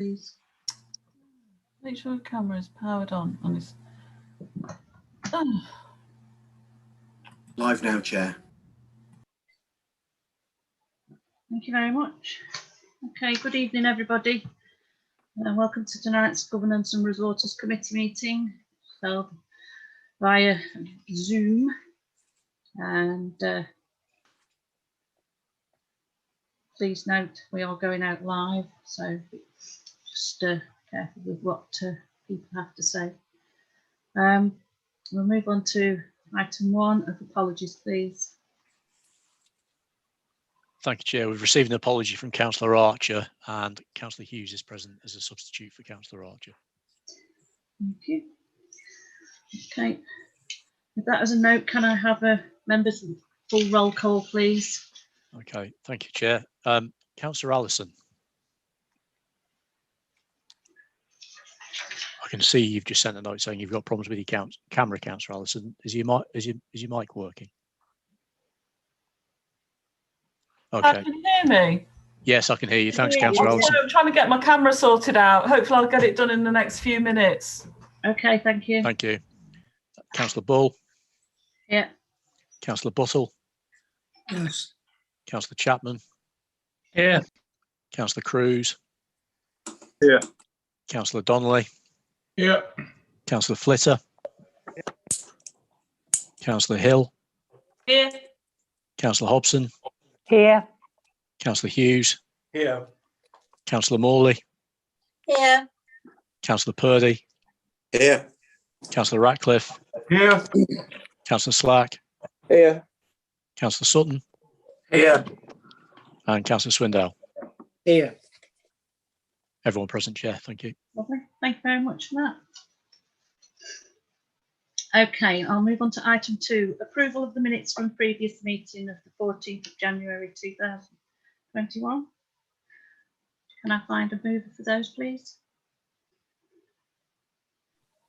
Please. Make sure the camera is powered on this. Oh. Live now, Chair. Thank you very much. Okay, good evening, everybody. Welcome to tonight's Governance and Resources Committee meeting, held via Zoom. And please note we are going out live, so just careful with what people have to say. We'll move on to item 1 of apologies, please. Thank you, Chair. We've received an apology from Councillor Archer, and Councillor Hughes is present as a substitute for Councillor Archer. Thank you. Okay. With that as a note, can I have a members full roll call, please? Okay, thank you, Chair. Councillor Allison. I can see you've just sent a note saying you've got problems with your camera, Councillor Allison. Is your mic working? Okay. Can you hear me? Yes, I can hear you. Thanks, Councillor Allison. I'm trying to get my camera sorted out. Hopefully I'll get it done in the next few minutes. Okay, thank you. Thank you. Councillor Bull. Yeah. Councillor Buttle. Yes. Councillor Chapman. Here. Councillor Cruz. Here. Councillor Donnelly. Here. Councillor Flitter. Councillor Hill. Here. Councillor Hobson. Here. Councillor Hughes. Here. Councillor Morley. Here. Councillor Purdy. Here. Councillor Ratcliffe. Here. Councillor Slack. Here. Councillor Sutton. Here. And Councillor Swindell. Here. Everyone present, Chair. Thank you. Lovely. Thank you very much for that. Okay, I'll move on to item 2, approval of the minutes from previous meeting of the 14th of January 2021. Can I find a mover for those, please?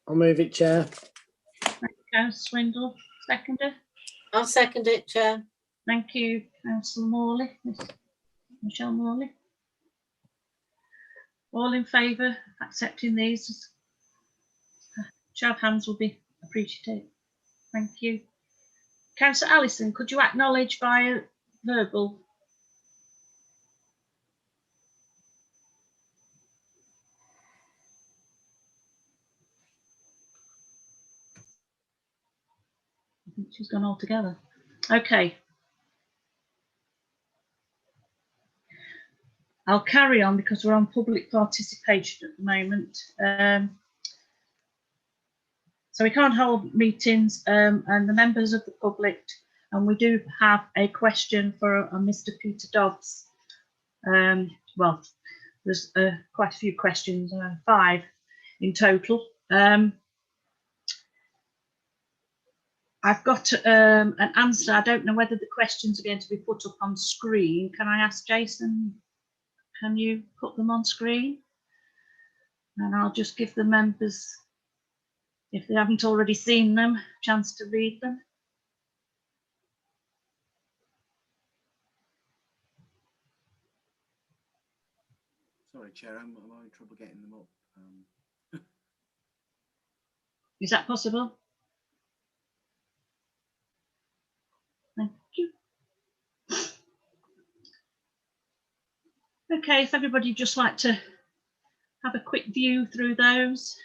I'll move it, Chair. Thank you, Councillor Swindell. Seconder. I'll second it, Chair. Thank you, Councillor Morley. Michelle Morley. All in favour of accepting these? Show of hands will be appreciated. Thank you. Councillor Allison, could you acknowledge via verbal? I think she's gone altogether. Okay. I'll carry on because we're on public participation at the moment. So we can't hold meetings and the members of the public, and we do have a question for Mr. Peter Dobbs. Well, there's quite a few questions, 5 in total. I've got an answer. I don't know whether the questions are going to be put up on screen. Can I ask Jason? Can you put them on screen? And I'll just give the members, if they haven't already seen them, a chance to read them. Sorry, Chair, I'm having trouble getting them up. Is that possible? Thank you. Okay, if everybody just like to have a quick view through those.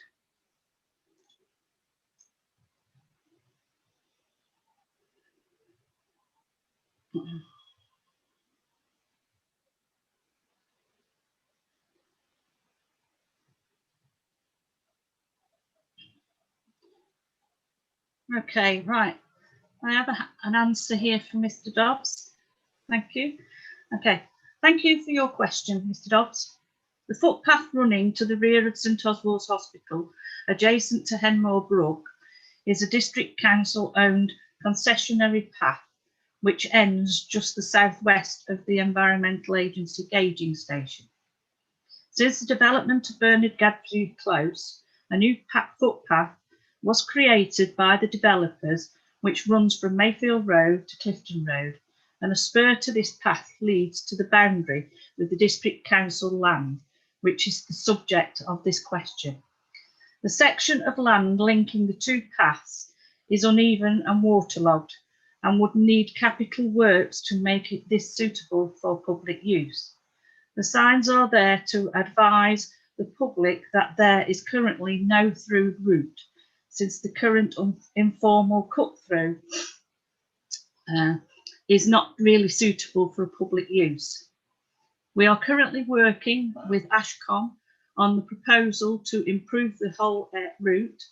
Okay, right. I have an answer here from Mr. Dobbs. Thank you. Okay, thank you for your question, Mr. Dobbs. The footpath running to the rear of St Oswald's Hospital, adjacent to Henmore Brook, is a District Council owned concessionary path which ends just the southwest of the Environmental Agency gauging station. Since the development of Bernard Gadfrey Close, a new footpath was created by the developers which runs from Mayfield Road to Clifton Road, and a spur to this path leads to the boundary with the District Council land, which is the subject of this question. The section of land linking the two paths is uneven and waterlogged and would need capital works to make this suitable for public use. The signs are there to advise the public that there is currently no through route, since the current informal cut through is not really suitable for public use. We are currently working with Ashcom on the proposal to improve the whole route.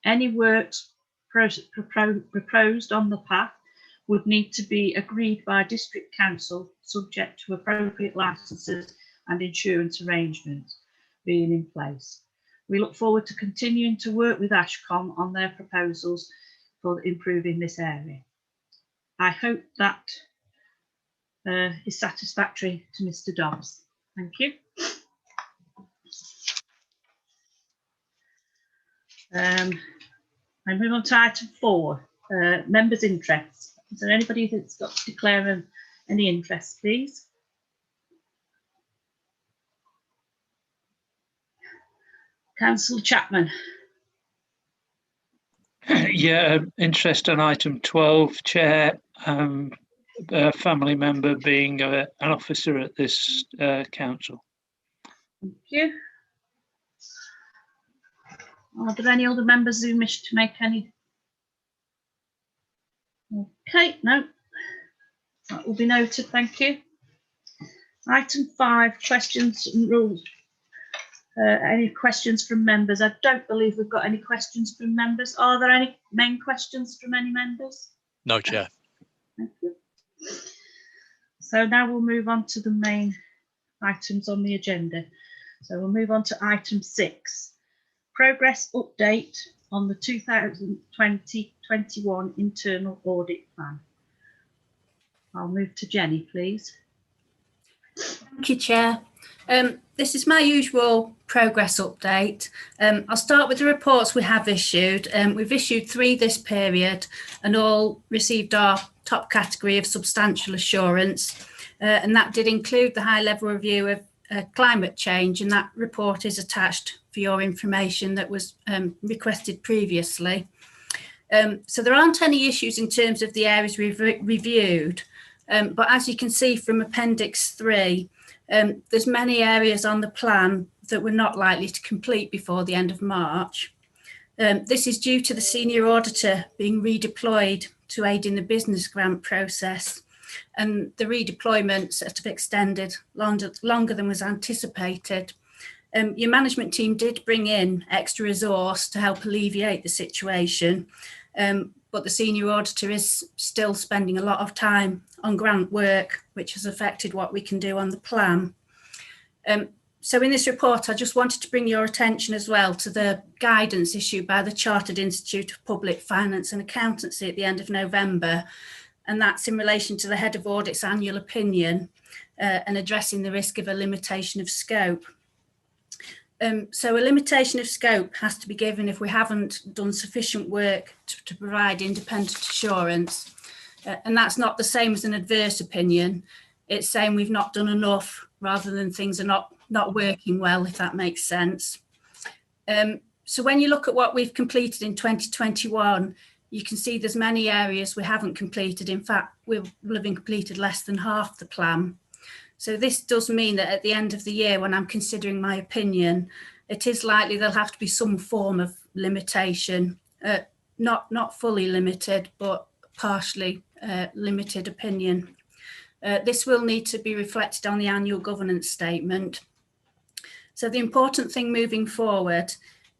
Any works proposed on the path would need to be agreed by District Council, subject to appropriate licences and insurance arrangements being in place. We look forward to continuing to work with Ashcom on their proposals for improving this area. I hope that is satisfactory to Mr. Dobbs. Thank you. I move on to item 4, members' interests. Is there anybody that's got to declare any interest, please? Councillor Chapman. Yeah, interest on item 12, Chair. A family member being an officer at this council. Thank you. Are there any other members who wish to make any? Okay, no. That will be noted, thank you. Item 5, questions and rules. Any questions from members? I don't believe we've got any questions from members. Are there any main questions from any members? No, Chair. Thank you. So now we'll move on to the main items on the agenda. So we'll move on to item 6, progress update on the 2020-21 internal audit plan. I'll move to Jenny, please. Thank you, Chair. This is my usual progress update. I'll start with the reports we have issued. We've issued 3 this period and all received our top category of substantial assurance. And that did include the high level review of climate change, and that report is attached for your information that was requested previously. So there aren't any issues in terms of the areas we've reviewed, but as you can see from Appendix 3, there's many areas on the plan that we're not likely to complete before the end of March. This is due to the senior auditor being redeployed to aid in the business grant process, and the redeployments have extended longer than was anticipated. Your management team did bring in extra resource to help alleviate the situation, but the senior auditor is still spending a lot of time on grant work, which has affected what we can do on the plan. So in this report, I just wanted to bring your attention as well to the guidance issued by the Chartered Institute of Public Finance and Accountancy at the end of November, and that's in relation to the Head of Audit's annual opinion and addressing the risk of a limitation of scope. So a limitation of scope has to be given if we haven't done sufficient work to provide independent assurance. And that's not the same as an adverse opinion. It's saying we've not done enough rather than things are not working well, if that makes sense. So when you look at what we've completed in 2021, you can see there's many areas we haven't completed. In fact, we'll have completed less than half the plan. So this does mean that at the end of the year, when I'm considering my opinion, it is likely there'll have to be some form of limitation, not fully limited, but partially limited opinion. This will need to be reflected on the annual governance statement. So the important thing moving forward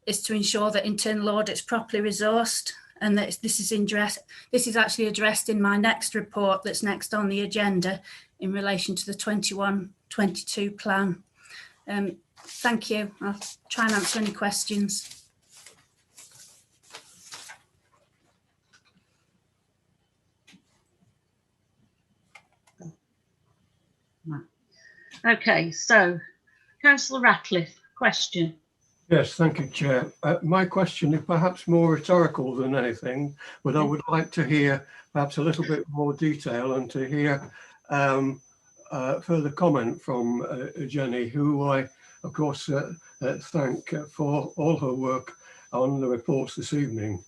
is to ensure that internal audit's properly resourced, and that this is actually addressed in my next report that's next on the agenda in relation to the 21-22 plan. Thank you. I'll try and answer any questions. Okay, so Councillor Ratcliffe, question. Yes, thank you, Chair. My question is perhaps more rhetorical than anything, but I would like to hear perhaps a little bit more detail and to hear further comment from Jenny, who I of course, thank for all her work on the reports this evening.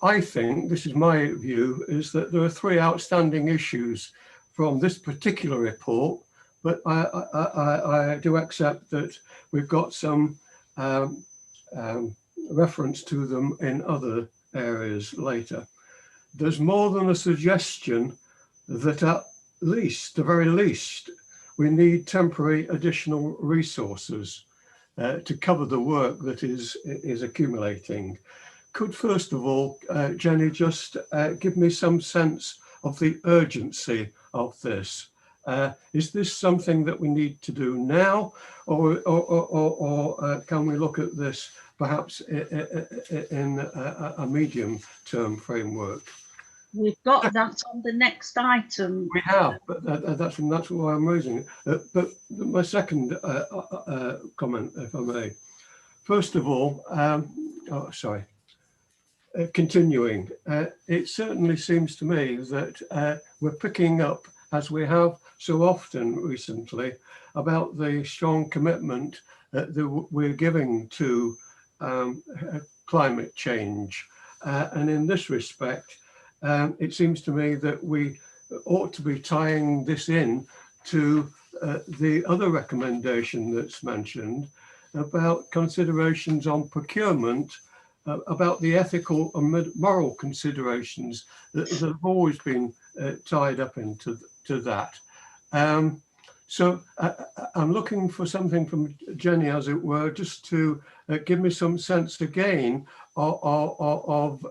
I think, this is my view, is that there are three outstanding issues from this particular report, but I do accept that we've got some reference to them in other areas later. There's more than a suggestion that at least, the very least, we need temporary additional resources to cover the work that is accumulating. Could, first of all, Jenny, just give me some sense of the urgency of this? Is this something that we need to do now, or can we look at this perhaps in a medium-term framework? We've got that on the next item. We have, but that's why I'm raising it. But my second comment, if I may. First of all, continuing, it certainly seems to me that we're picking up, as we have so often recently, about the strong commitment that we're giving to climate change. And in this respect, it seems to me that we ought to be tying this in to the other recommendation that's mentioned about considerations on procurement, about the ethical and moral considerations that have always been tied up into that. So I'm looking for something from Jenny, as it were, just to give me some sense again of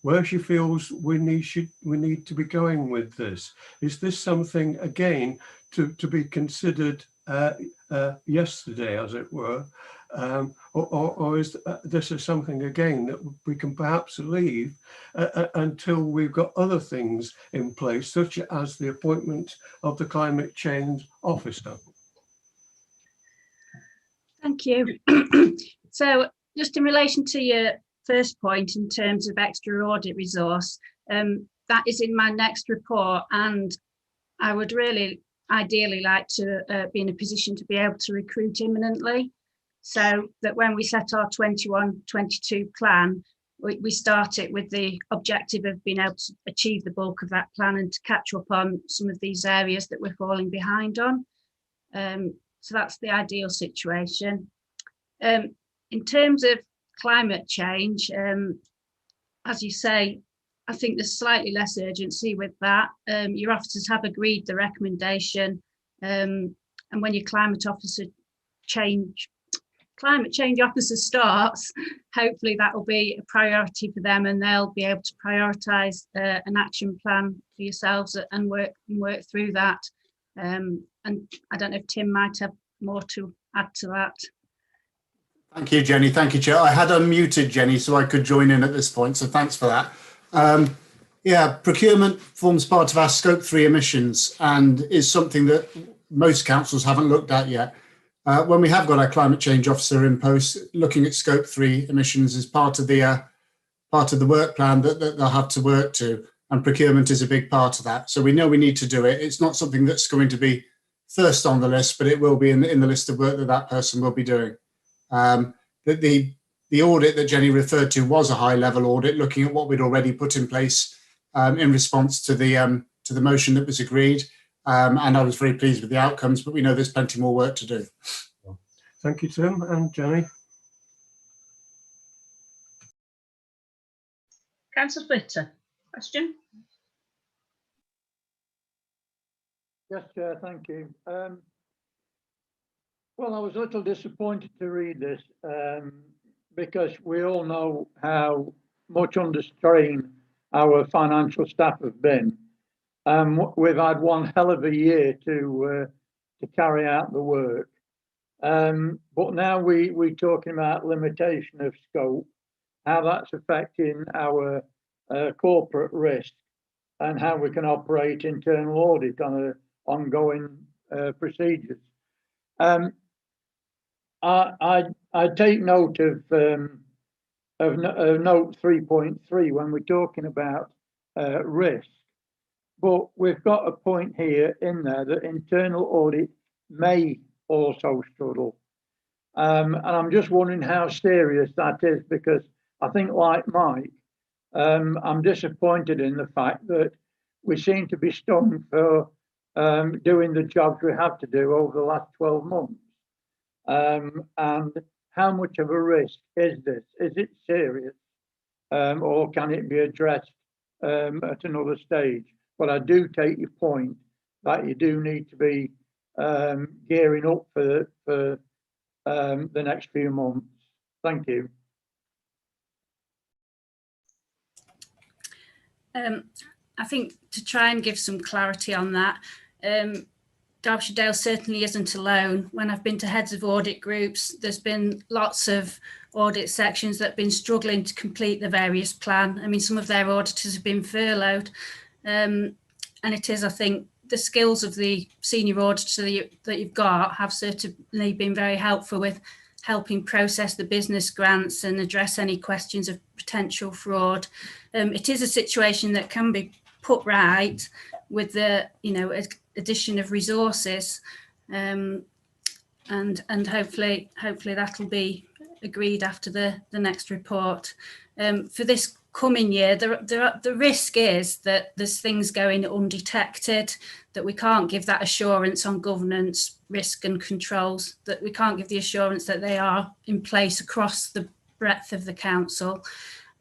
where she feels we need to be going with this. Is this something, again, to be considered yesterday, as it were, or is this something, again, that we can perhaps leave until we've got other things in place, such as the appointment of the climate change officer? Thank you. So just in relation to your first point in terms of extra audit resource, that is in my next report, and I would really ideally like to be in a position to be able to recruit imminently, so that when we set our 21-22 plan, we start it with the objective of being able to achieve the bulk of that plan and to catch up on some of these areas that we're falling behind on. So that's the ideal situation. In terms of climate change, as you say, I think there's slightly less urgency with that. Your officers have agreed the recommendation, and when your climate change officer starts, hopefully that will be a priority for them, and they'll be able to prioritise an action plan for yourselves and work through that. And I don't know if Tim might have more to add to that. Thank you, Jenny. Thank you, Chair. I had unmuted Jenny so I could join in at this point, so thanks for that. Yeah, procurement forms part of our Scope 3 emissions and is something that most councils haven't looked at yet. When we have got our climate change officer in post, looking at Scope 3 emissions is part of the work plan that they'll have to work to, and procurement is a big part of that. So we know we need to do it. It's not something that's going to be first on the list, but it will be in the list of work that person will be doing. The audit that Jenny referred to was a high-level audit, looking at what we'd already put in place in response to the motion that was agreed, and I was very pleased with the outcomes. But we know there's plenty more work to do. Thank you, Tim. And Jenny. Councillor Splitter, question? Yes, Chair, thank you. Well, I was a little disappointed to read this because we all know how much under strain our financial staff have been. We've had one hell of a year to carry out the work. But now we're talking about limitation of scope, how that's affecting our corporate risk, and how we can operate internal audit on ongoing procedures. I take note of note 3.3 when we're talking about risk, but we've got a point here in there that internal audit may also struggle. And I'm just wondering how serious that is, because I think, like Mike, I'm disappointed in the fact that we seem to be stung for doing the jobs we have to do over the last 12 months. And how much of a risk is this? Is it serious? Or can it be addressed at another stage? But I do take your point that you do need to be gearing up for the next few months. Thank you. I think to try and give some clarity on that, Derbyshire Dale certainly isn't alone. When I've been to heads of audit groups, there's been lots of audit sections that have been struggling to complete the various plan. I mean, some of their auditors have been furloughed. And it is, I think, the skills of the senior auditor that you've got have certainly been very helpful with helping process the business grants and address any questions of potential fraud. It is a situation that can be put right with the, addition of resources, and hopefully that'll be agreed after the next report. For this coming year, the risk is that there's things going undetected, that we can't give that assurance on governance, risk and controls, that we can't give the assurance that they are in place across the breadth of the council.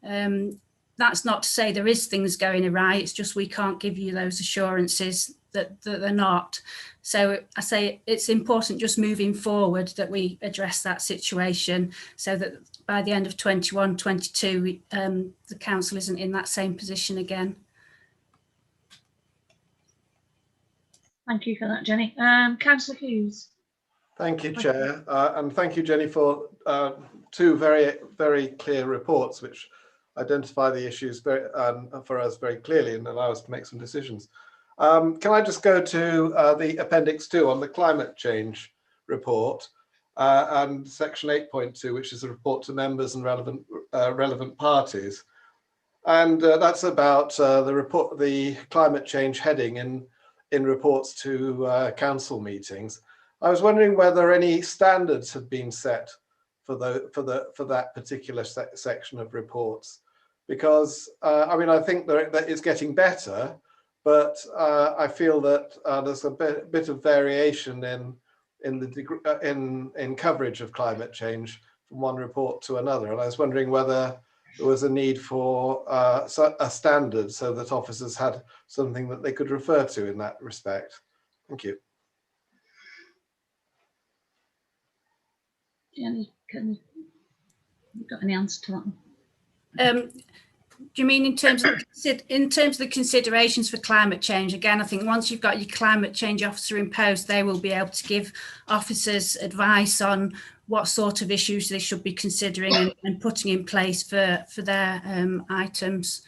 That's not to say there is things going awry, it's just we can't give you those assurances that they're not. So I say it's important just moving forward that we address that situation so that by the end of 21-22, the council isn't in that same position again. Thank you for that, Jenny. Councillor Hughes. Thank you, Chair, and thank you, Jenny, for two very, very clear reports which identify the issues for us very clearly and allow us to make some decisions. Can I just go to the Appendix 2 on the climate change report and Section 8.2, which is a report to members and relevant parties, and that's about the climate change heading in reports to council meetings. I was wondering whether any standards had been set for that particular section of reports, because I mean, I think that it's getting better, but I feel that there's a bit of variation in coverage of climate change from one report to another, and I was wondering whether there was a need for a standard so that officers had something that they could refer to in that respect. Thank you. Jenny, have you got any answer to that one? Do you mean in terms of the considerations for climate change? Again, I think once you've got your climate change officer in post, they will be able to give officers advice on what sort of issues they should be considering and putting in place for their items.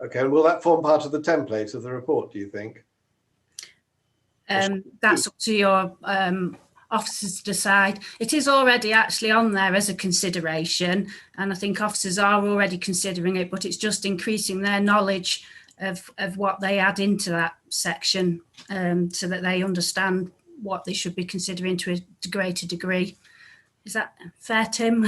Okay, and will that form part of the template of the report, do you think? That's up to your officers to decide. It is already actually on there as a consideration, and I think officers are already considering it, but it's just increasing their knowledge of what they add into that section, so that they understand what they should be considering to a greater degree. Is that fair, Tim?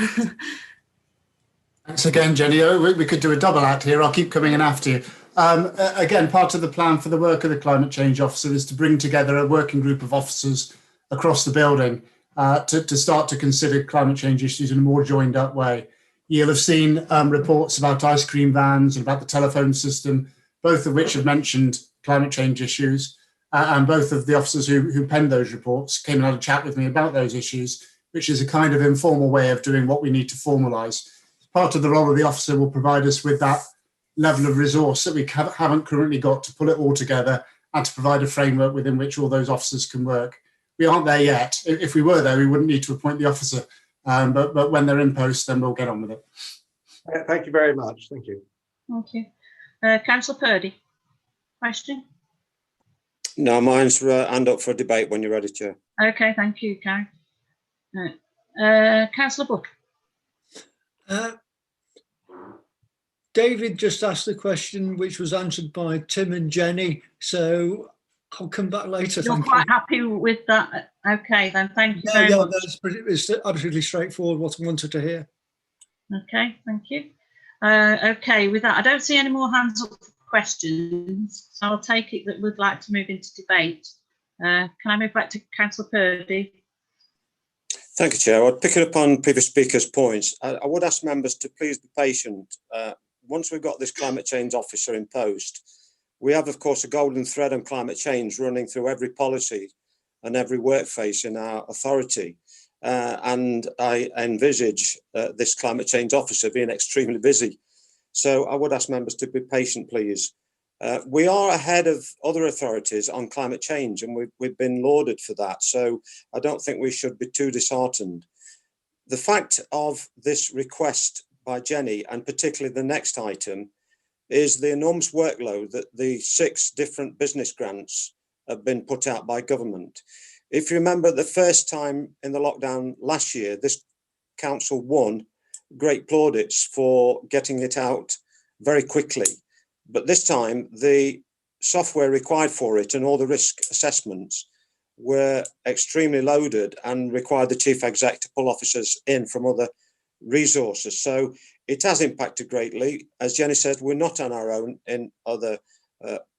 Thanks again, Jenny. We could do a double act here. I'll keep coming in after you. Again, part of the plan for the work of the climate change officer is to bring together a working group of officers across the building to start to consider climate change issues in a more joined up way. You'll have seen reports about ice cream vans and about the telephone system, both of which have mentioned climate change issues. And both of the officers who penned those reports came and had a chat with me about those issues, which is a kind of informal way of doing what we need to formalise. Part of the role of the officer will provide us with that level of resource that we haven't currently got to pull it all together and to provide a framework within which all those officers can work. We aren't there yet. If we were there, we wouldn't need to appoint the officer. But when they're in post, then we'll get on with it. Thank you very much. Thank you. Thank you. Councillor Purdy, question? No, mine's hand up for a debate when you're ready, Chair. Okay, thank you, Karen. Councillor Buck. David just asked the question which was answered by Tim and Jenny. So I'll come back later. You're Thank quite you. happy with that? Okay, then thank you Yeah, very yeah, much. it's absolutely straightforward what I wanted to hear. Okay, thank you. Okay, with that, I don't see any more hands up for questions, so I'll take it that we'd like to move into debate. Can I move back to Councillor Purdy? Thank you, Chair. I'd pick it up on previous speakers' points. I would ask members to please be patient. Once we've got this climate change officer in post, we have, of course, a golden thread on climate change running through every policy and every workplace in our authority. And I envisage this climate change officer being extremely busy. So I would ask members to be patient, please. We are ahead of other authorities on climate change, and we've been lauded for that. So I don't think we should be too disheartened. The fact of this request by Jenny, and particularly the next item, is the enormous workload that the 6 different business grants have been put out by government. If you remember, the first time in the lockdown last year, this council won great plaudits for getting it out very quickly. But this time, the software required for it and all the risk assessments were extremely loaded and required the chief exec to pull officers in from other resources. So it has impacted greatly. As Jenny said, we're not on our own in other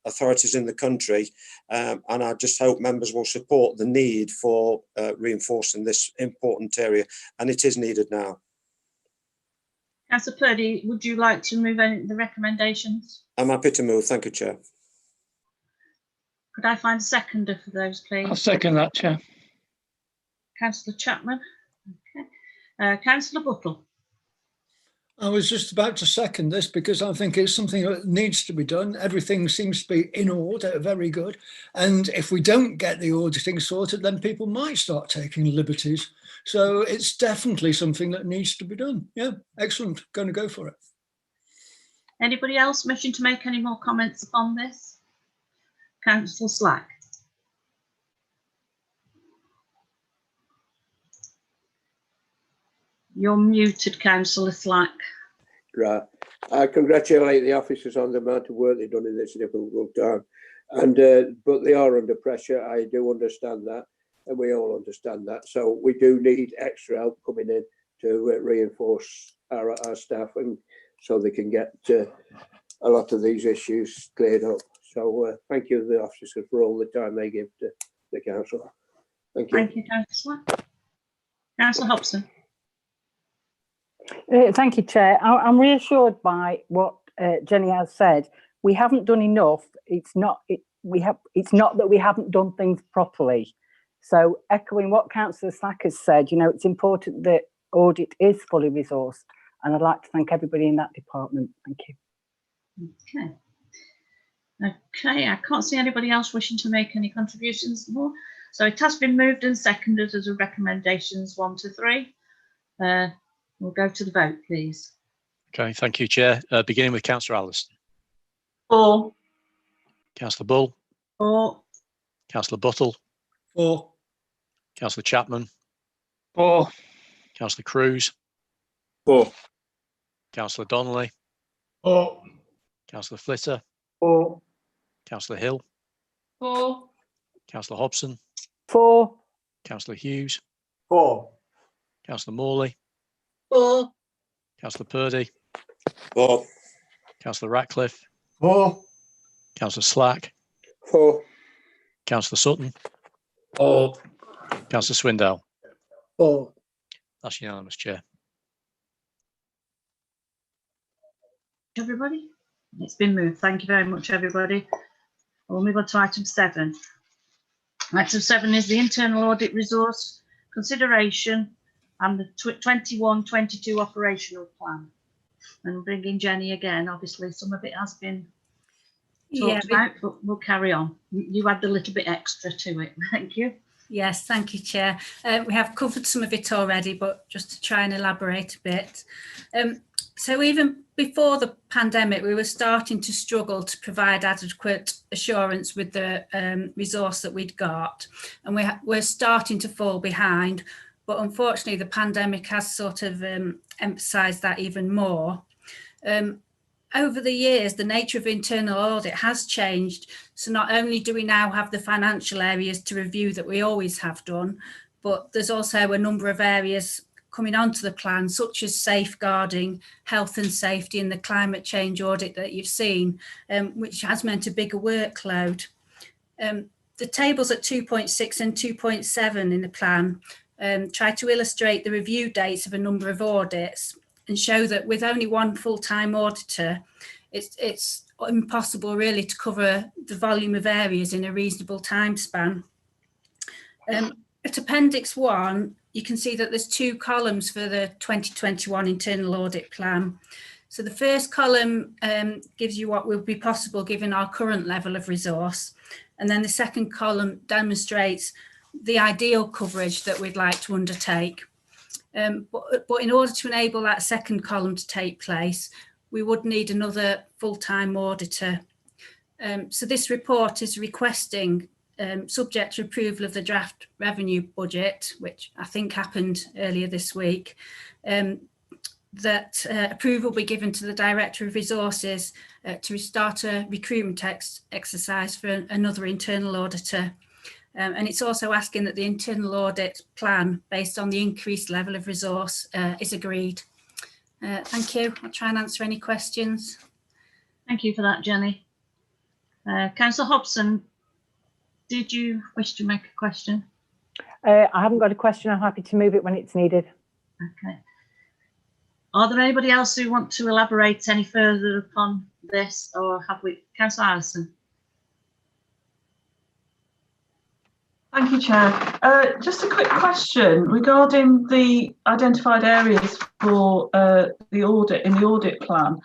authorities in the country. And I just hope members will support the need for reinforcing this important area. And it is needed now. Councillor Purdy, would you like to move any of the recommendations? I'm happy to move. Thank you, Chair. Could I find a seconder for those, please? I'll second that, Chair. Councillor Chapman. Okay. Councillor Buttle. I was just about to second this because I think it's something that needs to be done. Everything seems to be in order, very good. And if we don't get the auditing sorted, then people might start taking liberties. So it's definitely something that needs to be done. Yeah, excellent. Going to go for it. Anybody else wishing to make any more comments upon this? Councillor Slack. You're muted, Councillor Slack. Right. I congratulate the officers on the amount of work they've done in this difficult time. And but they are under pressure. I do understand that, and we all understand that. So we do need extra help coming in to reinforce our staff, and so they can get a lot of these issues cleared up. So thank you to the officers for all the time they give to the council. Thank you. Thank you, Councillor. Councillor Hobson. Thank you, Chair. I'm reassured by what Jenny has said. We haven't done enough. It's not that we haven't done things properly. So echoing what Councillor Slack has said, you know, it's important that audit is fully resourced, and I'd like to thank everybody in that department. Thank you. Okay. Okay, I can't see anybody else wishing to make any contributions more. So it has been moved and seconded as a recommendations 1 to 3. We'll go to the vote, please. Okay, thank you, Chair. Beginning with Councillor Alliston. 4. Councillor Bull. 4. Councillor Buttle. 4. Councillor Chapman. 4. Councillor Cruz. 4. Councillor Donnelly. 4. Councillor Flitter. 4. Councillor Hill. 4. Councillor Hobson. 4. Councillor Hughes. 4. Councillor Morley. 4. Councillor Purdy. 4. Councillor Ratcliffe. 4. Councillor Slack. 4. Councillor Sutton. 4. Councillor Swindell. 4. That's unanimous, Chair. Everybody? It's been moved. Thank you very much, everybody. We'll move on to item 7. Item 7 is the internal audit resource consideration and the 21-22 operational plan. And bringing Jenny again, obviously some of it has been talked about, but we'll carry on. You add a little bit extra to it. Thank you. Yes, thank you, Chair. We have covered some of it already, but just to try and elaborate a bit. So even before the pandemic, we were starting to struggle to provide adequate assurance with the resource that we'd got. And we're starting to fall behind. But unfortunately, the pandemic has sort of emphasised that even more. over the years, the nature of internal audit has changed. So not only do we now have the financial areas to review that we always have done, but there's also a number of areas coming onto the plan, such as safeguarding, health and safety, and the climate change audit that you've seen, which has meant a bigger workload. The tables at 2.6 and 2.7 in the plan try to illustrate the review dates of a number of audits and show that with only one full-time auditor, it's impossible really to cover the volume of areas in a reasonable time span. At Appendix 1, you can see that there's 2 columns for the 2021 internal audit plan. So the first column gives you what will be possible given our current level of resource. And then the second column demonstrates the ideal coverage that we'd like to undertake. But in order to enable that second column to take place, we would need another full-time auditor. So this report is requesting, subject to approval of the draft revenue budget, which I think happened earlier this week, that approval be given to the Director of Resources to start a recruitment exercise for another internal auditor. And it's also asking that the internal audit plan, based on the increased level of resource, is agreed. Thank you. I'll try and answer any questions. Thank you for that, Jenny. Councillor Hobson, did you wish to make a question? I haven't got a question. I'm happy to move it when it's needed. Okay. Are there anybody else who want to elaborate any further upon this, or have we? Councillor Allison. Thank you, Chair. Just a quick question regarding the identified areas for the audit in the audit plan.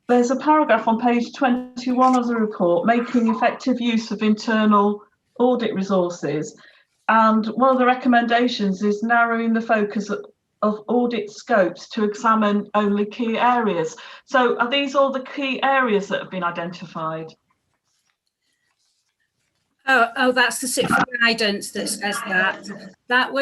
There's a paragraph on page 21 of the report, making effective use of internal audit resources. And one of the recommendations is narrowing the focus of audit scopes to examine only key areas. So are these all the key areas that have been identified? Oh, that's the CITFA guidance that says that. That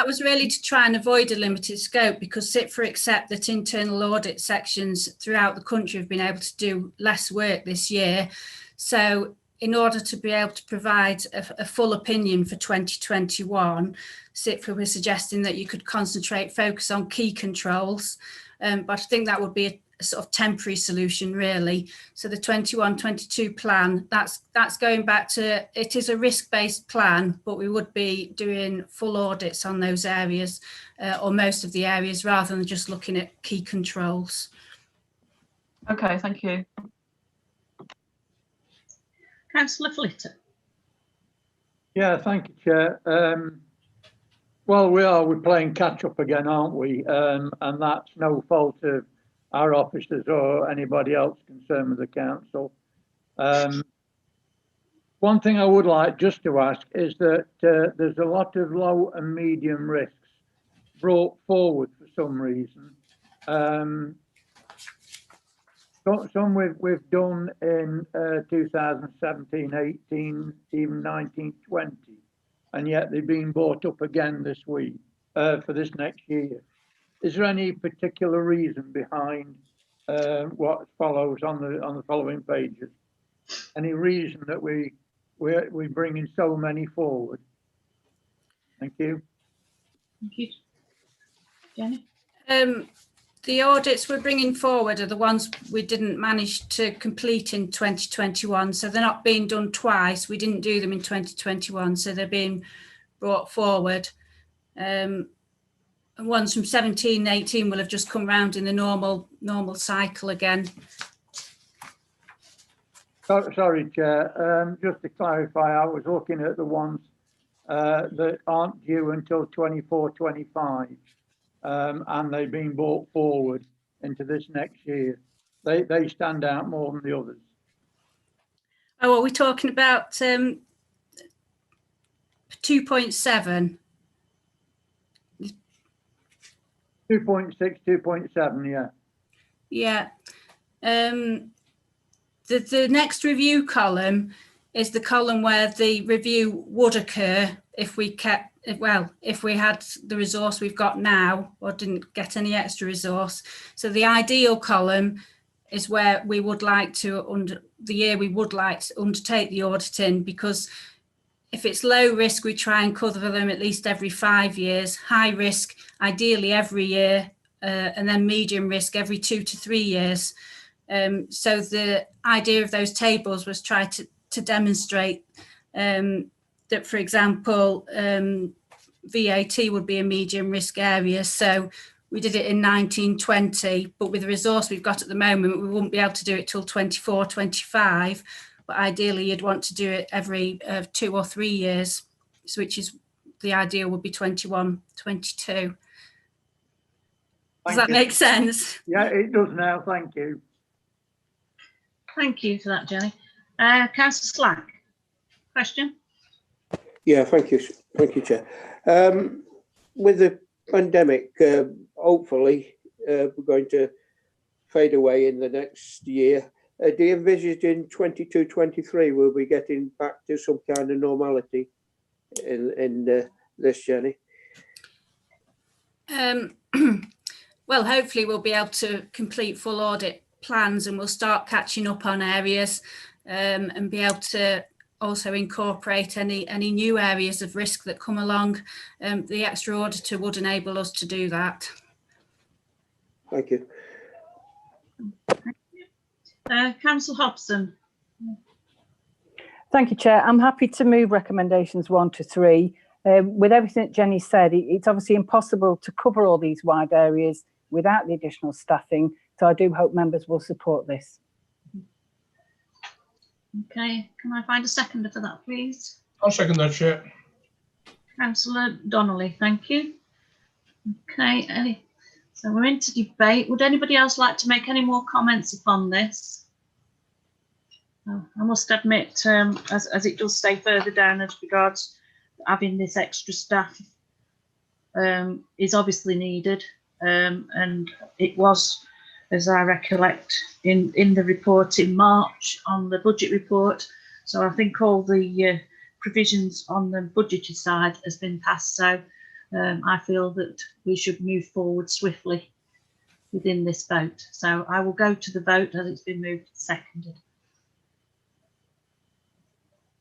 was really to try and avoid a limited scope, because CITFA accept that internal audit sections throughout the country have been able to do less work this year. So in order to be able to provide a full opinion for 2021, CITFA was suggesting that you could focus on key controls, but I think that would be a sort of temporary solution really. So the 21-22 plan, that's going back to, it is a risk-based plan, but we would be doing full audits on those areas or most of the areas, rather than just looking at key controls. Okay, thank you. Councillor Flitter. Yeah, thank you, Chair. Well, we're playing catch up again, aren't we? And that's no fault of our officers or anybody else concerned with the council. One thing I would like just to ask is that there's a lot of low and medium risks brought forward for some reason. Some we've done in 2017, 18, even 19, 20, and yet they've been brought up again this week for this next year. Is there any particular reason behind what follows on the following pages? Any reason that we're bringing so many forward? Thank you. Thank you, Jenny. The audits we're bringing forward are the ones we didn't manage to complete in 2021, so they're not being done twice. We didn't do them in 2021, so they're being brought forward. And ones from 17, 18 will have just come round in the normal cycle again. Sorry, Chair. Just to clarify, I was looking at the ones that aren't due until 24-25. And they've been brought forward into this next year. They stand out more than the others. Oh, are we talking about 2.7? 2.6, 2.7, yeah. Yeah. The next review column is the column where the review would occur if we kept well, if we had the resource we've got now or didn't get any extra resource. So the ideal column is where we would like to, the year we would like to undertake the auditing, because if it's low risk, we try and cover them at least every 5 years, high risk, ideally every year, and then medium risk every 2 to 3 years. So the idea of those tables was try to demonstrate that, for example, VAT would be a medium risk area. So we did it in 1920, but with the resource we've got at the moment, we wouldn't be able to do it till 24, 25. But ideally, you'd want to do it every 2 or 3 years, so which is the ideal would be 21, 22. Does that make sense? Yeah, it does now. Thank you. Thank you for that, Jenny. Councillor Slack, question? Yeah, thank you, Chair. With the pandemic, hopefully we're going to fade away in the next year. Do you envisage in 22-23 we'll be getting back to some kind of normality in this, Jenny? Well, hopefully we'll be able to complete full audit plans, and we'll start catching up on areas and be able to also incorporate any new areas of risk that come along. The extra auditor would enable us to do that. Thank you. Councillor Hobson. Thank you, Chair. I'm happy to move recommendations 1 to 3. With everything that Jenny said, it's obviously impossible to cover all these wide areas without the additional staffing. So I do hope members will support this. Okay, can I find a seconder for that, please? I'll second that, Chair. Councillor Donnelly, thank you. Okay, so we're into debate. Would anybody else like to make any more comments upon this? I must admit, as it does say further down as regards having this extra staff is obviously needed, and it was, as I recollect, in the report in March on the budget report. So I think all the provisions on the budgetary side has been passed. So I feel that we should move forward swiftly within this vote. So I will go to the vote as it's been moved and seconded.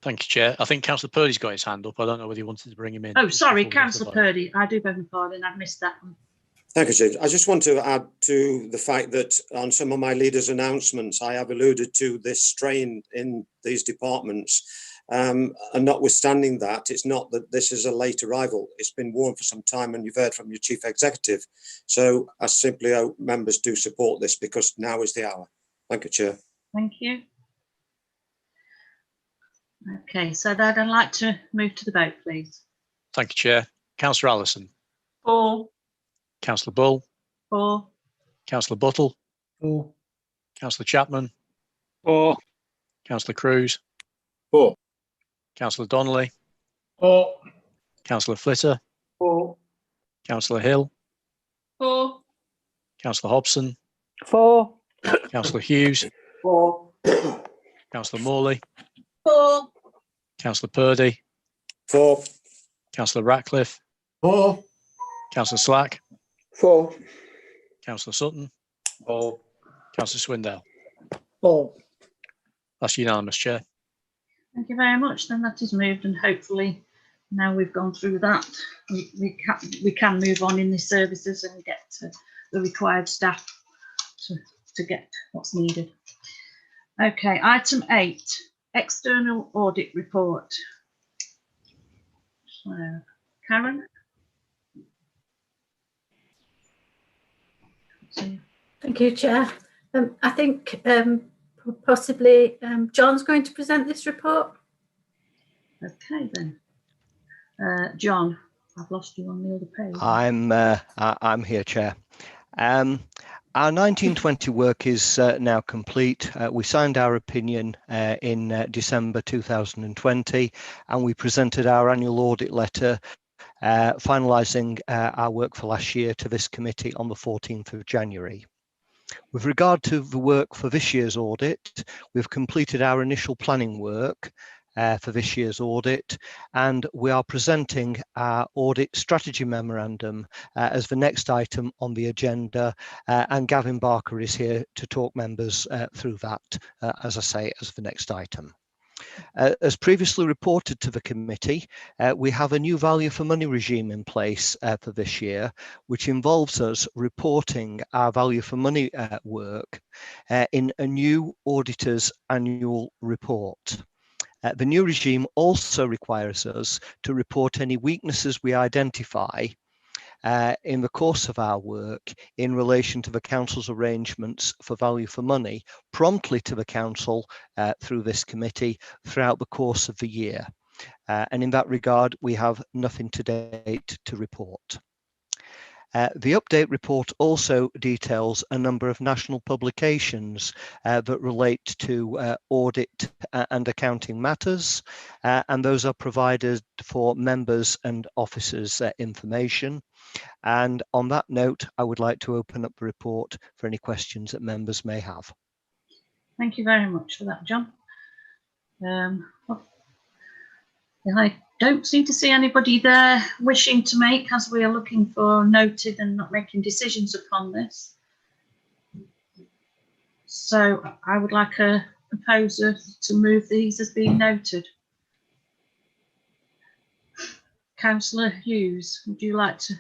Thank you, Chair. I think Councillor Purdy's got his hand up. I don't know whether you wanted to bring him in. Oh, sorry, Councillor Purdy. I do beg your pardon. I've missed that one. Thank you, Chair. I just want to add to the fact that on some of my leaders' announcements, I have alluded to this strain in these departments. And notwithstanding that, it's not that this is a late arrival. It's been warned for some time, and you've heard from your Chief Executive. So I simply hope members do support this, because now is the hour. Thank you, Chair. Thank you. Okay, so then I'd like to move to the vote, please. Thank you, Chair. Councillor Allison. For. Councillor Bull. For. Councillor Buttle. For. Councillor Chapman. For. Councillor Cruz. For. Councillor Donnelly. For. Councillor Flitter. For. Councillor Hill. For. Councillor Hobson. For. Councillor Hughes. For. Councillor Morley. For. Councillor Purdy. For. Councillor Ratcliffe. For. Councillor Slack. For. Councillor Sutton. For. Councillor Swindale. For. That's unanimous, Chair. Thank you very much. Then that is moved, and hopefully now we've gone through that, we can move on in the services and get the required staff to get what's needed. Okay, item 8, external audit report. So, Karen? Thank you, Chair. I think possibly John's going to present this report. Okay then. John, I've lost you on the other page. I'm here, Chair. Our 1920 work is now complete. We signed our opinion in December 2020, and we presented our annual audit letter finalising our work for last year to this committee on the 14th of January. With regard to the work for this year's audit, we've completed our initial planning work, for this year's audit, and we are presenting our audit strategy memorandum as the next item on the agenda, and Gavin Barker is here to talk members through that, as I say, as the next item. As previously reported to the committee, we have a new value for money regime in place for this year, which involves us reporting our value for money work in a new auditor's annual report. The new regime also requires us to report any weaknesses we identify in the course of our work in relation to the council's arrangements for value for money promptly to the council through this committee throughout the course of the year. And in that regard, we have nothing to date to report. The update report also details a number of national publications that relate to audit and accounting matters, and those are provided for members and officers' information. And on that note, I would like to open up the report for any questions that members may have. Thank you very much for that, John. I don't seem to see anybody there wishing to make, as we are looking for noted and not making decisions upon this. So I would like a proposer to move these as being noted. Councillor Hughes, would you like to?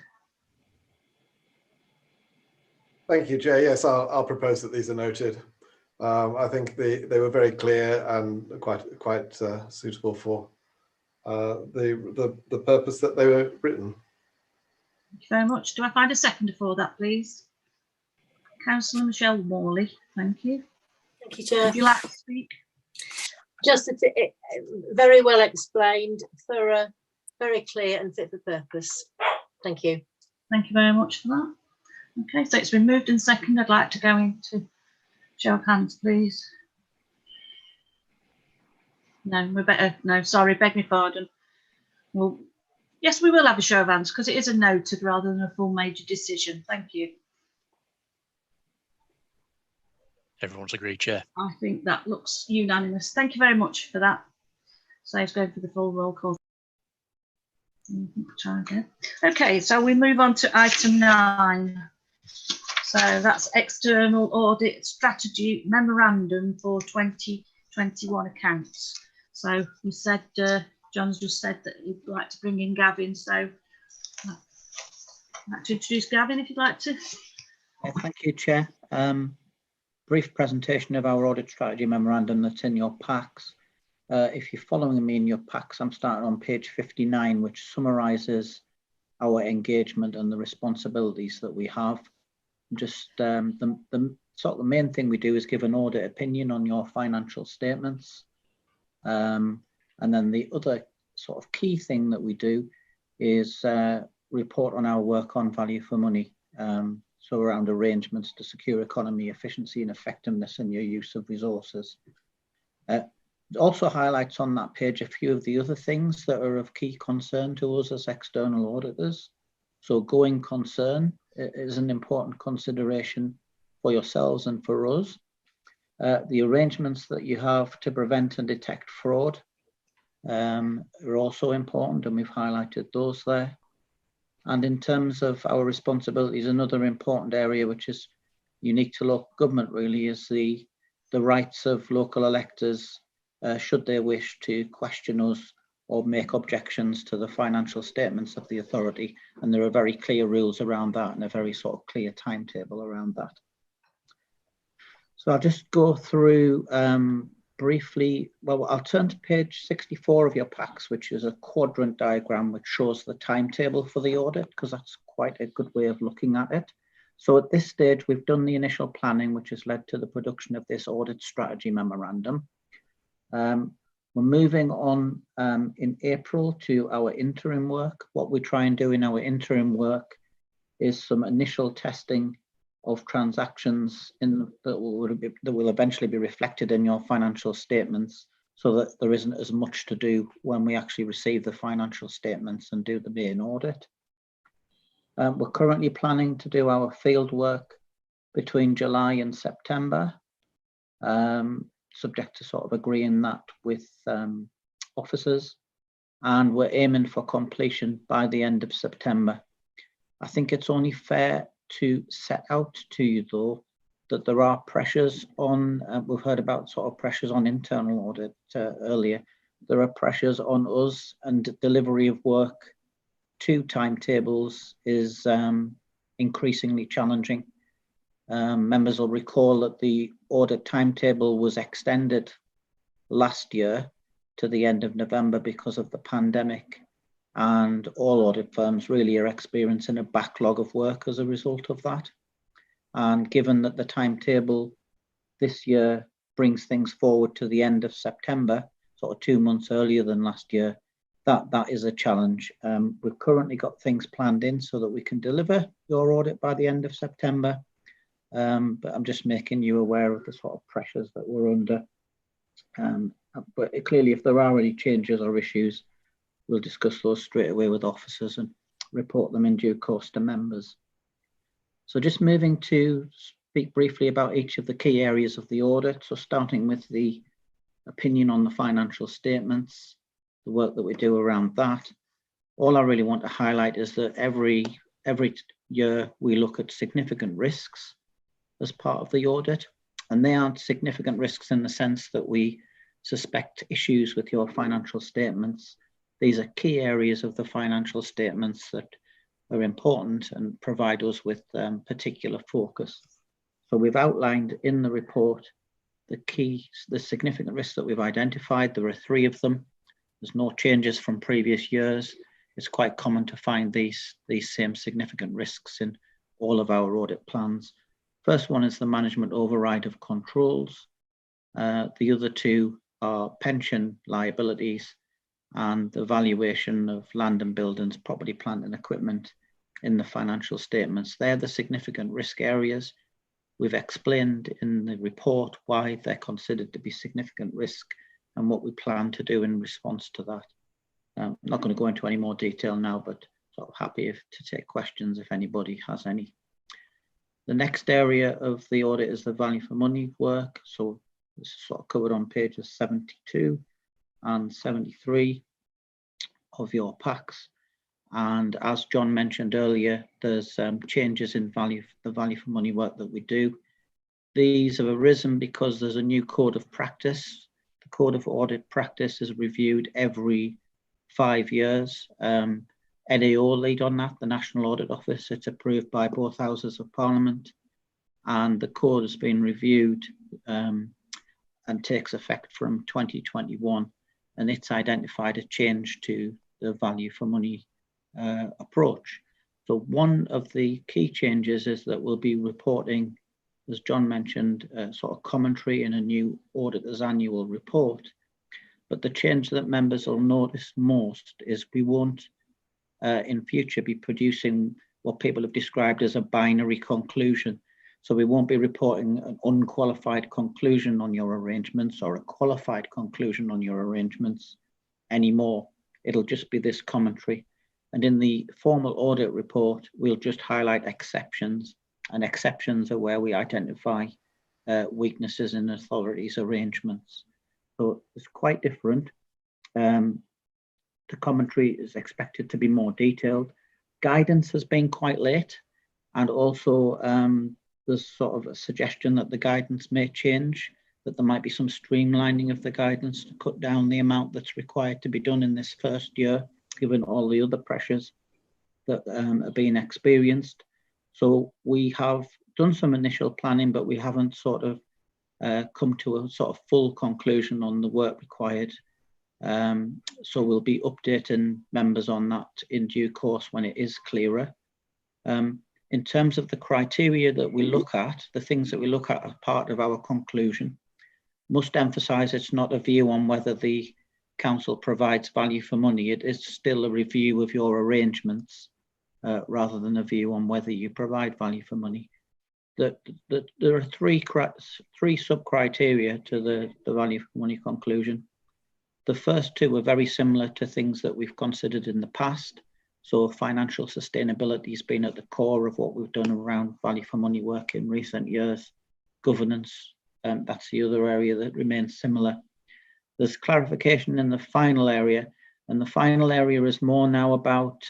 Thank you, Chair. Yes, I'll propose that these are noted. I think they were very clear and quite suitable for the purpose that they were written. Thank you very much. Do I find a seconder for that, please? Councillor Michelle Morley, thank you. Thank you, Chair. Would you like to speak? Just that it very well explained, thorough, very clear and fit for purpose. Thank you. Thank you very much for that. Okay, so it's been moved and seconded. I'd like to go into show of hands, please. No, we better, no, sorry, beg my pardon. Well, yes, we will have a show of hands because it is a noted rather than a full major decision. Thank you. Everyone's agreed, Chair. I think that looks unanimous. Thank you very much for that. Saves going for the full roll call. Try again. Okay, so we move on to item 9. So that's external audit strategy memorandum for 2021 accounts. So we said, John's just said that he'd like to bring in Gavin. So I'd like to introduce Gavin if you'd like to. Thank you, Chair. Brief presentation of our audit strategy memorandum that's in your packs. If you're following me in your packs, I'm starting on page 59, which summarises our engagement and the responsibilities that we have. Just the main thing we do is give an audit opinion on your financial statements. And then the other sort of key thing that we do is report on our work on value for money. So around arrangements to secure economy, efficiency and effectiveness in your use of resources. It also highlights on that page a few of the other things that are of key concern to us as external auditors. So going concern is an important consideration for yourselves and for us. The arrangements that you have to prevent and detect fraud are also important, and we've highlighted those there. And in terms of our responsibilities, another important area which is unique to local government really is the rights of local electors should they wish to question us or make objections to the financial statements of the authority. And there are very clear rules around that and a very sort of clear timetable around that. So I'll just go through briefly. Well, I'll turn to page 64 of your packs, which is a quadrant diagram which shows the timetable for the audit, because that's quite a good way of looking at it. So at this stage, we've done the initial planning, which has led to the production of this audit strategy memorandum. We're moving on in April to our interim work. What we try and do in our interim work is some initial testing of transactions that will eventually be reflected in your financial statements, so that there isn't as much to do when we actually receive the financial statements and do the main audit. We're currently planning to do our field work between July and September, subject to sort of agreeing that with officers, and we're aiming for completion by the end of September. I think it's only fair to set out to you, though, that there are pressures on, we've heard about sort of pressures on internal audit earlier. There are pressures on us, and delivery of work to timetables is increasingly challenging. Members will recall that the audit timetable was extended last year to the end of November because of the pandemic, and all audit firms really are experiencing a backlog of work as a result of that. And given that the timetable this year brings things forward to the end of September, sort of 2 months earlier than last year, that is a challenge. We've currently got things planned in so that we can deliver your audit by the end of September. But I'm just making you aware of the sort of pressures that we're under. But clearly, if there are any changes or issues, we'll discuss those straight away with officers and report them in due course to members. So just moving to speak briefly about each of the key areas of the audit. So starting with the opinion on the financial statements, the work that we do around that. All I really want to highlight is that every year we look at significant risks as part of the audit, and they aren't significant risks in the sense that we suspect issues with your financial statements. These are key areas of the financial statements that are important and provide us with particular focus. So we've outlined in the report the significant risks that we've identified. There are 3 of them. There's no changes from previous years. It's quite common to find these same significant risks in all of our audit plans. First one is the management override of controls. The other 2 are pension liabilities and the valuation of land and buildings, property, plant and equipment in the financial statements. They're the significant risk areas. We've explained in the report why they're considered to be significant risk and what we plan to do in response to that. I'm not going to go into any more detail now, but sort of happy to take questions if anybody has any. The next area of the audit is the value for money work. So this is sort of covered on pages 72 and 73 of your packs. And as John mentioned earlier, there's changes in the value for money work that we do. These have arisen because there's a new code of practice. The code of audit practice is reviewed every 5 years. NAO lead on that, the National Audit Office. It's approved by both Houses of Parliament, and the code has been reviewed and takes effect from 2021, and it's identified a change to the value for money approach. So one of the key changes is that we'll be reporting, as John mentioned, sort of commentary in a new auditor's annual report. But the change that members will notice most is we won't in future be producing what people have described as a binary conclusion. So we won't be reporting an unqualified conclusion on your arrangements or a qualified conclusion on your arrangements anymore. It'll just be this commentary. And in the formal audit report, we'll just highlight exceptions, and exceptions are where we identify weaknesses in authorities' arrangements. So it's quite different. The commentary is expected to be more detailed. Guidance has been quite late, and also there's sort of a suggestion that the guidance may change, that there might be some streamlining of the guidance to cut down the amount that's required to be done in this first year, given all the other pressures that are being experienced. So we have done some initial planning, but we haven't sort of come to a sort of full conclusion on the work required. So we'll be updating members on that in due course when it is clearer. In terms of the criteria that we look at, the things that we look at as part of our conclusion, must emphasise it's not a view on whether the council provides value for money. It is still a review of your arrangements rather than a view on whether you provide value for money. There are three sub-criteria to the value for money conclusion. The first 2 are very similar to things that we've considered in the past. So financial sustainability has been at the core of what we've done around value for money work in recent years. Governance, that's the other area that remains similar. There's clarification in the final area, and the final area is more now about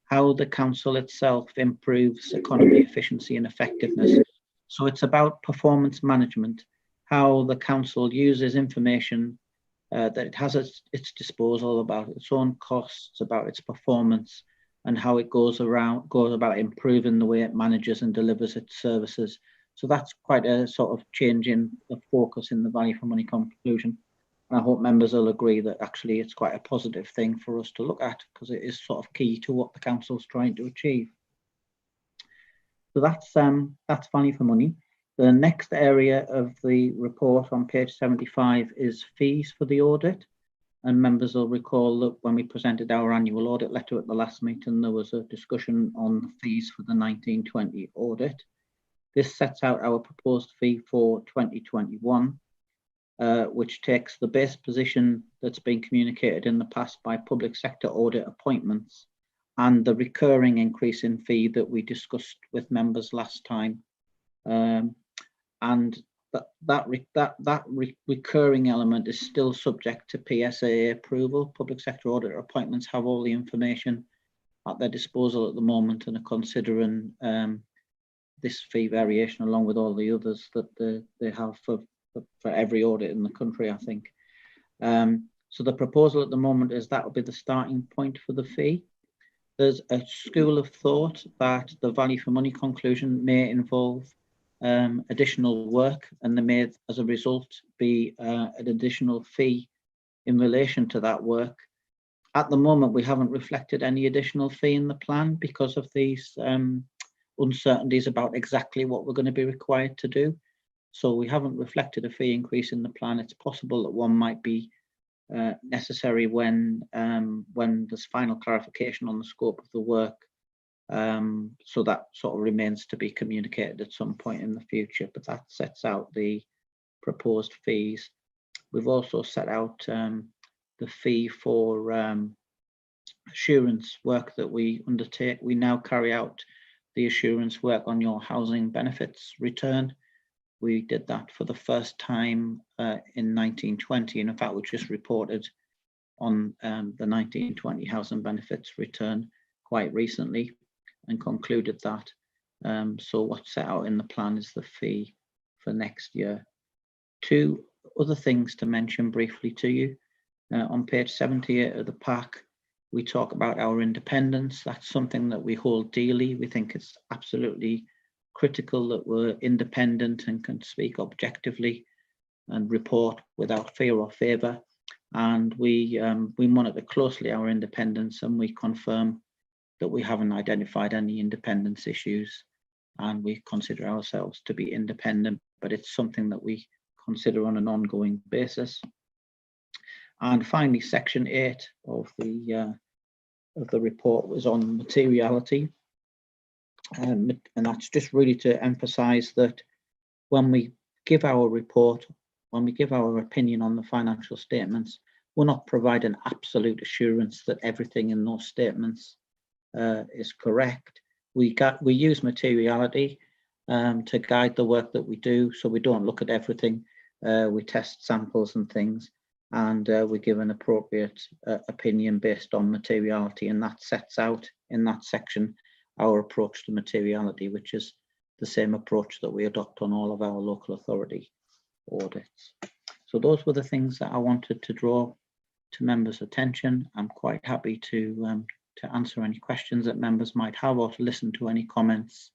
how the council itself improves economy, efficiency and effectiveness. So it's about performance management, how the council uses information that it has at its disposal about its own costs, about its performance, and how it goes about improving the way it manages and delivers its services. So that's quite a sort of change in the focus in the value for money conclusion. And I hope members will agree that actually it's quite a positive thing for us to look at, because it is sort of key to what the council's trying to achieve. So that's value for money. The next area of the report on page 75 is fees for the audit. And members will recall that when we presented our annual audit letter at the last meeting, there was a discussion on the fees for the 1920 audit. This sets out our proposed fee for 2021, which takes the base position that's been communicated in the past by public sector audit appointments and the recurring increase in fee that we discussed with members last time. And that recurring element is still subject to PSAA approval. Public sector auditor appointments have all the information at their disposal at the moment and are considering this fee variation along with all the others that they have for every audit in the country, I think. So the proposal at the moment is that will be the starting point for the fee. There's a school of thought that the value for money conclusion may involve additional work, and there may, as a result, be an additional fee in relation to that work. At the moment, we haven't reflected any additional fee in the plan because of these uncertainties about exactly what we're going to be required to do. So we haven't reflected a fee increase in the plan. It's possible that one might be necessary when there's final clarification on the scope of the work. So that sort of remains to be communicated at some point in the future, but that sets out the proposed fees. We've also set out the fee for assurance work that we undertake. We now carry out the assurance work on your housing benefits return. We did that for the first time in 1920, and in fact we just reported on the 1920 housing benefits return quite recently and concluded that. So what's set out in the plan is the fee for next year. Two other things to mention briefly to you. On page 78 of the pack, we talk about our independence. That's something that we hold dearly. We think it's absolutely critical that we're independent and can speak objectively and report without fear or favour. And we monitor closely our independence, and we confirm that we haven't identified any independence issues, and we consider ourselves to be independent, but it's something that we consider on an ongoing basis. And finally, section 8 of the report was on materiality, and that's just really to emphasize that when we give our report, when we give our opinion on the financial statements, we're not providing absolute assurance that everything in those statements is correct. We use materiality to guide the work that we do, so we don't look at everything. We test samples and things, and we give an appropriate opinion based on materiality, and that sets out in that section our approach to materiality, which is the same approach that we adopt on all of our local authority audits. So those were the things that I wanted to draw to members' attention. I'm quite happy to answer any questions that members might have, or to listen to any comments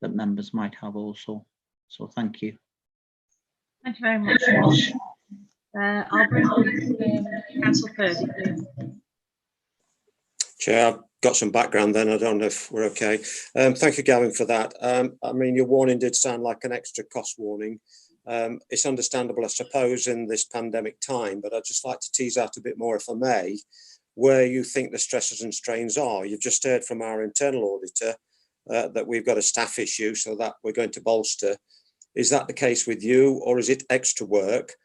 that members might have also. So thank you. Thank you very much. I'll bring Councillor Purdy, please. Chair, I've got some background then. I don't know if we're okay. Thank you, Gavin, for that. I mean, your warning did sound like an extra cost warning. It's understandable, I suppose, in this pandemic time, but I'd just like to tease out a bit more, if I may, where you think the stresses and strains are. You've just heard from our internal auditor that we've got a staff issue, so that we're going to bolster. Is that the case with you, or is it extra work?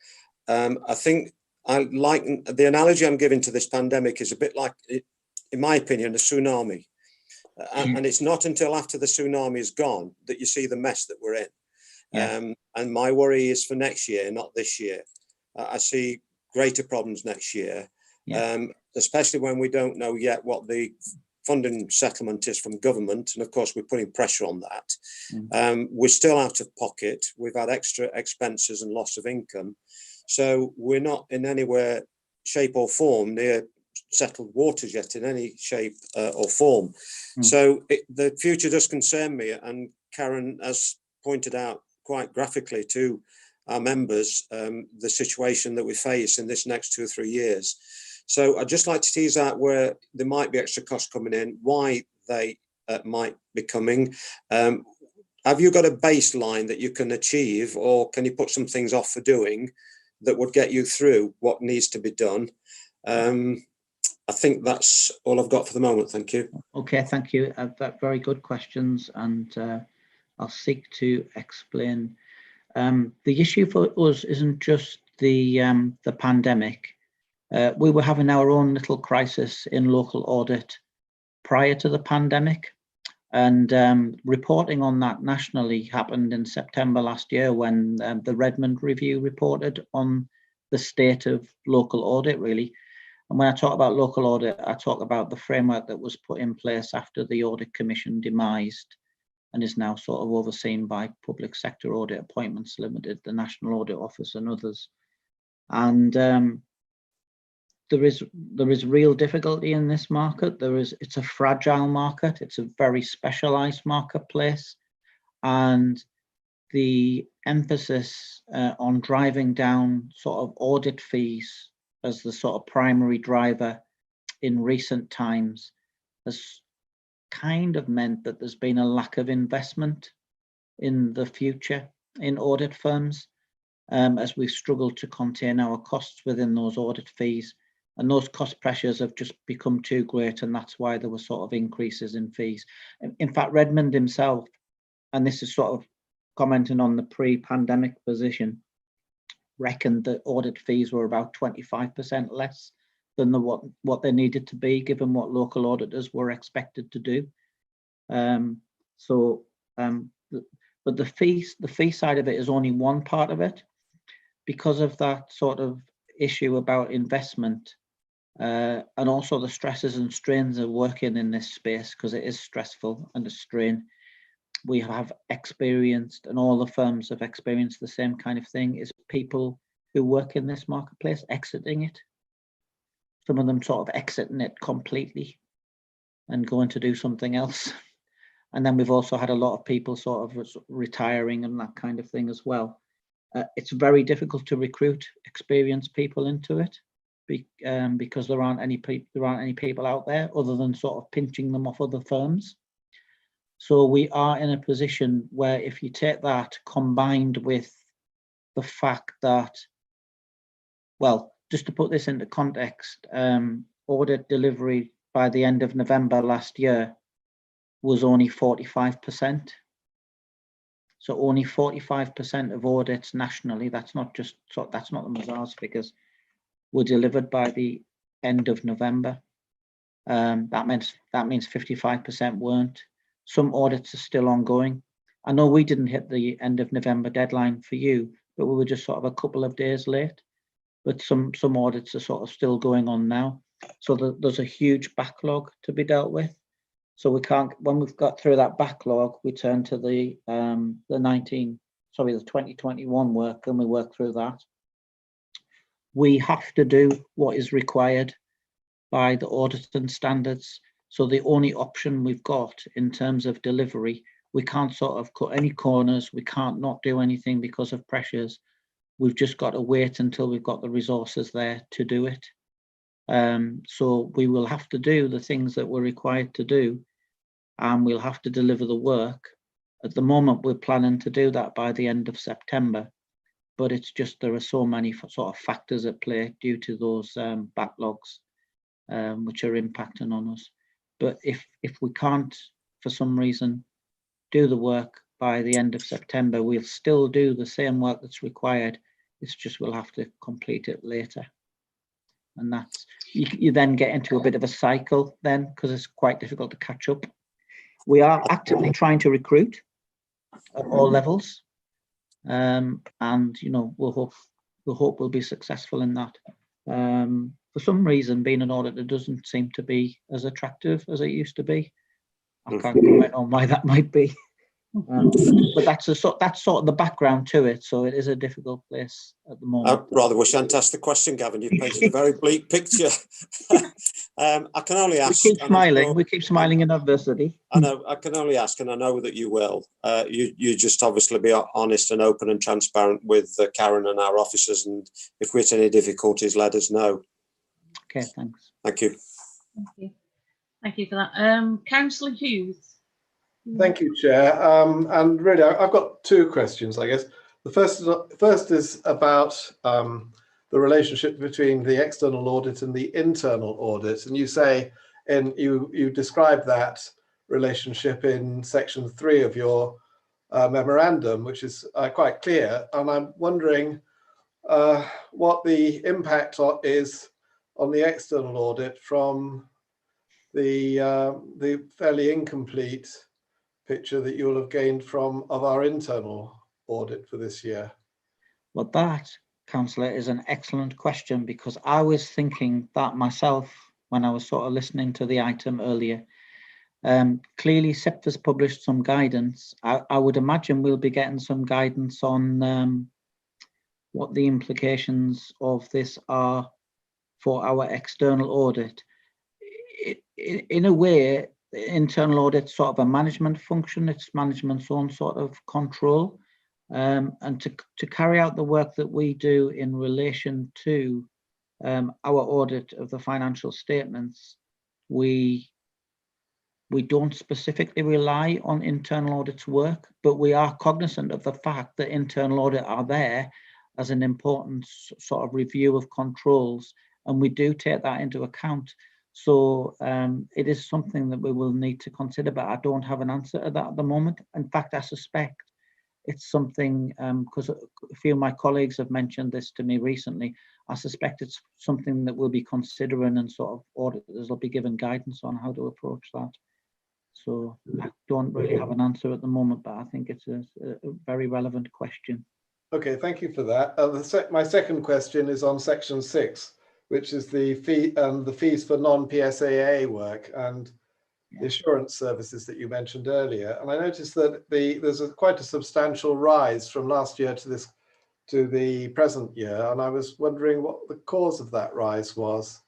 I think I like the analogy I'm giving to this pandemic is a bit like, in my opinion, a tsunami. And it's not until after the tsunami is gone that you see the mess that we're in. Yeah. And my worry is for next year, not this year. I see greater problems next year, especially when we don't know yet what the funding settlement is from government. And of course, we're putting pressure on that. We're still out of pocket. We've had extra expenses and loss of income. So we're not in anywhere, shape or form near settled waters yet in any shape or form. So the future does concern me. And Karen has pointed out quite graphically to our members the situation that we face in this next 2 or 3 years. So I'd just like to tease out where there might be extra costs coming in, why they might be coming. Have you got a baseline that you can achieve, or can you put some things off for doing that would get you through what needs to be done? I think that's all I've got for the moment. Thank you. Okay, thank you. Very good questions, and I'll seek to explain. The issue for us isn't just the pandemic. We were having our own little crisis in local audit prior to the pandemic, and reporting on that nationally happened in September last year when the Redmond Review reported on the state of local audit, really. And when I talk about local audit, I talk about the framework that was put in place after the Audit Commission demised and is now sort of overseen by Public Sector Audit Appointments Limited, the National Audit Office and others. And there is real difficulty in this market. It's a fragile market. It's a very specialised marketplace, and the emphasis on driving down sort of audit fees as the sort of primary driver in recent times has kind of meant that there's been a lack of investment in the future in audit firms, as we've struggled to contain our costs within those audit fees. And those cost pressures have just become too great, and that's why there were sort of increases in fees. In fact, Redmond himself, and this is sort of commenting on the pre-pandemic position, reckoned that audit fees were about 25% less than what they needed to be, given what local auditors were expected to do. But the fee side of it is only one part of it, because of that sort of issue about investment. And also the stresses and strains of working in this space, because it is stressful and a strain. We have experienced, and all the firms have experienced the same kind of thing, is people who work in this marketplace exiting it. Some of them sort of exiting it completely and going to do something else. And then we've also had a lot of people sort of retiring and that kind of thing as well. It's very difficult to recruit experienced people into it, because there aren't any people out there other than sort of pinching them off other firms. So we are in a position where, if you take that combined with the fact that, well, just to put this into context, audit delivery by the end of November last year was only 45%. So only 45% of audits nationally, that's not the Mazars figures, were delivered by the end of November. That means 55% weren't. Some audits are still ongoing. I know we didn't hit the end of November deadline for you, but we were just sort of a couple of days late. But some audits are sort of still going on now. So there's a huge backlog to be dealt with. So we can't, when we've got through that backlog, we turn to the 2021 work, and we work through that. We have to do what is required by the auditing standards. So the only option we've got in terms of delivery, we can't sort of cut any corners. We can't not do anything because of pressures. We've just got to wait until we've got the resources there to do it. So we will have to do the things that we're required to do, and we'll have to deliver the work. At the moment, we're planning to do that by the end of September, but it's just there are so many sort of factors at play due to those backlogs, which are impacting on us. But if we can't, for some reason, do the work by the end of September, we'll still do the same work that's required. It's just we'll have to complete it later. And that's, you then get into a bit of a cycle then, because it's quite difficult to catch up. We are actively trying to recruit at all levels. And, you know, we'll hope we'll be successful in that. For some reason, being an auditor doesn't seem to be as attractive as it used to be. I can't comment on why that might be. But that's sort of the background to it, so it is a difficult place at the moment. I rather wish I hadn't asked the question, Gavin. You've painted a very bleak picture. I can only ask. We keep smiling. We keep smiling in adversity. I know. I can only ask, and I know that you will. You just obviously be honest and open and transparent with Karen and our officers, and if we're at any difficulties, let us know. Okay, thanks. Thank you. Thank you. Thank you for that. Councillor Hughes. Thank you, Chair. And really, I've got two questions, I guess. The first is about the relationship between the external audit and the internal audit. And you say, you describe that relationship in section 3 of your memorandum, which is quite clear. And I'm wondering what the impact is on the external audit from the fairly incomplete picture that you'll have gained of our internal audit for this year. Well, that, Councillor, is an excellent question, because I was thinking that myself when I was sort of listening to the item earlier. Clearly, SIPT has published some guidance. I would imagine we'll be getting some guidance on what the implications of this are for our external audit. In a way, internal audit sort of a management function. It's management's own sort of control, and to carry out the work that we do in relation to our audit of the financial statements, we don't specifically rely on internal audit's work, but we are cognizant of the fact that internal audit are there as an important sort of review of controls, and we do take that into account. So it is something that we will need to consider, but I don't have an answer to that at the moment. In fact, I suspect it's something, because a few of my colleagues have mentioned this to me recently, I suspect it's something that we'll be considering, and sort of auditors will be given guidance on how to approach that. So I don't really have an answer at the moment, but I think it's a very relevant question. Okay, thank you for that. My second question is on section 6. Which is the fees for non-PSAA work and the assurance services that you mentioned earlier. And I noticed that there's quite a substantial rise from last year to the present year. And I was wondering what the cause of that rise was.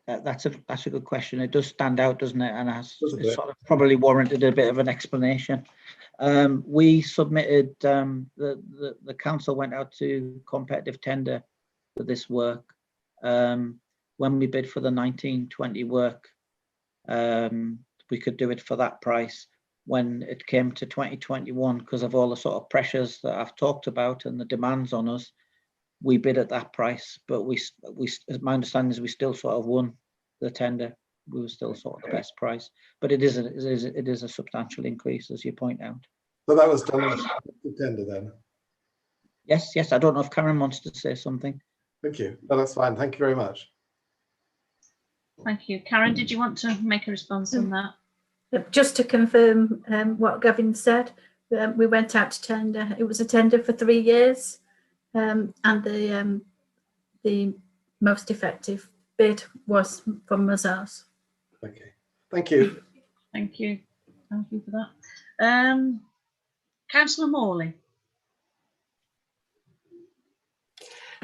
That's a good question. It does stand out, doesn't it? And it's sort of probably warranted a bit of an explanation. We submitted, the council went out to competitive tender for this work. When we bid for the 1920 work, we could do it for that price. When it came to 2021, because of all the sort of pressures that I've talked about and the demands on us, we bid at that price. But my understanding is we still sort of won the tender. We were still sort of the best price, but it is a substantial increase, as you point out. So that was done in the tender then? Yes. I don't know if Karen wants to say something. Thank you. No, that's fine. Thank you very much. Thank you. Karen, did you want to make a response on that? Just to confirm what Gavin said, we went out to tender. It was a tender for 3 years, and the most effective bid was from ourselves. Okay. Thank you. Thank you. Thank you for that. Councillor Morley.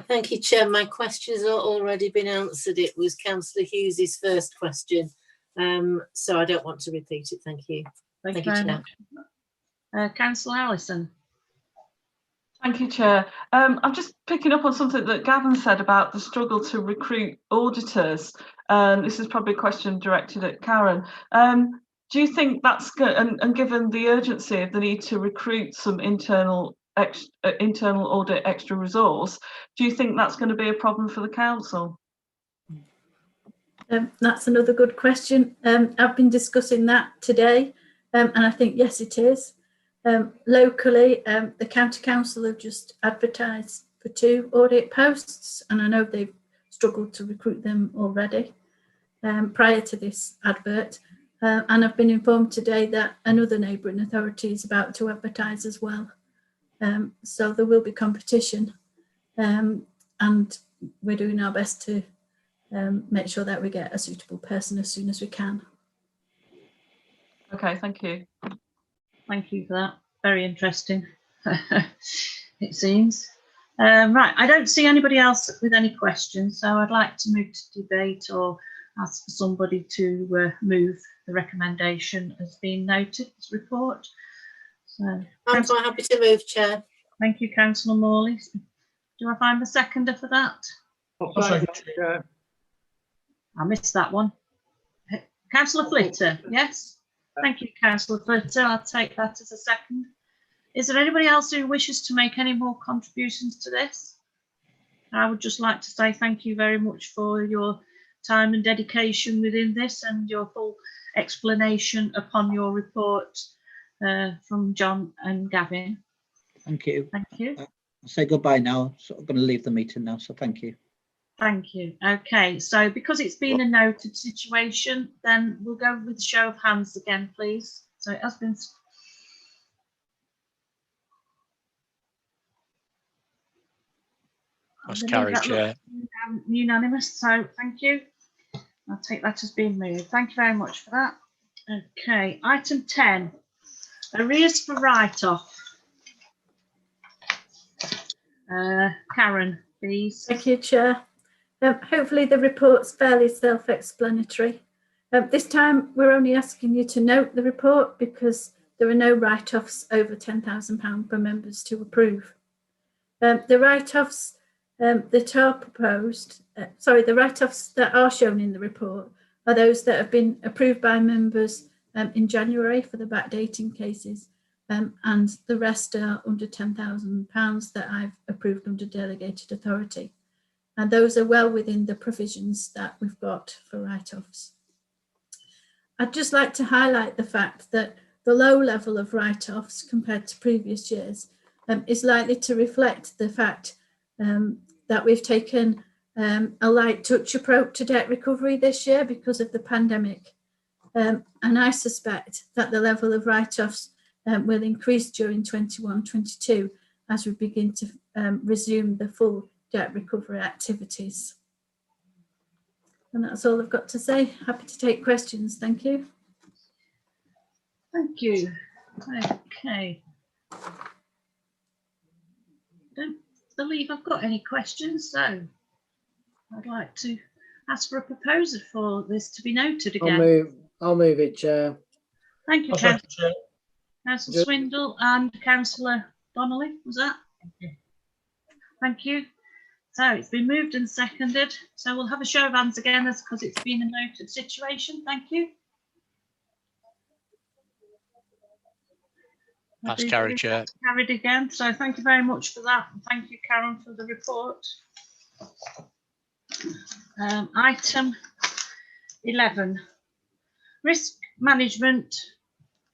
Thank you, Chair. My questions are already been answered. It was Councillor Hughes's first question, so I don't want to repeat it. Thank you. Thank you very Chair. much. Councillor Allison. Thank you, Chair. I'm just picking up on something that Gavin said about the struggle to recruit auditors. This is probably a question directed at Karen. Do you think that's good, and given the urgency of the need to recruit some internal audit extra resource, do you think that's going to be a problem for the council? That's another good question. I've been discussing that today, and I think yes, it is. Locally, the county council have just advertised for 2 audit posts, and I know they've struggled to recruit them already prior to this advert. And I've been informed today that another neighbouring authority is about to advertise as well. So there will be competition, and we're doing our best to make sure that we get a suitable person as soon as we can. Okay, thank you. Thank you for that. Very interesting, it seems. Right, I don't see anybody else with any questions, so I'd like to move to debate or ask for somebody to move the recommendation as being noted, this report. So, I'm quite happy to move, Chair. Thank you, Councillor Morley. Do I find the seconder for that? I missed that one. Councillor Flitter, yes? Thank you, Councillor Flitter. I'll take that as a second. Is there anybody else who wishes to make any more contributions to this? I would just like to say thank you very much for your time and dedication within this and your full explanation upon your report from John and Gavin. Thank you. Thank you. I'll say goodbye now. So I'm going to leave the meeting now. So thank you. Thank you. Okay, so because it's been a noted situation, then we'll go with a show of hands again, please. So it has been. That's carried, Chair. Unanimous, so thank you. I'll take that as being moved. Thank you very much for that. Okay, item 10, arrears for write-off. Karen, please. Thank you, Chair. Hopefully the report's fairly self-explanatory. This time we're only asking you to note the report because there are no write-offs over £10,000 per members to approve. The write-offs that are proposed, the write-offs that are shown in the report are those that have been approved by members in January for the backdating cases, and the rest are under £10,000 that I've approved under delegated authority. And those are well within the provisions that we've got for write-offs. I'd just like to highlight the fact that the low level of write-offs compared to previous years is likely to reflect the fact that we've taken a light touch approach to debt recovery this year because of the pandemic. And I suspect that the level of write-offs will increase during 21-22 as we begin to resume the full debt recovery activities. And that's all I've got to say. Happy to take questions. Thank you. Thank you. Okay. Don't believe I've got any questions, so I'd like to ask for a proposal for this to be noted again. I'll move it, Chair. Thank you, I'll Councillor. Councillor Swindle and Councillor Donnelly, was that? Thank you. So it's been moved and seconded. So we'll have a show of hands again because it's been a noted situation. Thank you. That's carried, Chair. Carried again. So thank you very much for that. And thank you, Karen, for the report. Item 11, risk management.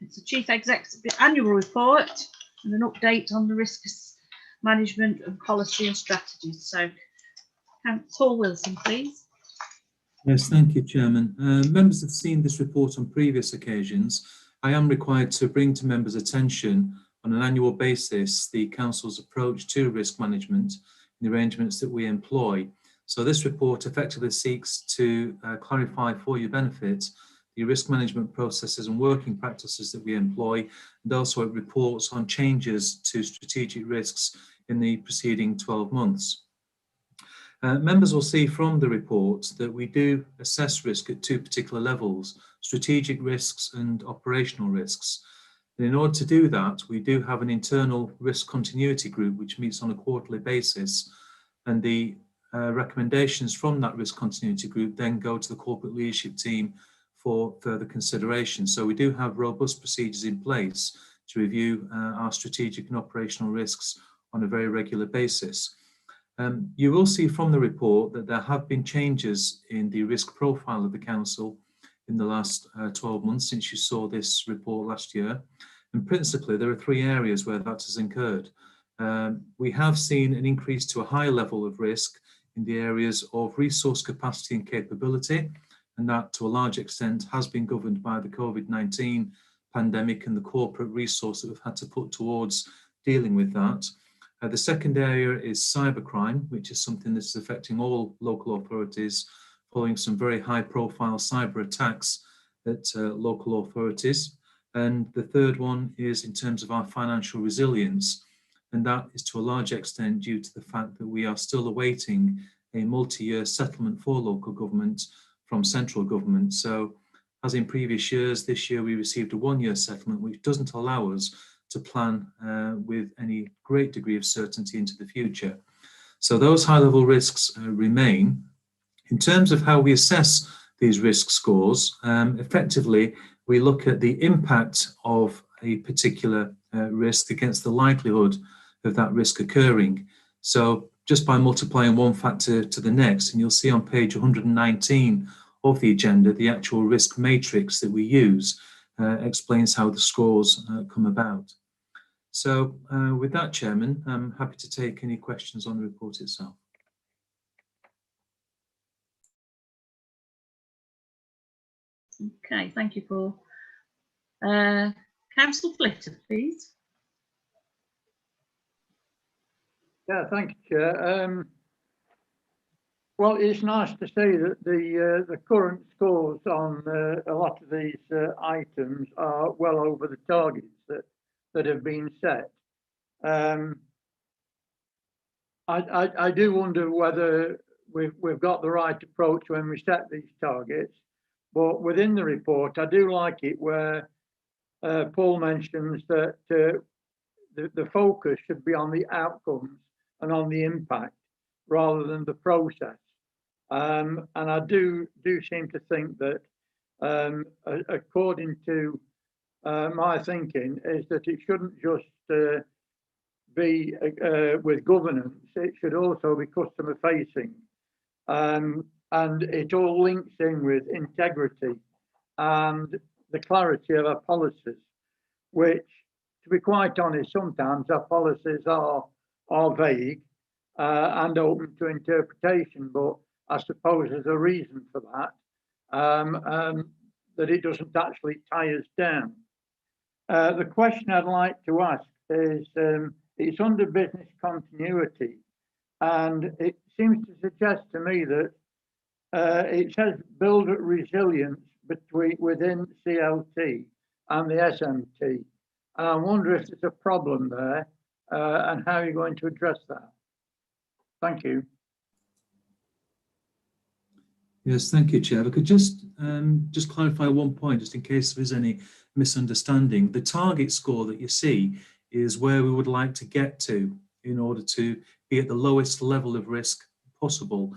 It's the Chief Executive annual report and an update on the risk management and policy and strategies. So, Paul Wilson, please. Yes, thank you, Chairman. Members have seen this report on previous occasions. I am required to bring to members' attention on an annual basis the Council's approach to risk management and the arrangements that we employ. So this report effectively seeks to clarify for your benefit the risk management processes and working practices that we employ, and also it reports on changes to strategic risks in the preceding 12 months. Members will see from the report that we do assess risk at two particular levels, strategic risks and operational risks. And in order to do that, we do have an internal risk continuity group which meets on a quarterly basis, and the recommendations from that risk continuity group then go to the corporate leadership team for further consideration. So we do have robust procedures in place to review our strategic and operational risks on a very regular basis. You will see from the report that there have been changes in the risk profile of the Council in the last 12 months since you saw this report last year. And principally, there are three areas where that has incurred. We have seen an increase to a higher level of risk in the areas of resource capacity and capability, and that to a large extent has been governed by the COVID-19 pandemic and the corporate resource that we've had to put towards dealing with that. The second area is cybercrime, which is something that's affecting all local authorities following some very high-profile cyber attacks at local authorities. And the third one is in terms of our financial resilience, and that is to a large extent due to the fact that we are still awaiting a multi-year settlement for local government from central government. So as in previous years, this year we received a one-year settlement, which doesn't allow us to plan with any great degree of certainty into the future. So those high-level risks remain. In terms of how we assess these risk scores, effectively, we look at the impact of a particular risk against the likelihood of that risk occurring. So just by multiplying one factor to the next, and you'll see on page 119 of the agenda, the actual risk matrix that we use explains how the scores come about. So with that, Chairman, I'm happy to take any questions on the report itself. Okay, thank you, Paul. Councillor Flitter, please. Yeah, thank you, Chair. Well, it's nice to see that the current scores on a lot of these items are well over the targets that have been set. I do wonder whether we've got the right approach when we set these targets, but within the report, I do like it where Paul mentions that the focus should be on the outcomes and on the impact rather than the process. And I do seem to think that, according to my thinking, is that it shouldn't just be with governance, it should also be customer facing. And it all links in with integrity and the clarity of our policies, which, to be quite honest, sometimes our policies are vague and open to interpretation, but I suppose there's a reason for that, that it doesn't actually tie us down. The question I'd like to ask is, it's under business continuity, and it seems to suggest to me that it says build resilience within CLT and the SMT, and I wonder if there's a problem there and how you're going to address that. Thank you. Yes, thank you, Chair. If I could just clarify one point, just in case there is any misunderstanding. The target score that you see is where we would like to get to in order to be at the lowest level of risk possible.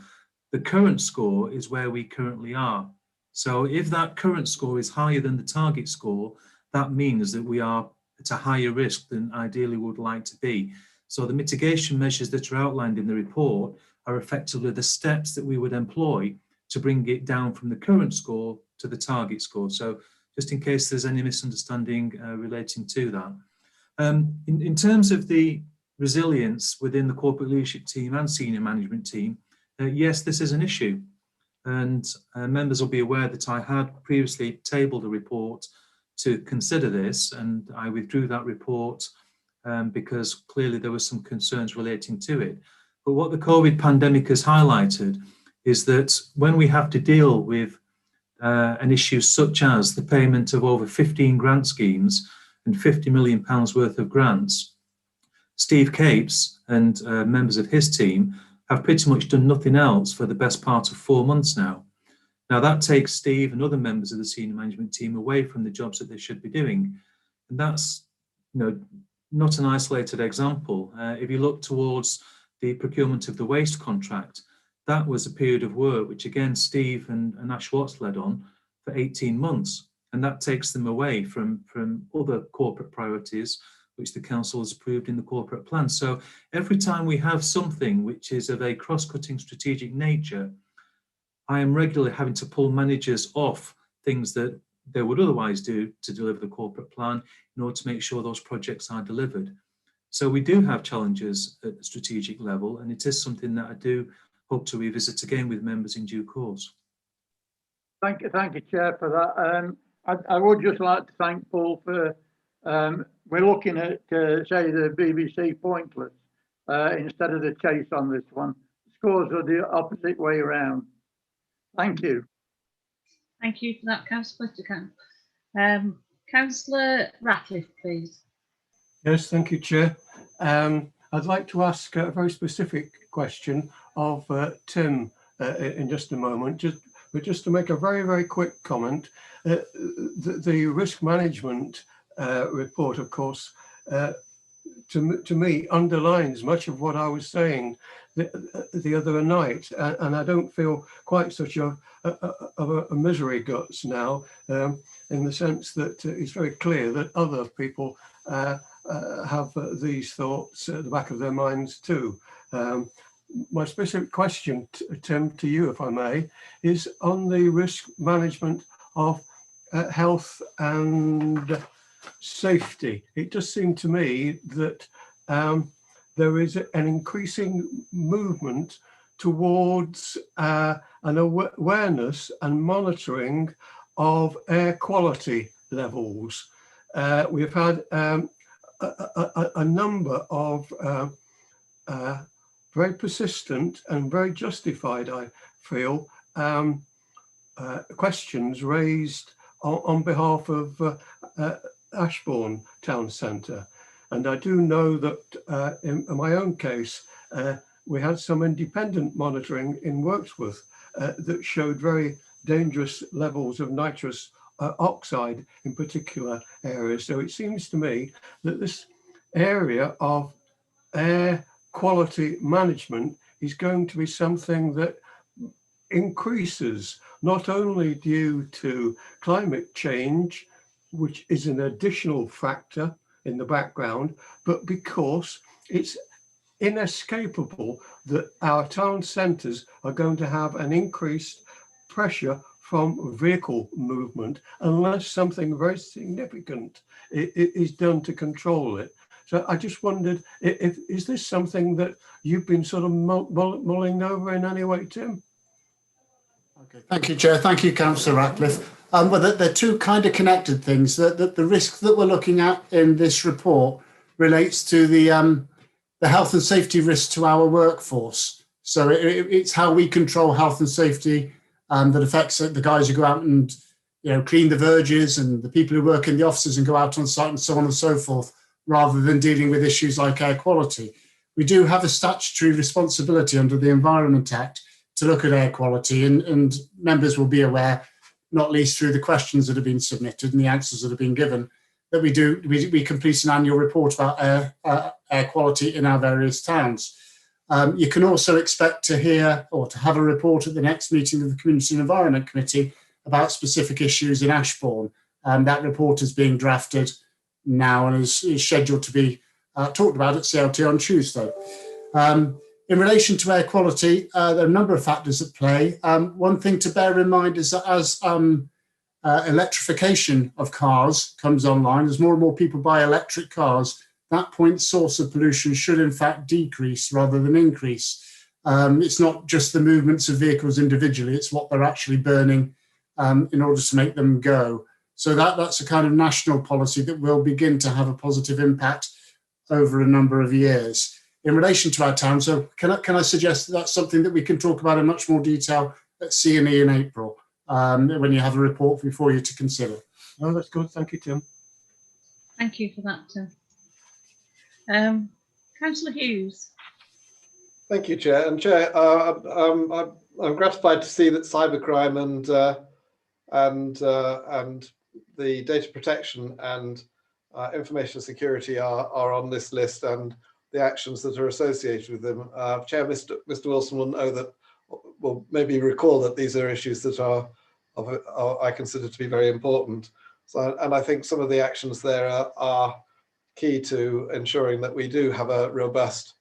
The current score is where we currently are. So if that current score is higher than the target score, that means that we are at a higher risk than ideally we would like to be. So the mitigation measures that are outlined in the report are effectively the steps that we would employ to bring it down from the current score to the target score. So just in case there's any misunderstanding relating to that. In terms of the resilience within the corporate leadership team and senior management team, yes, this is an issue. And members will be aware that I had previously tabled a report to consider this, and I withdrew that report because clearly there were some concerns relating to it. But what the COVID pandemic has highlighted is that when we have to deal with an issue such as the payment of over 15 grant schemes and £50 million worth of grants, Steve Capes and members of his team have pretty much done nothing else for the best part of 4 months now. Now that takes Steve and other members of the senior management team away from the jobs that they should be doing. And that's, not an isolated example. If you look towards the procurement of the waste contract, that was a period of work which again Steve and Ash Watts led on for 18 months, and that takes them away from other corporate priorities which the council has approved in the corporate plan. So every time we have something which is of a cross-cutting strategic nature, I am regularly having to pull managers off things that they would otherwise do to deliver the corporate plan in order to make sure those projects are delivered. So we do have challenges at the strategic level, and it is something that I do hope to revisit again with members in due course. Thank you, Chair, for that. I would just like to thank Paul for, we're looking at, say, the BBC pointless instead of the chase on this one. Scores are the opposite way around. Thank you. Thank you for that, Councillor Flittercamp. Councillor Ratcliffe, please. Yes, thank you, Chair. I'd like to ask a very specific question of Tim in just a moment, just to make a very, very quick comment. The risk management report, of course, to me underlines much of what I was saying the other night, and I don't feel quite such a misery guts now, in the sense that it's very clear that other people have these thoughts at the back of their minds too. My specific question, Tim, to you, if I may, is on the risk management of health and safety. It does seem to me that there is an increasing movement towards an awareness and monitoring of air quality levels. We've had a number of very persistent and very justified, I feel, questions raised on behalf of Ashbourne Town Centre. And I do know that in my own case, we had some independent monitoring in Wirksworth that showed very dangerous levels of nitrous oxide in particular areas. So it seems to me that this area of air quality management is going to be something that increases, not only due to climate change, which is an additional factor in the background, but because it's inescapable that our town centres are going to have an increased pressure from vehicle movement unless something very significant is done to control it. So I just wondered, is this something that you've been sort of mulling over in any way, Tim? Okay, thank you, Chair. Thank you, Councillor Ratcliffe. Well, they're two kind of connected things. The risk that we're looking at in this report relates to the health and safety risk to our workforce. So it's how we control health and safety that affects the guys who go out and clean the verges and the people who work in the offices and go out on site and so on and so forth, rather than dealing with issues like air quality. We do have a statutory responsibility under the Environment Act to look at air quality, and members will be aware, not least through the questions that have been submitted and the answers that have been given, that we complete an annual report about air quality in our various towns. You can also expect to hear or to have a report at the next meeting of the Community and Environment Committee about specific issues in Ashbourne. That report is being drafted now and is scheduled to be talked about at CLT on Tuesday. In relation to air quality, there are a number of factors at play. One thing to bear in mind is that as electrification of cars comes online, as more and more people buy electric cars, that point source of pollution should in fact decrease rather than increase. It's not just the movements of vehicles individually, it's what they're actually burning in order to make them go. So that's a kind of national policy that will begin to have a positive impact over a number of years. In relation to our town, so can I suggest that that's something that we can talk about in much more detail at CME in April, when you have a report before you to consider. Oh, that's good. Thank you, Tim. Thank you for that, Tim. Councillor Hughes. Thank you, Chair. And Chair, I'm gratified to see that cybercrime and the data protection and information security are on this list, and the actions that are associated with them. Chair, Mr. Wilson will know that, will maybe recall that these are issues that are I consider to be very important. So, and I think some of the actions there are key to ensuring that we do have a robust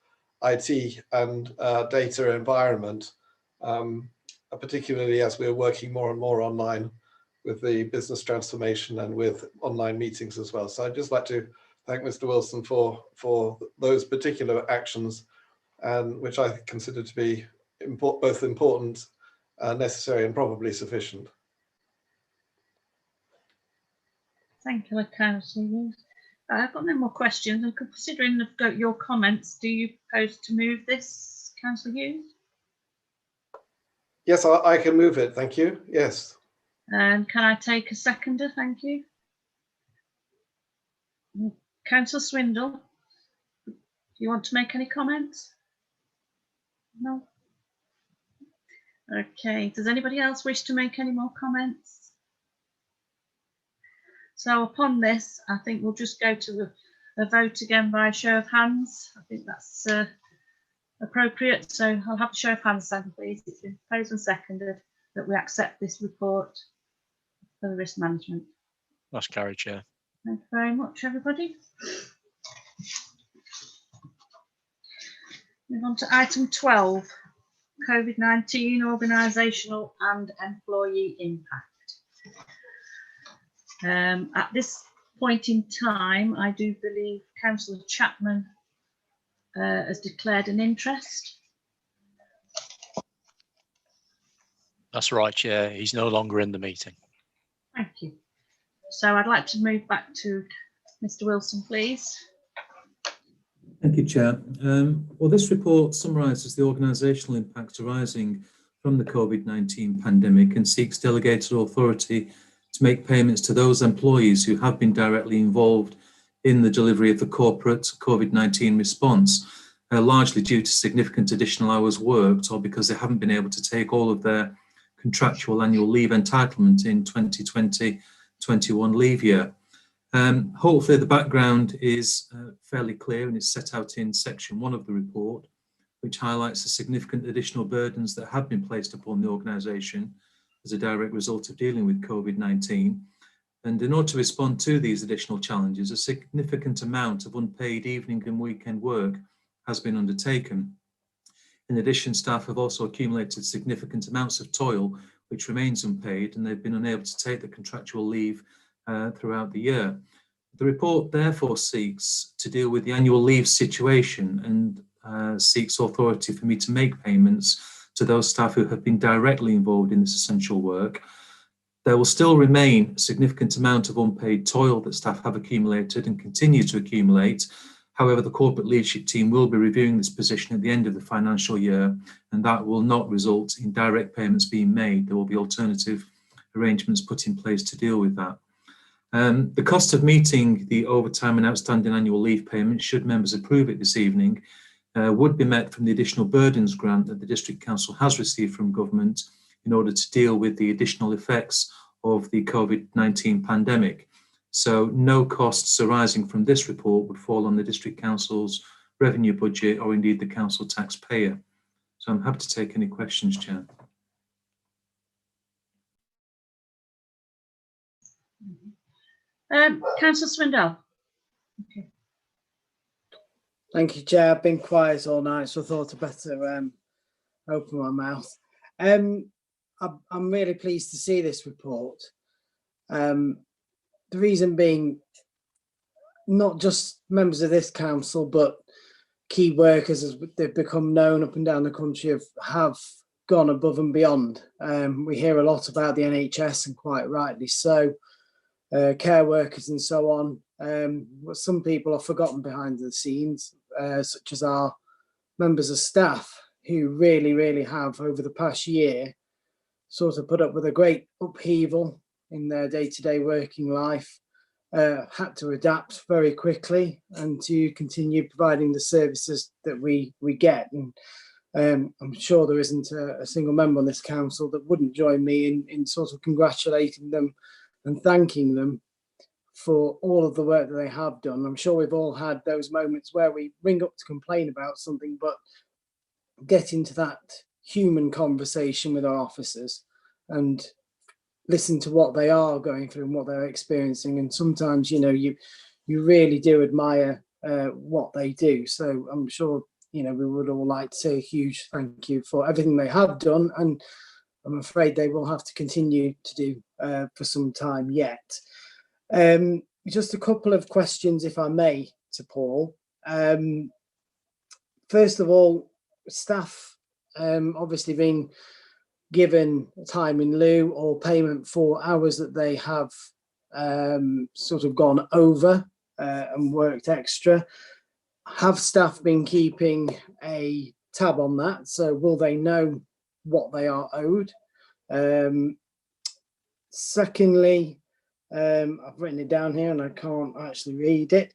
IT and data environment, particularly as we're working more and more online with the business transformation and with online meetings as well. So I'd just like to thank Mr. Wilson for those particular actions, and which I consider to be both important, necessary, and probably sufficient. Thank you, Councillor Hughes. I've got no more questions. And considering your comments, do you propose to move this, Councillor Hughes? Yes, I can move it. Thank you. Yes. And can I take a seconder? Thank you. Councillor Swindle, do you want to make any comments? No. Okay, does anybody else wish to make any more comments? So upon this, I think we'll just go to a vote again by a show of hands. I think that's appropriate. So I'll have a show of hands then, please. It's been proposed and seconded that we accept this report for the risk management. That's carried, Chair. Thank you very much, everybody. Move on to item 12, COVID-19 organisational and employee impact. At this point in time, I do believe Councillor Chapman has declared an interest. That's right, Chair. He's no longer in the meeting. Thank you. So I'd like to move back to Mr. Wilson, please. Thank you, Chair. Well, this report summarises the organisational impact arising from the COVID-19 pandemic and seeks delegated authority to make payments to those employees who have been directly involved in the delivery of the corporate COVID-19 response, largely due to significant additional hours worked or because they haven't been able to take all of their contractual annual leave entitlement in 2020-21 leave year. Hopefully the background is fairly clear and it's set out in section 1 of the report, which highlights the significant additional burdens that have been placed upon the organisation as a direct result of dealing with COVID-19. And in order to respond to these additional challenges, a significant amount of unpaid evening and weekend work has been undertaken. In addition, staff have also accumulated significant amounts of toil, which remains unpaid, and they've been unable to take the contractual leave throughout the year. The report therefore seeks to deal with the annual leave situation and seeks authority for me to make payments to those staff who have been directly involved in this essential work. There will still remain a significant amount of unpaid toil that staff have accumulated and continue to accumulate. However, the corporate leadership team will be reviewing this position at the end of the financial year, and that will not result in direct payments being made. There will be alternative arrangements put in place to deal with that. The cost of meeting the overtime and outstanding annual leave payments, should members approve it this evening, would be met from the additional burdens grant that the District Council has received from government in order to deal with the additional effects of the COVID-19 pandemic. So no costs arising from this report would fall on the District Council's revenue budget or indeed the council taxpayer. So I'm happy to take any questions, Chair. Councillor Swindell. Okay. Thank you, Chair. I've been quiet all night, so I thought I'd better open my mouth. I'm really pleased to see this report. The reason being, not just members of this council, but key workers, as they've become known up and down the country, have gone above and beyond. We hear a lot about the NHS, and quite rightly so, care workers and so on. Some people are forgotten behind the scenes, such as our members of staff, who really have, over the past year, sort of put up with a great upheaval in their day-to-day working life, had to adapt very quickly and to continue providing the services that we get. And I'm sure there isn't a single member on this council that wouldn't join me in sort of congratulating them and thanking them for all of the work that they have done. I'm sure we've all had those moments where we ring up to complain about something, but get into that human conversation with our officers and listen to what they are going through and what they're experiencing. And sometimes, you know, you really do admire what they do. So I'm sure, you know, we would all like to say a huge thank you for everything they have done, and I'm afraid they will have to continue to do for some time yet. Just a couple of questions, if I may, to Paul. First of all, staff obviously being given time in lieu or payment for hours that they have sort of gone over and worked extra. Have staff been keeping a tab on that? So will they know what they are owed. Secondly, I've written it down here and I can't actually read it.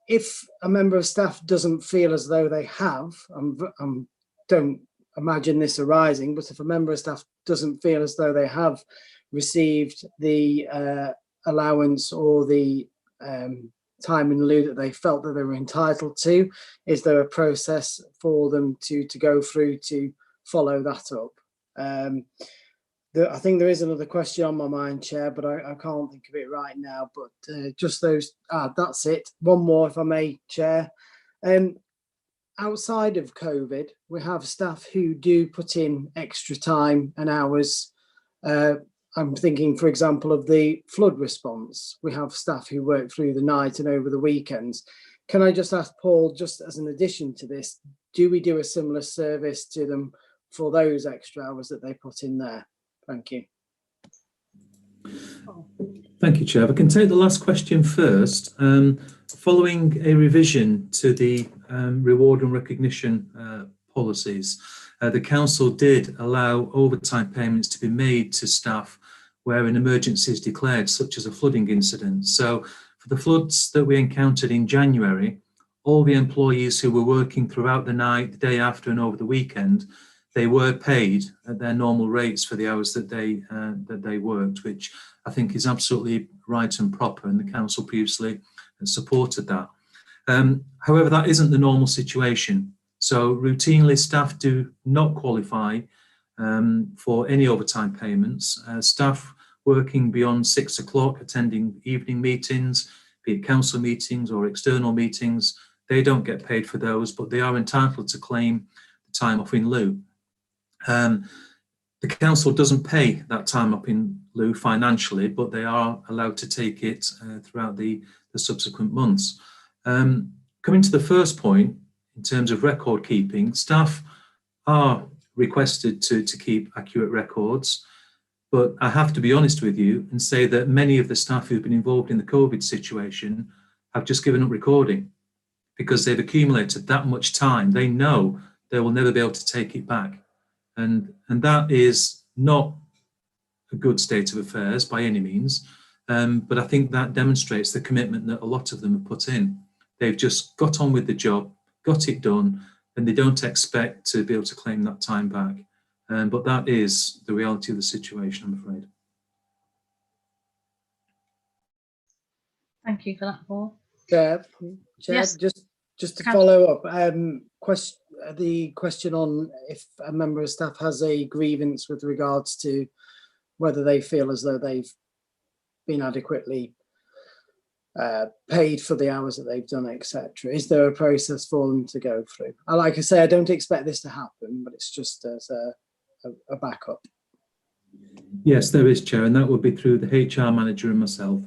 If a member of staff doesn't feel as though they have, don't imagine this arising, but if a member of staff doesn't feel as though they have received the allowance or the time in lieu that they felt that they were entitled to, is there a process for them to go through to follow that up? I think there is another question on my mind, Chair, but I can't think of it right now. But just those, that's it. One more, if I may, Chair. Outside of COVID, we have staff who do put in extra time and hours. I'm thinking, for example, of the flood response. We have staff who work through the night and over the weekends. Can I just ask Paul, just as an addition to this, do we do a similar service to them for those extra hours that they put in there? Thank you. Thank you, Chair. If I can take the last question first. Following a revision to the reward and recognition policies, the council did allow overtime payments to be made to staff where an emergency is declared, such as a flooding incident. So for the floods that we encountered in January, all the employees who were working throughout the night, the day after and over the weekend, they were paid at their normal rates for the hours that they worked, which I think is absolutely right and proper, and the council previously supported that. However, that isn't the normal situation. So routinely staff do not qualify for any overtime payments. Staff working beyond 6 o'clock, attending evening meetings, be it council meetings or external meetings, they don't get paid for those, but they are entitled to claim the time off in lieu. The council doesn't pay that time up in lieu financially, but they are allowed to take it throughout the subsequent months. Coming to the first point, in terms of record keeping, staff are requested to keep accurate records, but I have to be honest with you and say that many of the staff who've been involved in the COVID situation have just given up recording because they've accumulated that much time. They know they will never be able to take it back. And that is not a good state of affairs by any means, but I think that demonstrates the commitment that a lot of them have put in. They've just got on with the job, got it done, and they don't expect to be able to claim that time back. But that is the reality of the situation, I'm afraid. Thank you for that, Paul. Chair, Yes. just to follow up, the question on if a member of staff has a grievance with regards to whether they feel as though they've been adequately paid for the hours that they've done, etc. Is there a process for them to go through? Like I say, I don't expect this to happen, but it's just as a backup. Yes, there is, Chair, and that would be through the HR manager and myself.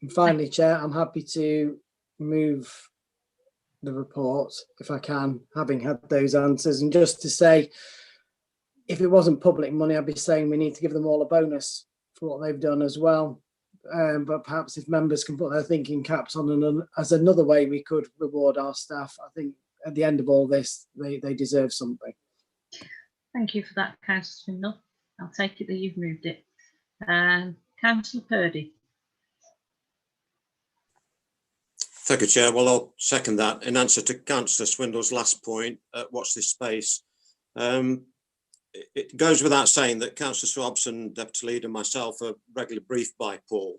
And finally, Chair, I'm happy to move the report if I can, having had those answers. And just to say, if it wasn't public money, I'd be saying we need to give them all a bonus for what they've done as well. But perhaps if members can put their thinking caps on as another way we could reward our staff, I think at the end of all this, they deserve something. Thank you for that, Councillor Swindle. I'll take it that you've moved it. Councillor Purdy. Thank you, Chair. Well, I'll second that. In answer to Councillor Swindle's last point, watch this space. It goes without saying that Councillor Swabson, Deputy Leader, and myself are regularly briefed by Paul.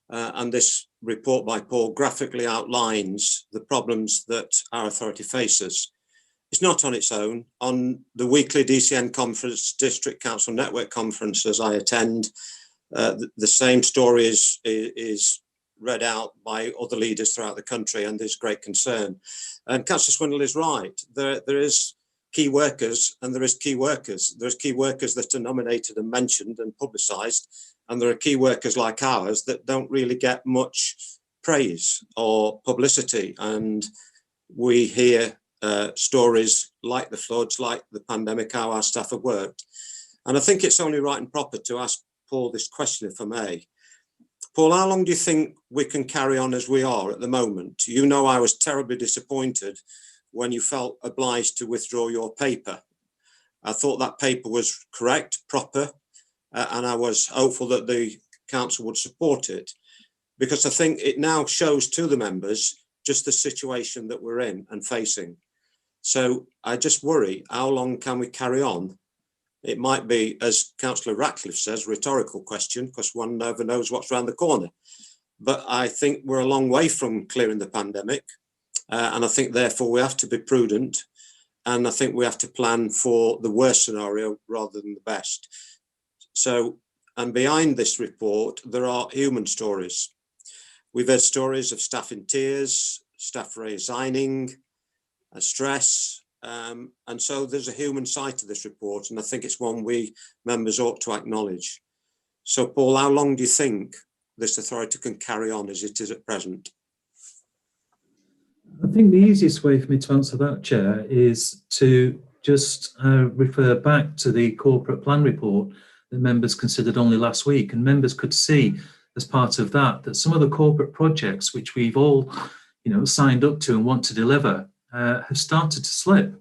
And this report by Paul graphically outlines the problems that our authority faces. It's not on its own. On the weekly DCN conference, District Council Network conferences I attend, the same story is read out by other leaders throughout the country, and there's great concern. And Councillor Swindle is right. There is key workers and there is key workers. There's key workers that are nominated and mentioned and publicised, and there are key workers like ours that don't really get much praise or publicity. And we hear stories like the floods, like the pandemic, how our staff have worked. And I think it's only right and proper to ask Paul this question, if I may. Paul, how long do you think we can carry on as we are at the moment? You know, I was terribly disappointed when you felt obliged to withdraw your paper. I thought that paper was correct, proper, and I was hopeful that the council would support it, because I think it now shows to the members just the situation that we're in and facing. So I just worry, how long can we carry on? It might be, as Councillor Ratcliffe says, rhetorical question, because one never knows what's around the corner. But I think we're a long way from clearing the pandemic. And I think therefore we have to be prudent. And I think we have to plan for the worst scenario rather than the best. So, and behind this report, there are human stories. We've heard stories of staff in tears, staff resigning, stress. And so there's a human side to this report, and I think it's one we members ought to acknowledge. So, Paul, how long do you think this authority can carry on as it is at present? I think the easiest way for me to answer that, Chair, is to just refer back to the corporate plan report that members considered only last week, and members could see as part of that some of the corporate projects which we've all, signed up to and want to deliver have started to slip.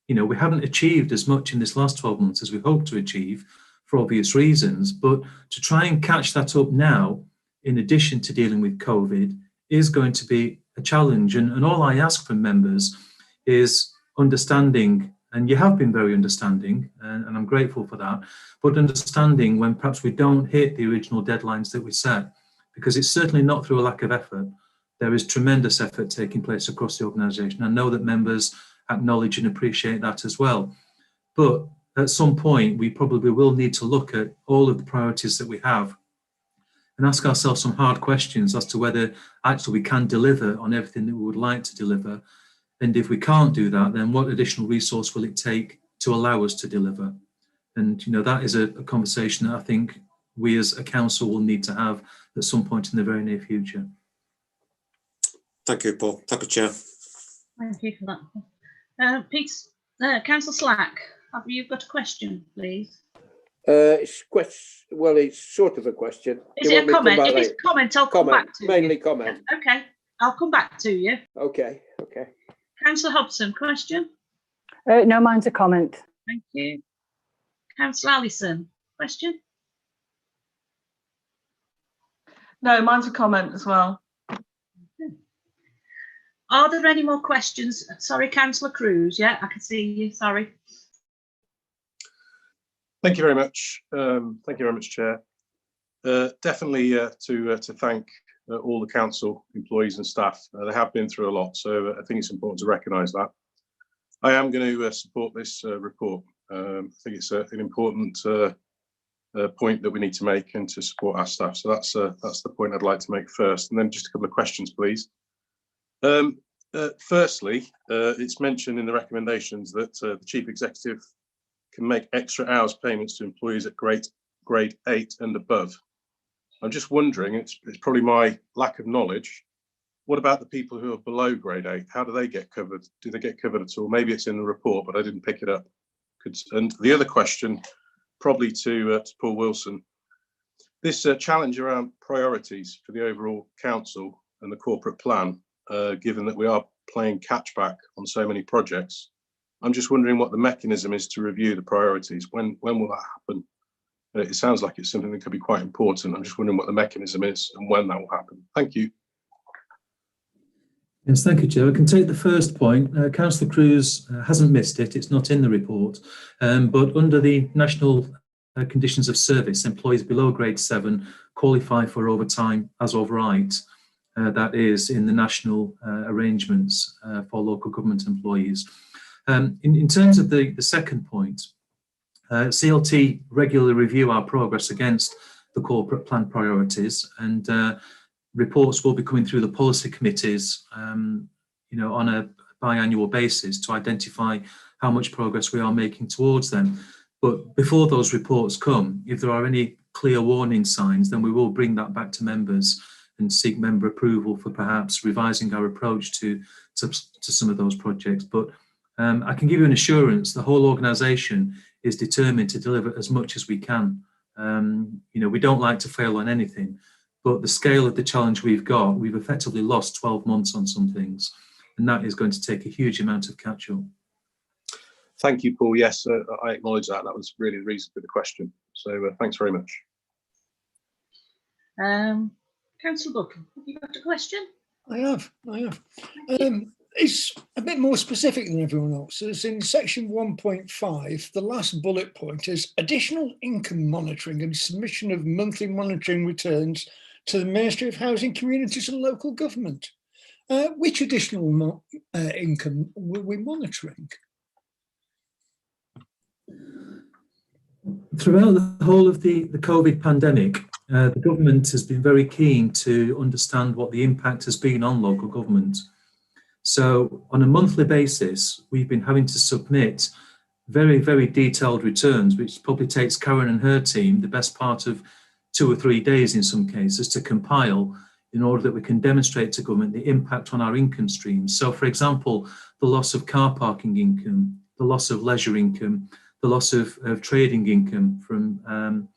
We haven't achieved as much in this last 12 months as we hoped to achieve for obvious reasons, but to try and catch that up now, in addition to dealing with COVID, is going to be a challenge. And all I ask from members is understanding, and you have been very understanding, and I'm grateful for that, but understanding when perhaps we don't hit the original deadlines that we set, because it's certainly not through a lack of effort. There is tremendous effort taking place across the organisation. I know that members acknowledge and appreciate that as well. But at some point, we probably will need to look at all of the priorities that we have and ask ourselves some hard questions as to whether actually we can deliver on everything that we would like to deliver. And if we can't do that, then what additional resource will it take to allow us to deliver? And that is a conversation that I think we as a council will need to have at some point in the very near future. Thank you, Paul. Thank you, Chair. Thank you for that. Pete, Councillor Slack, have you got a question, please? Well, it's sort of a question. Is it a comment? If it's a comment, I'll come back to you. Mainly comment. Okay, I'll come back to you. Okay. Councillor Hobson, question? No, mine's a comment. Thank you. Councillor Allison, question? No, mine's a comment as well. Are there any more questions? Sorry, Councillor Cruz. Yeah, I can see you. Sorry. Thank you very much. Thank you very much, Chair. Definitely to thank all the council employees and staff. They have been through a lot, so I think it's important to recognise that. I am going to support this report. I think it's an important point that we need to make and to support our staff. So that's the point I'd like to make first, and then just a couple of questions, please. Firstly, it's mentioned in the recommendations that the Chief Executive can make extra hours payments to employees at grade 8 and above. I'm just wondering, it's probably my lack of knowledge, what about the people who are below grade 8? How do they get covered? Do they get covered at all? Maybe it's in the report, but I didn't pick it up. And the other question, probably to Paul Wilson, this challenge around priorities for the overall council and the corporate plan, given that we are playing catch back on so many projects. I'm just wondering what the mechanism is to review the priorities. When will that happen? It sounds like it's something that could be quite important. I'm just wondering what the mechanism is and when that will happen. Thank you. Yes, thank you, Chair. I can take the first point. Councillor Cruz hasn't missed it. It's not in the report. But under the National Conditions of Service, employees below grade 7 qualify for overtime as of right. That is in the national arrangements for local government employees. In terms of the second point, CLT regularly review our progress against the corporate plan priorities, and reports will be coming through the policy committees, on a biannual basis to identify how much progress we are making towards them. But before those reports come, if there are any clear warning signs, then we will bring that back to members and seek member approval for perhaps revising our approach to some of those projects. But I can give you an assurance, the whole organisation is determined to deliver as much as we can. We don't like to fail on anything, but the scale of the challenge we've got, we've effectively lost 12 months on some things. and that is going to take a huge amount of catch-up. Thank you, Paul. Yes, I acknowledge that. That was really the reason for the question. So thanks very much. Councillor Buchan, have you got a question? I have. It's a bit more specific than everyone else's. In section 1.5, the last bullet point is additional income monitoring and submission of monthly monitoring returns to the Ministry of Housing, Communities and Local Government. Which additional income were we monitoring? Throughout the whole of the COVID pandemic, the government has been very keen to understand what the impact has been on local government. So on a monthly basis, we've been having to submit very, very detailed returns, which probably takes Karen and her team the best part of 2 or 3 days in some cases to compile, in order that we can demonstrate to government the impact on our income streams. So for example, the loss of car parking income, the loss of leisure income, the loss of trading income from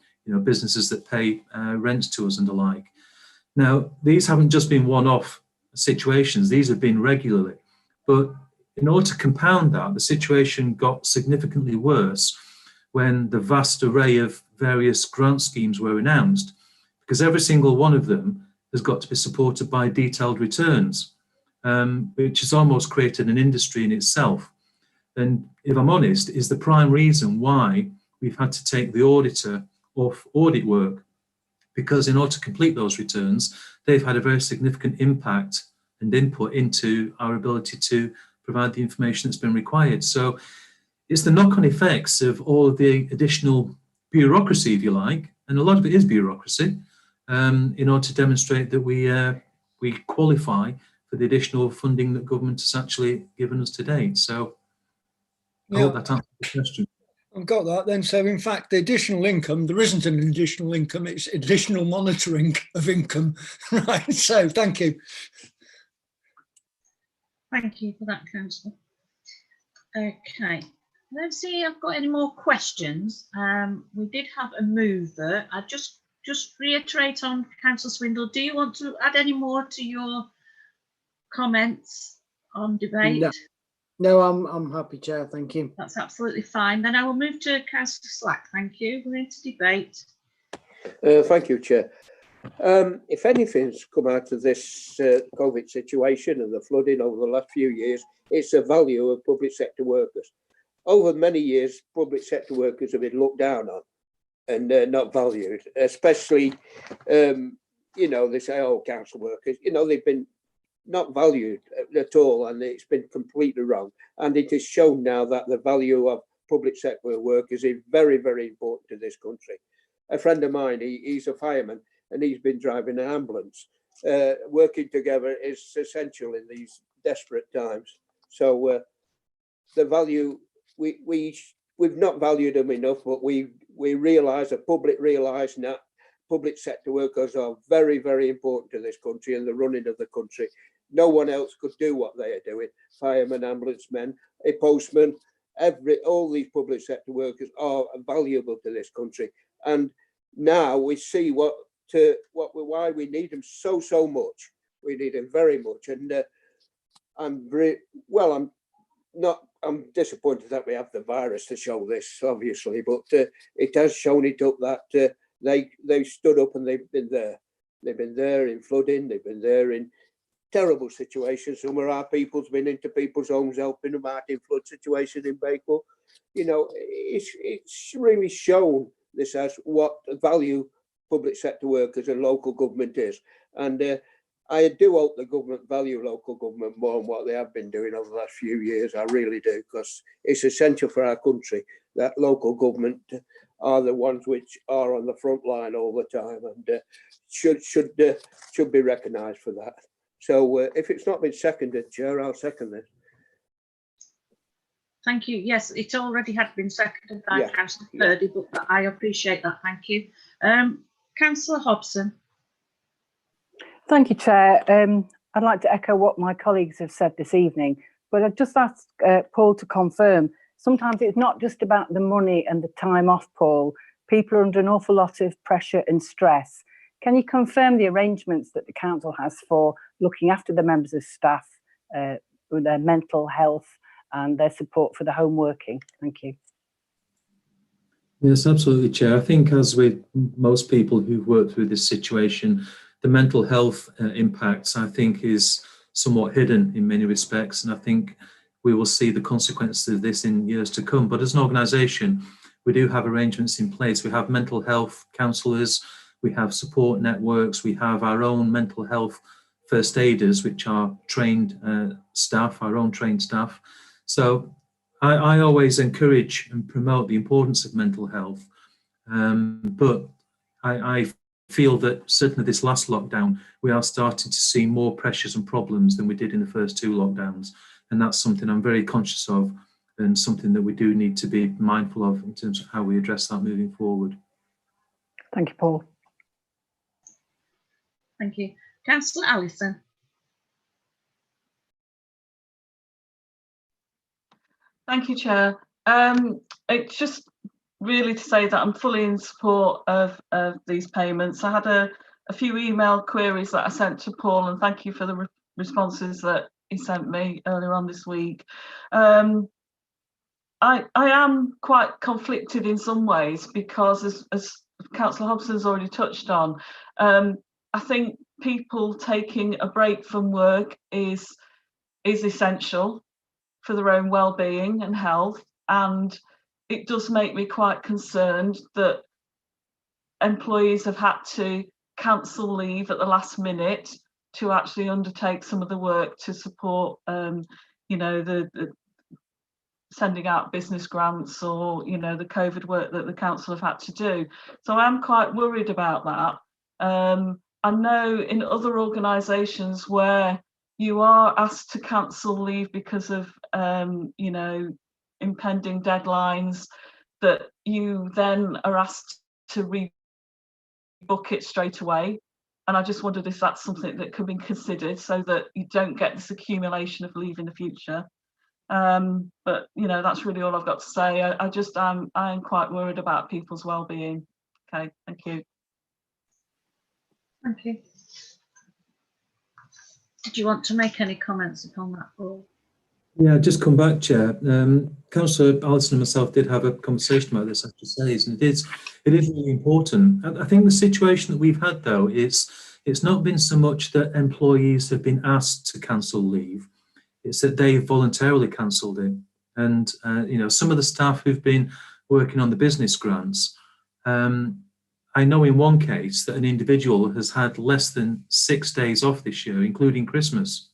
businesses that pay rents to us and the like. Now, these haven't just been one-off situations, these have been regularly. But in order to compound that, the situation got significantly worse when the vast array of various grant schemes were announced, because every single one of them has got to be supported by detailed returns, which has almost created an industry in itself. And if I'm honest, is the prime reason why we've had to take the auditor off audit work, because in order to complete those returns, they've had a very significant impact and input into our ability to provide the information that's been required. So it's the knock-on effects of all of the additional bureaucracy, if you like, and a lot of it is bureaucracy, in order to demonstrate that we qualify for the additional funding that government has actually given us to date. So I hope that answers the question. I've got that then. So in fact, the additional income, there isn't an additional income, it's additional monitoring of income. Right, so thank you. Thank you for that, Councillor. Okay, let's see if I've got any more questions. We did have a mover. I just reiterate on Councillor Swindle, do you want to add any more to your comments on debate? No, I'm happy, Chair. Thank you. That's absolutely fine. Then I will move to Councillor Slack. Thank you. We're into debate. Thank you, Chair. If anything's come out of this COVID situation and the flooding over the last few years, it's the value of public sector workers. Over many years, public sector workers have been looked down on and not valued, especially, they say, oh, council workers, they've been not valued at all, and it's been completely wrong. And it is shown now that the value of public sector workers is very, very important to this country. A friend of mine, he's a fireman, and he's been driving an ambulance. Working together is essential in these desperate times. So the value, we've not valued them enough, but we realise, the public realise that public sector workers are very, very important to this country and the running of the country. No one else could do what they are doing. Firemen, ambulance men, a postman, all these public sector workers are valuable to this country. And now we see why we need them so much. We need them very much. And I'm disappointed that we have the virus to show this, obviously, but it has shown it up that they stood up and they've been there. They've been there in flooding. They've been there in terrible situations. Some of our people's been into people's homes helping them out in flood situations in Bakewell. It's really shown this as what value public sector workers and local government is. And I do hope the government value local government more than what they have been doing over the last few years. I really do, because it's essential for our country that local government are the ones which are on the front line all the time, and should be recognised for that. So if it's not been seconded, Chair, I'll second this. Thank you. Yes, it already had been seconded by Councillor Purdy, but I appreciate that. Thank you. Councillor Hobson. Thank you, Chair. I'd like to echo what my colleagues have said this evening, but I'd just ask Paul to confirm. Sometimes it's not just about the money and the time off, Paul. People are under an awful lot of pressure and stress. Can you confirm the arrangements that the council has for looking after the members of staff with their mental health and their support for the home working. Thank you. Yes, absolutely, Chair. I think as with most people who've worked through this situation, the mental health impacts, I think, is somewhat hidden in many respects. And I think we will see the consequences of this in years to come. But as an organisation, we do have arrangements in place. We have mental health counsellors, we have support networks, we have our own mental health first aiders, which are trained staff, our own trained staff. So I always encourage and promote the importance of mental health. But I feel that certainly this last lockdown, we are starting to see more pressures and problems than we did in the first two lockdowns. And that's something I'm very conscious of and something that we do need to be mindful of in terms of how we address that moving forward. Thank you, Paul. Thank you. Councillor Allison. Thank you, Chair. It's just really to say that I'm fully in support of these payments. I had a few email queries that I sent to Paul, and thank you for the responses that he sent me earlier on this week. I am quite conflicted in some ways because, as Councillor Hobson's already touched on, I think people taking a break from work is essential for their own well-being and health, and it does make me quite concerned that employees have had to cancel leave at the last minute to actually undertake some of the work to support you know, the sending out business grants or, you know, the COVID work that the council have had to do. So I'm quite worried about that. I know in other organisations where you are asked to cancel leave because of, you know, impending deadlines, that you then are asked to rebook it straight away. And I just wondered if that's something that could be considered so that you don't get this accumulation of leave in the future. But you know, that's really all I've got to say. I am quite worried about people's well-being. Okay, thank you. Thank you. Did you want to make any comments upon that, Paul? Yeah, just come back, Chair. Councillor Allison and myself did have a conversation about this after Says, and it is really important. I think the situation that we've had, though, it's not been so much that employees have been asked to cancel leave. It's that they voluntarily cancelled it. And, you know, some of the staff who've been working on the business grants, I know in one case that an individual has had less than 6 days off this year, including Christmas.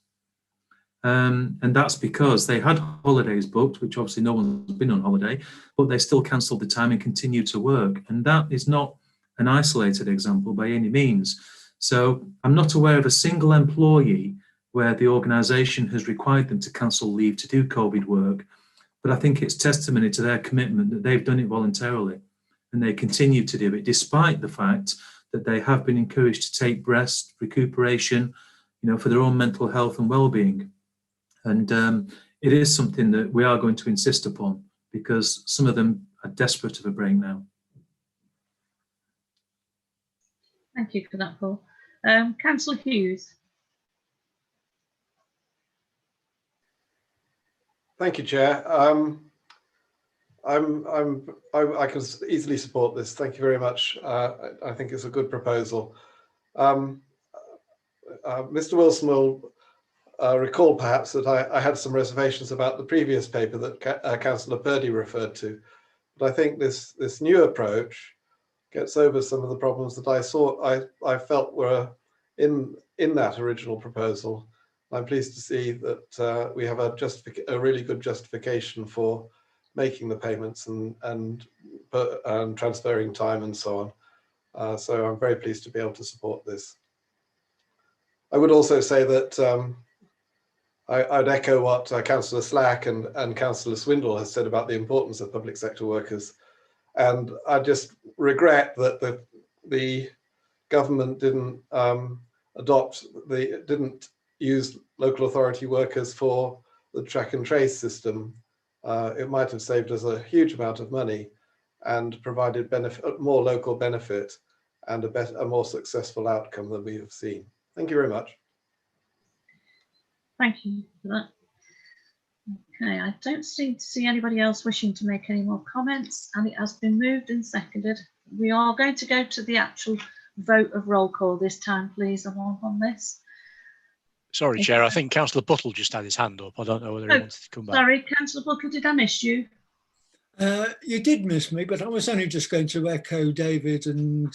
And that's because they had holidays booked, which obviously no one's been on holiday, but they still cancelled the time and continued to work. And that is not an isolated example by any means. So I'm not aware of a single employee where the organisation has required them to cancel leave to do COVID work. But I think it's testimony to their commitment that they've done it voluntarily and they continue to do it, despite the fact that they have been encouraged to take rest, recuperation, you know, for their own mental health and well-being. And it is something that we are going to insist upon because some of them are desperate of a break now. Thank you for that, Paul. Councillor Hughes. Thank you, Chair. I can easily support this. Thank you very much. I think it's a good proposal. Mr. Wilson will recall perhaps that I had some reservations about the previous paper that Councillor Purdy referred to, but I think this new approach gets over some of the problems that I felt were in that original proposal. I'm pleased to see that we have a really good justification for making the payments and transferring time and so on. So I'm very pleased to be able to support this. I would also say that I'd echo what Councillor Slack and Councillor Swindle has said about the importance of public sector workers. And I just regret that the government didn't didn't use local authority workers for the track and trace system. It might have saved us a huge amount of money and provided more local benefit and a more successful outcome than we have seen. Thank you very much. Thank you for that. Okay, I don't seem to see anybody else wishing to make any more comments, and it has been moved and seconded. We are going to go to the actual vote of roll call this time, please, on this. Sorry, Chair, I think Councillor Buttle just had his hand up. I don't know whether he wanted to come back. Sorry, Councillor Buttle, did I miss you? You did miss me, but I was only just going to echo David and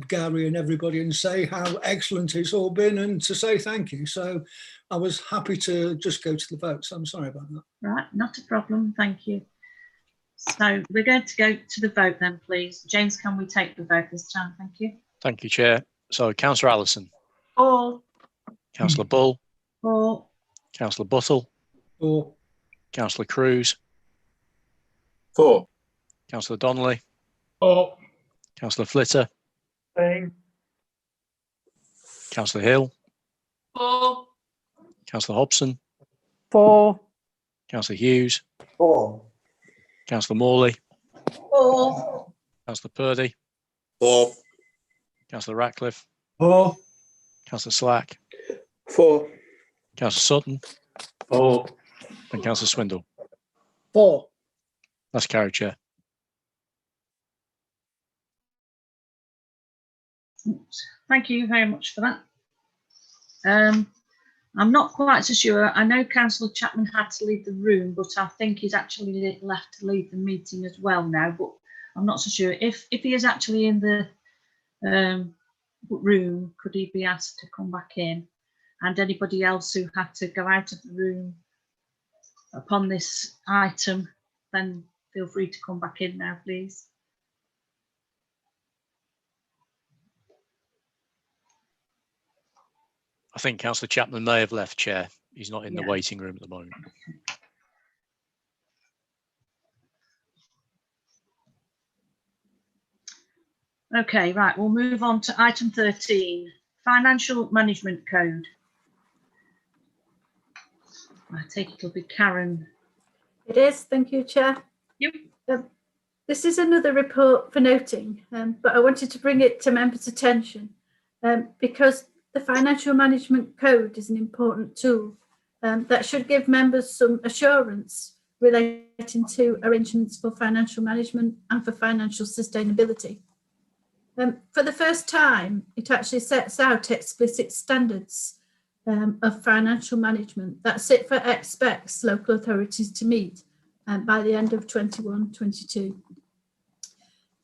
Gary and everybody and say how excellent it's all been and to say thank you. So I was happy to just go to the vote. So I'm sorry about that. Right, not a problem. Thank you. So we're going to go to the vote then, please. James, can we take the vote this time? Thank you. Thank you, Chair. So Councillor Allison. For. Councillor Bull. For. Councillor Buttle. For. Councillor Cruz. For. Councillor Donnelly. For. Councillor Flitter. Same. Councillor Hill. For. Councillor Hobson. For. Councillor Hughes. For. Councillor Morley. For. Councillor Purdy. For. Councillor Ratcliffe. For. Councillor Slack. For. Councillor Sutton. For. And Councillor Swindle. For. That's carried, Chair. Thank you very much for that. I'm not quite so sure. I know Councillor Chapman had to leave the room, but I think he's actually left to leave the meeting as well now. But I'm not so sure if he is actually in the room. Could he be asked to come back in? And anybody else who had to go out of the room upon this item, then feel free to come back in now, please. I think Councillor Chapman may have left, Chair. He's not in the waiting room at the moment. Okay, right, we'll move on to item 13, Financial Management Code. I take it'll be Karen. It is, thank you, Chair. Yep. This is another report for noting, but I wanted to bring it to members' attention because the Financial Management Code is an important tool that should give members some assurance relating to arrangements for financial management and for financial sustainability. For the first time, it actually sets out explicit standards of financial management that CITFA expects local authorities to meet by the end of 21-22.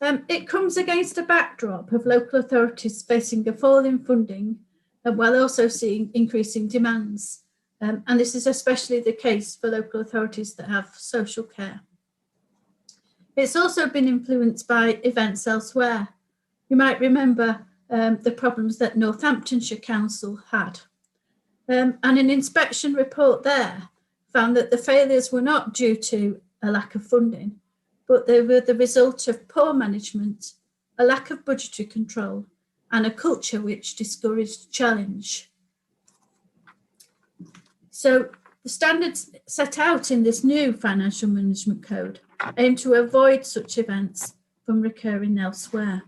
It comes against a backdrop of local authorities facing a fall in funding while also seeing increasing demands. And this is especially the case for local authorities that have social care. It's also been influenced by events elsewhere. You might remember the problems that Northamptonshire Council had. And an inspection report there found that the failures were not due to a lack of funding, but they were the result of poor management, a lack of budgetary control, and a culture which discouraged challenge. So the standards set out in this new Financial Management Code aim to avoid such events from recurring elsewhere.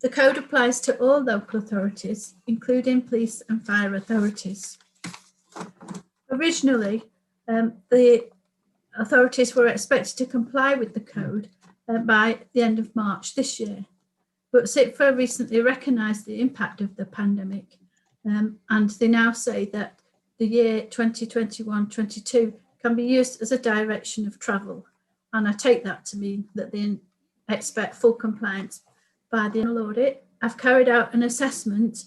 The code applies to all local authorities, including police and fire authorities. Originally, the authorities were expected to comply with the code by the end of March this year, but CITFA recently recognised the impact of the pandemic, and they now say that the year 2021-22 can be used as a direction of travel, and I take that to mean that they expect full compliance by the annual audit. I've carried out an assessment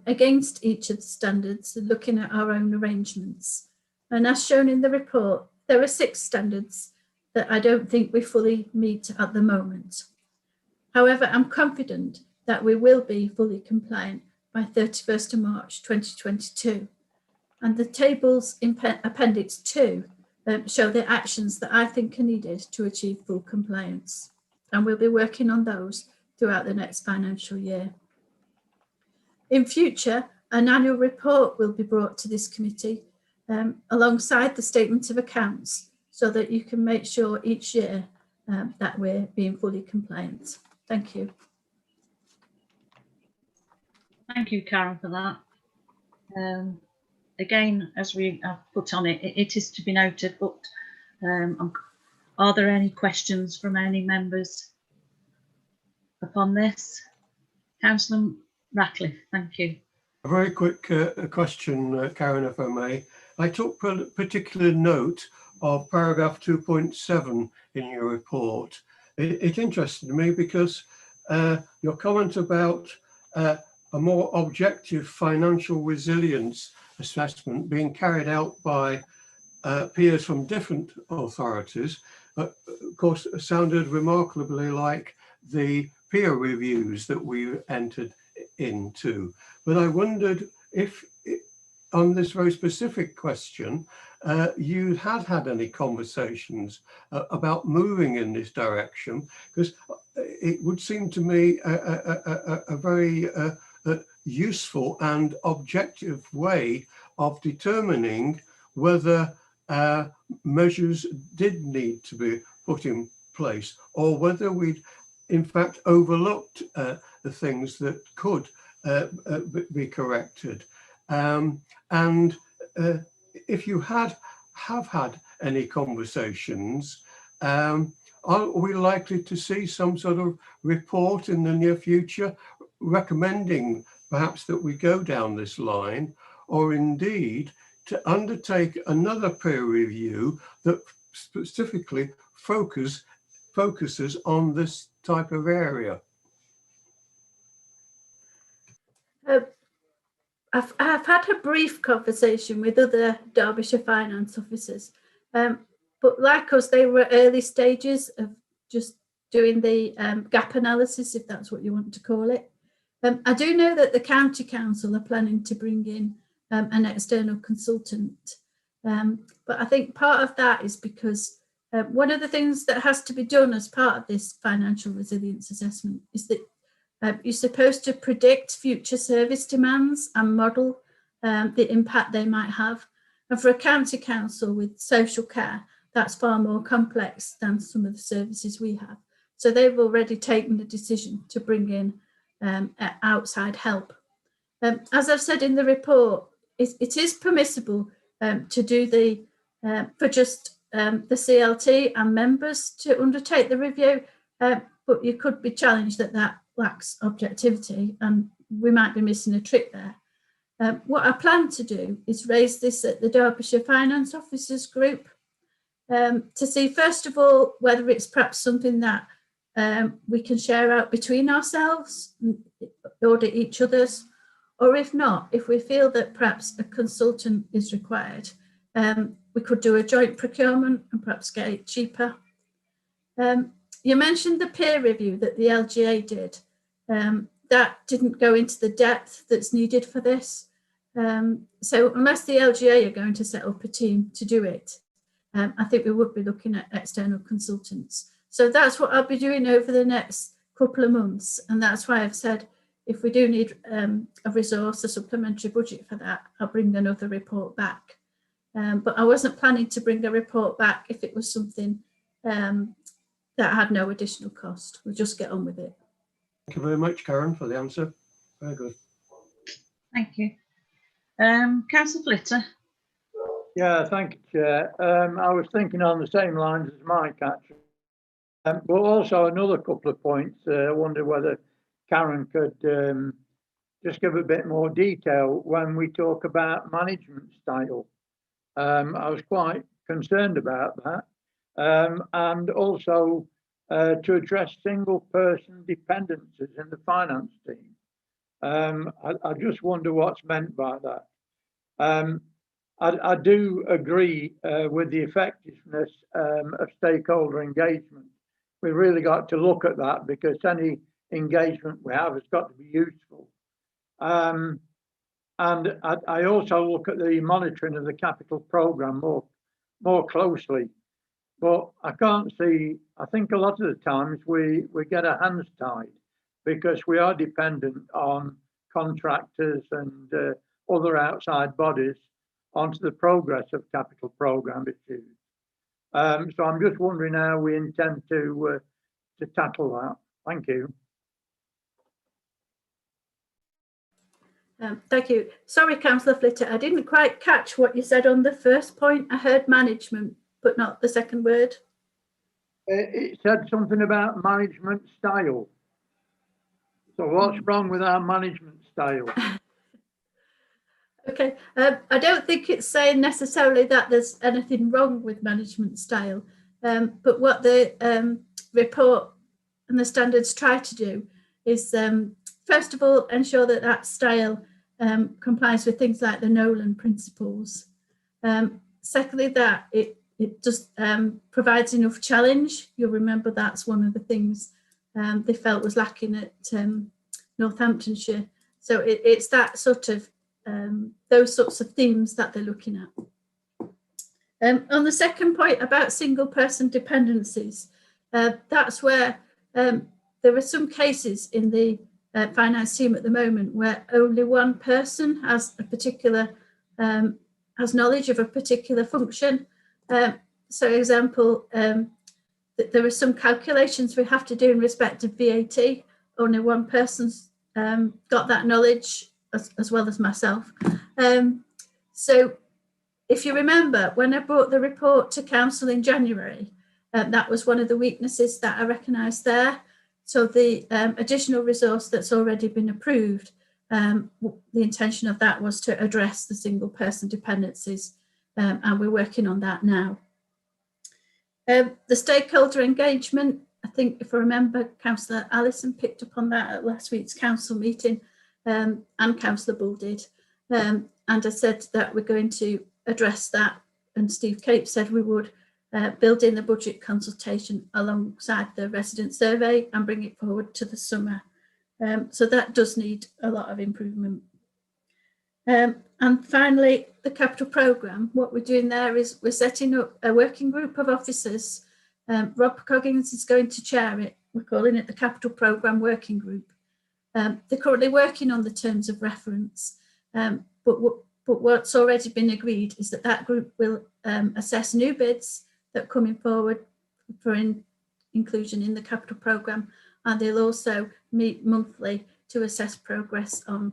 against each of the standards, looking at our own arrangements. And as shown in the report, there are 6 standards that I don't think we fully meet at the moment. However, I'm confident that we will be fully compliant by 31st of March 2022. And the tables in Appendix 2 show the actions that I think are needed to achieve full compliance. And we'll be working on those throughout the next financial year. In future, an annual report will be brought to this committee alongside the statement of accounts so that you can make sure each year that we're being fully compliant. Thank you. Thank you, Karen, for that. again, as we have put on it, it is to be noted, but are there any questions from any members upon this? Councillor Ratcliffe, thank you. A very quick question, Karen, if I may. I took particular note of paragraph 2.7 in your report. It interested me because your comment about a more objective financial resilience assessment being carried out by peers from different authorities, of course, sounded remarkably like the peer reviews that we entered into. But I wondered if, on this very specific question, you had any conversations about moving in this direction, because it would seem to me a very useful and objective way of determining whether measures did need to be put in place, or whether we'd in fact overlooked the things that could be corrected. And if you have had any conversations, are we likely to see some sort of report in the near future recommending perhaps that we go down this line, or indeed to undertake another peer review that specifically focuses on this type of area? I've had a brief conversation with other Derbyshire finance officers, but like us, they were early stages of just doing the gap analysis, if that's what you want to call it. I do know that the County Council are planning to bring in an external consultant, but I think part of that is because one of the things that has to be done as part of this financial resilience assessment is that you're supposed to predict future service demands and model the impact they might have. And for a county council with social care, that's far more complex than some of the services we have. So they've already taken the decision to bring in outside help. As I've said in the report, it is permissible to do for just the CLT and members to undertake the review, but you could be challenged that lacks objectivity, and we might be missing a trick there. What I plan to do is raise this at the Derbyshire Finance Officers Group to see, first of all, whether it's perhaps something that we can share out between ourselves, audit each other's, or if not, if we feel that perhaps a consultant is required, we could do a joint procurement and perhaps get it cheaper. You mentioned the peer review that the LGA did. That didn't go into the depth that's needed for this. So unless the LGA are going to set up a team to do it, I think we would be looking at external consultants. So that's what I'll be doing over the next couple of months. And that's why I've said, if we do need a resource, a supplementary budget for that, I'll bring another report back. But I wasn't planning to bring a report back if it was something that had no additional cost. We'll just get on with it. Thank you very much, Karen, for the answer. Very good. Thank you. Councillor Flitter. Yeah, thank you, Chair. I was thinking on the same lines as Mike, actually. But also another couple of points. I wonder whether Karen could just give a bit more detail when we talk about management style. I was quite concerned about that. And also to address single person dependencies in the finance team. I just wonder what's meant by that. I do agree with the effectiveness of stakeholder engagement. We've really got to look at that, because any engagement we have has got to be useful. And I also look at the monitoring of the capital programme more closely. But I can't see, I think a lot of the times we get our hands tied because we are dependent on contractors and other outside bodies onto the progress of capital programme issues. So I'm just wondering how we intend to tackle that. Thank you. Thank you. Sorry, Councillor Flitter, I didn't quite catch what you said on the first point. I heard management, but not the second word. It said something about management style. So what's wrong with our management style? Okay, I don't think it's saying necessarily that there's anything wrong with management style, but what the report and the standards try to do is, first of all, ensure that that style complies with things like the Nolan principles. Secondly, that it just provides enough challenge. You'll remember that's one of the things they felt was lacking at Northamptonshire. So it's that sort of those sorts of themes that they're looking at. On the second point about single person dependencies, that's where there are some cases in the finance team at the moment where only one person has a particular has knowledge of a particular function. So example, there are some calculations we have to do in respect of VAT. Only one person's got that knowledge as well as myself. So if you remember, when I brought the report to council in January, that was one of the weaknesses that I recognised there. So the additional resource that's already been approved, the intention of that was to address the single person dependencies, and we're working on that now. The stakeholder engagement, I think if I remember, Councillor Allison picked up on that at last week's council meeting, and Councillor Bull did. And I said that we're going to address that, and Steve Cape said we would build in the budget consultation alongside the resident survey and bring it forward to the summer. So that does need a lot of improvement. And finally, the capital programme. What we're doing there is we're setting up a working group of officers. Rob Coggins is going to chair it. We're calling it the Capital Programme Working Group. They're currently working on the terms of reference, but what's already been agreed is that that group will assess new bids that are coming forward for inclusion in the capital programme, and they'll also meet monthly to assess progress on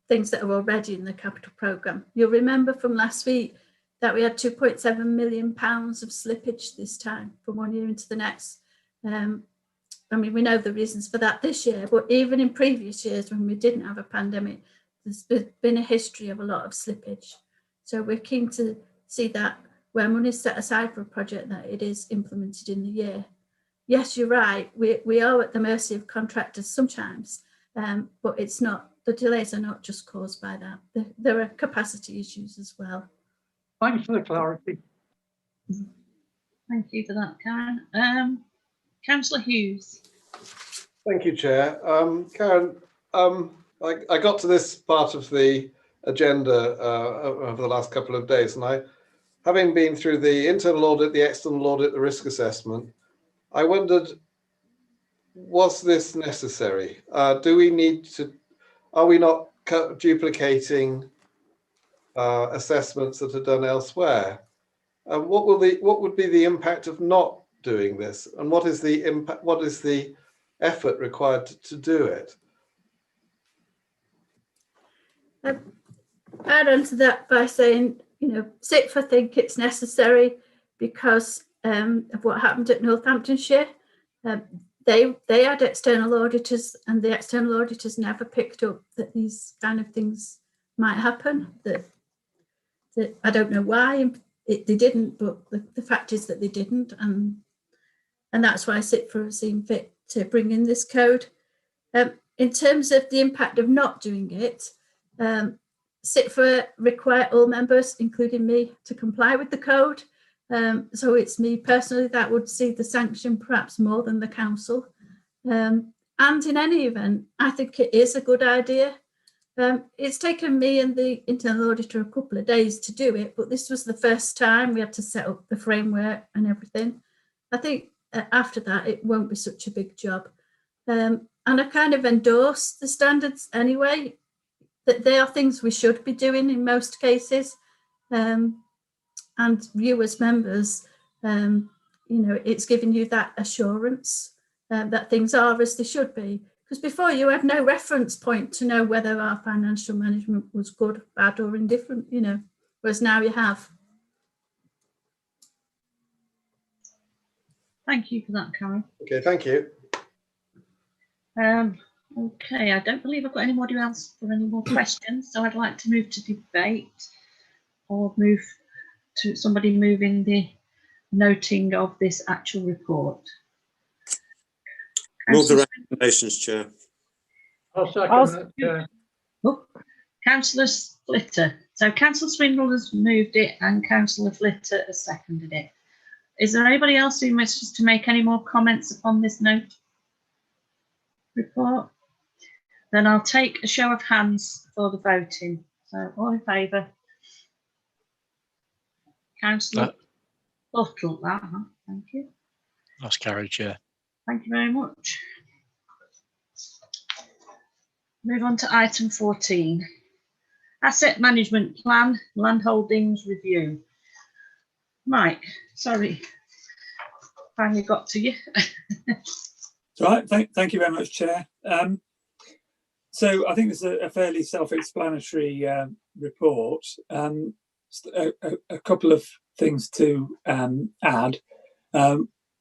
things that are already in the capital programme. You'll remember from last week that we had £2.7 million of slippage this time from one year into the next. I mean, we know the reasons for that this year, but even in previous years when we didn't have a pandemic, there's been a history of a lot of slippage. So we're keen to see that where money is set aside for a project, that it is implemented in the year. Yes, you're right, we are at the mercy of contractors sometimes, but it's not, the delays are not just caused by that. There are capacity issues as well. Thanks for the clarity. Thank you for that, Karen. Councillor Hughes. Thank you, Chair. Karen, I got to this part of the agenda over the last couple of days, and having been through the internal audit, the external audit, the risk assessment, I wondered, was this necessary? Do we need to, are we not duplicating assessments that are done elsewhere? What would be the impact of not doing this, and what is the impact? What is the effort required to do it? I'd answer that by saying, SITFA think it's necessary because of what happened at Northamptonshire. They had external auditors, and the external auditors never picked up that these kind of things might happen. That I don't know why they didn't, but the fact is that they didn't, and that's why SITFA has seen fit to bring in this code. In terms of the impact of not doing it, SITFA require all members, including me, to comply with the code. So it's me personally that would see the sanction perhaps more than the council. And in any event, I think it is a good idea. It's taken me and the internal auditor a couple of days to do it, but this was the first time we had to set up the framework and everything. I think after that, it won't be such a big job. And I kind of endorse the standards anyway, that they are things we should be doing in most cases. And you as members, it's giving you that assurance that things are as they should be. Because before you had no reference point to know whether our financial management was good, bad or indifferent, you know, whereas now you have. Thank you for that, Carol. Okay, thank you. Okay, I don't believe I've got anybody else for any more questions, so I'd like to move to debate or move to somebody moving the noting of this actual report. Move the recommendations, Chair. I'll second that, Chair. Oh, Councillor Flitter. So Councillor Swindle has moved it and Councillor Flitter has seconded it. Is there anybody else who wishes to make any more comments upon this note report? Then I'll take a show of hands for the voting. So all in favour? Councillor Buttle, thank you. That's carried, Chair. Thank you very much. Move on to item 14. Asset Management Plan, Landholdings Review. Mike, sorry, finally got to you. Right, thank you very much, Chair. So I think it's a fairly self-explanatory report. A couple of things to add.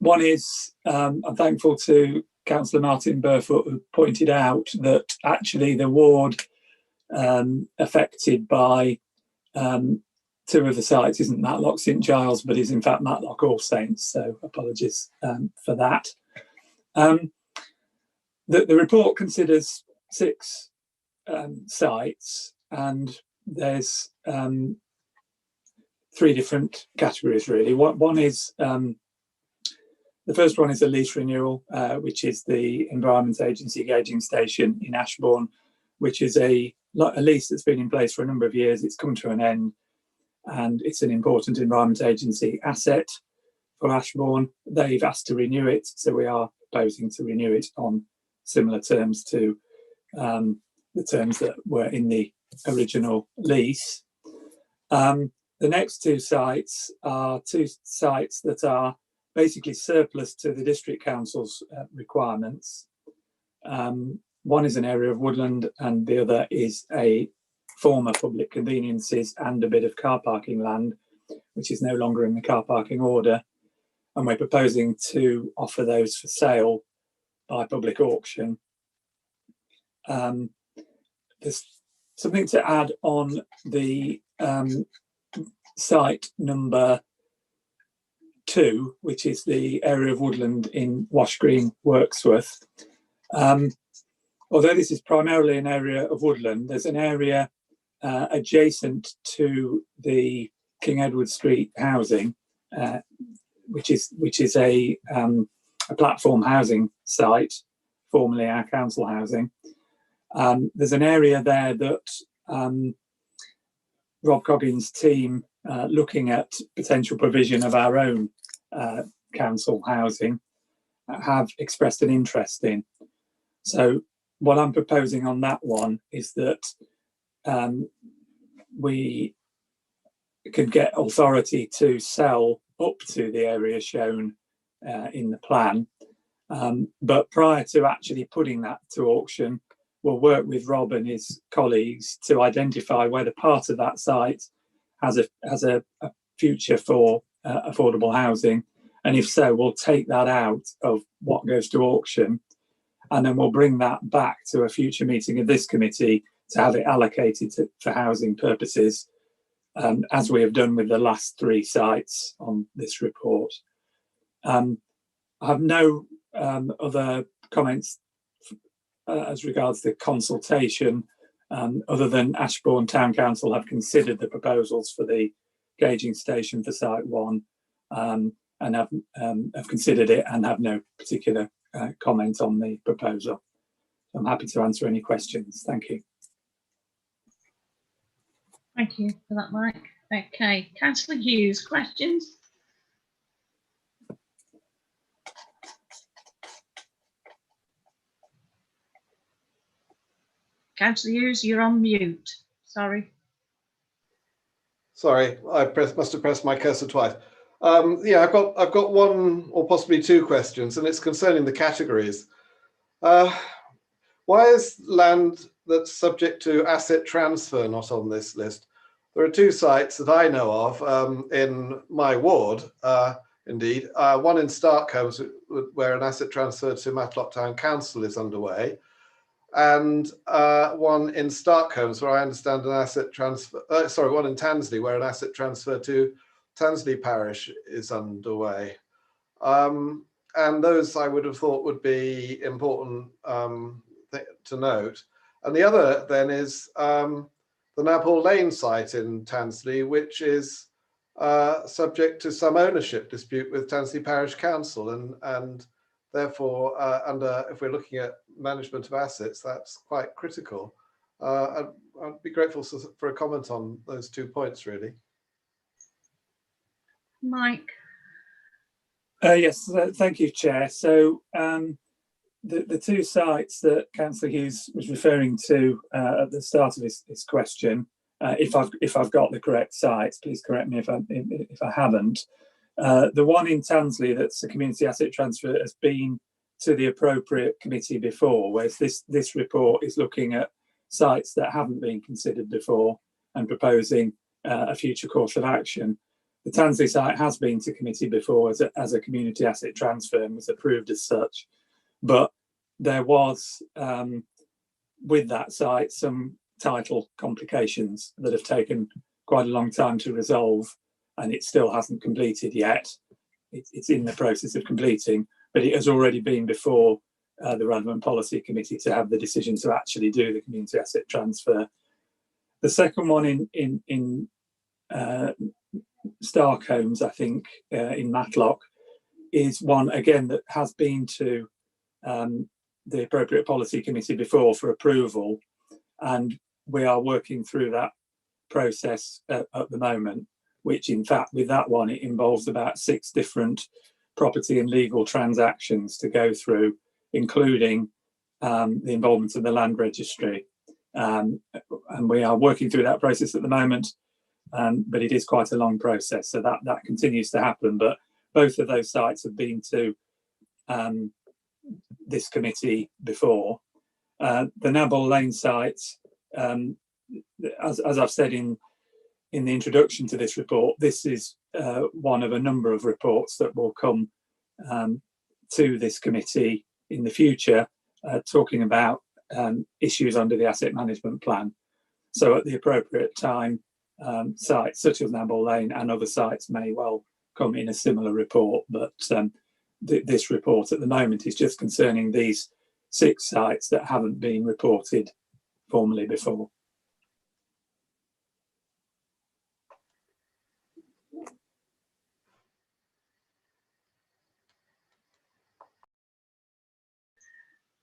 One is I'm thankful to Councillor Martin Burfoot, who pointed out that actually the ward affected by two of the sites isn't Matlock St Giles, but is in fact Matlock All Saints. So apologies for that. The report considers 6 sites, and there's 3 different categories really. One is the first one is a lease renewal, which is the Environment Agency gauging station in Ashbourne, which is a lease that's been in place for a number of years. It's come to an end, and it's an important Environment Agency asset for Ashbourne. They've asked to renew it, so we are proposing to renew it on similar terms to the terms that were in the original lease. The next 2 sites are 2 sites that are basically surplus to the district council's requirements. One is an area of woodland and the other is a former public conveniences and a bit of car parking land, which is no longer in the car parking order. And we're proposing to offer those for sale by public auction. There's something to add on the site number 2, which is the area of woodland in Wash Green, Wirksworth. Although this is primarily an area of woodland, there's an area adjacent to the King Edward Street housing, which is a platform housing site, formerly our council housing. There's an area there that Rob Coggins' team, looking at potential provision of our own council housing, have expressed an interest in. So what I'm proposing on that one is that we could get authority to sell up to the area shown in the plan. But prior to actually putting that to auction, we'll work with Rob and his colleagues to identify whether part of that site has a future for affordable housing. And if so, we'll take that out of what goes to auction, and then we'll bring that back to a future meeting of this committee to have it allocated for housing purposes, as we have done with the last 3 sites on this report. I have no other comments as regards the consultation, other than Ashbourne Town Council have considered the proposals for the gauging station for site 1, and have considered it and have no particular comment on the proposal. I'm happy to answer any questions. Thank you. Thank you for that, Mike. Okay, Councillor Hughes, questions? Councillor Hughes, you're on mute. Sorry. Sorry, I must have pressed my cursor twice. Yeah, I've got 1 or possibly 2 questions, and it's concerning the categories. why is land that's subject to asset transfer not on this list? There are two sites that I know of in my ward, indeed. One in Starkholmes, where an asset transfer to Matlock Town Council is underway, and one in Starkholmes, where I understand an asset transfer, one in Tansley, where an asset transfer to Tansley Parish is underway. And those I would have thought would be important to note. And the other then is the Nabhall Lane site in Tansley, which is subject to some ownership dispute with Tansley Parish Council, and therefore, if we're looking at management of assets, that's quite critical. I'd be grateful for a comment on those 2 points, really. Mike. Yes, thank you, Chair. So the two sites that Councillor Hughes was referring to at the start of his question, if I've got the correct sites, please correct me if I haven't. The one in Tansley that's a community asset transfer has been to the appropriate committee before, whereas this report is looking at sites that haven't been considered before and proposing a future course of action. The Tansley site has been to committee before as a community asset transfer and was approved as such, but there was with that site some title complications that have taken quite a long time to resolve, and it still hasn't completed yet. It's in the process of completing, but it has already been before the relevant policy committee to have the decision to actually do the community asset transfer. The second one in Starkholmes, I think, in Matlock, is one again that has been to the appropriate policy committee before for approval, and we are working through that process at the moment, which in fact with that one it involves about 6 different property and legal transactions to go through, including the involvement of the land registry, and we are working through that process at the moment, but it is quite a long process, so that continues to happen. But both of those sites have been to this committee before. The Nabhall Lane site, as I've said in the introduction to this report, this is one of a number of reports that will come to this committee in the future, talking about issues under the asset management plan. So at the appropriate time, sites such as Nabhall Lane and other sites may well come in a similar report, but this report at the moment is just concerning these 6 sites that haven't been reported formally before.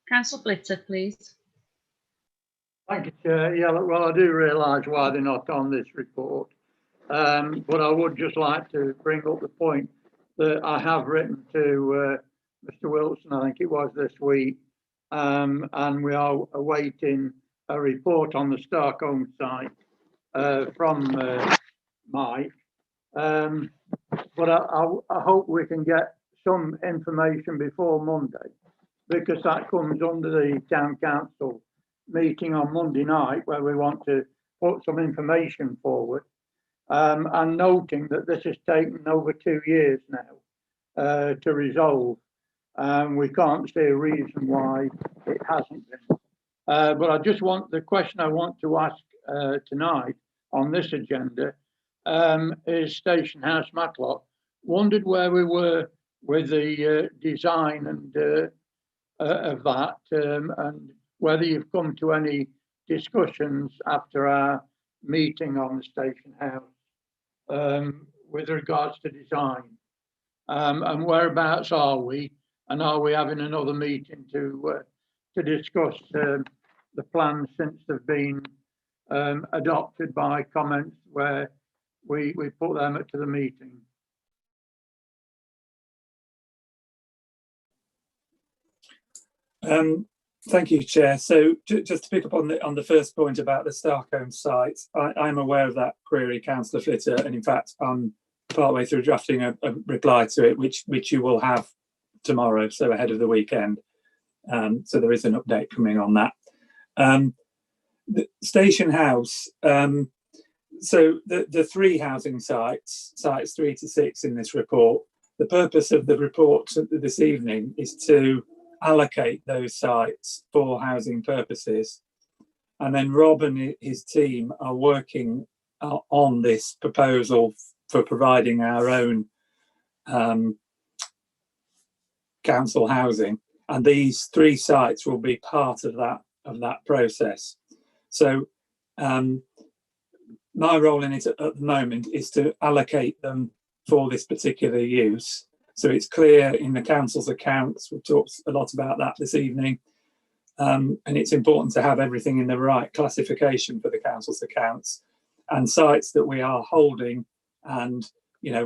Councillor Blitter, please. Thank you, Chair. Yeah, well, I do realise why they're not on this report, but I would just like to bring up the point that I have written to Mr. Wilson, I think it was this week, and we are awaiting a report on the Starkholmes site from Mike. But I hope we can get some information before Monday, because that comes under the town council meeting on Monday night, where we want to put some information forward, and noting that this has taken over 2 years now to resolve. We can't see a reason why it hasn't been. But I just want, the question I want to ask tonight on this agenda is Station House Matlock. Wondered where we were with the design and of that, and whether you've come to any discussions after our meeting on the station house with regards to design, and whereabouts are we, and are we having another meeting to discuss the plans since they've been adopted by comments where we put them to the meeting. Thank you, Chair. So just to pick up on the first point about the Starkholmes site, I'm aware of that query, Councillor Flitter, and in fact I'm partway through drafting a reply to it, which you will have tomorrow, so ahead of the weekend. So there is an update coming on that. The Station House. So the 3 housing sites 3 to 6 in this report. The purpose of the report this evening is to allocate those sites for housing purposes, and then Rob and his team are working on this proposal for providing our own council housing, and these 3 sites will be part of that process. So my role in it at the moment is to allocate them for this particular use. So it's clear in the council's accounts. We've talked a lot about that this evening, and it's important to have everything in the right classification for the council's accounts, and sites that we are holding, and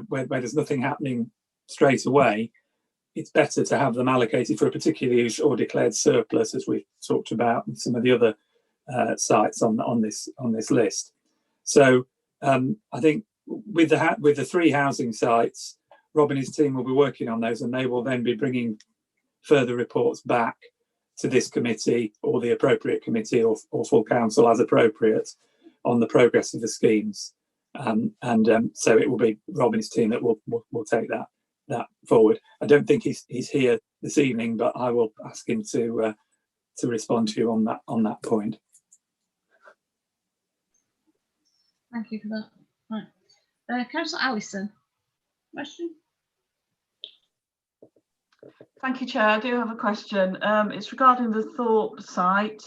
where there's nothing happening straight away, it's better to have them allocated for a particular use or declared surplus, as we've talked about in some of the other sites on this list. So I think with the 3 housing sites, Rob and his team will be working on those, and they will then be bringing further reports back to this committee or the appropriate committee or full council as appropriate on the progress of the schemes. So it will be Rob and his team that will take that forward. I don't think he's here this evening, but I will ask him to respond to you on that point. Thank you for that. Right. Councillor Allison, question? Thank you, Chair. I do have a question. It's regarding the Thorpe site,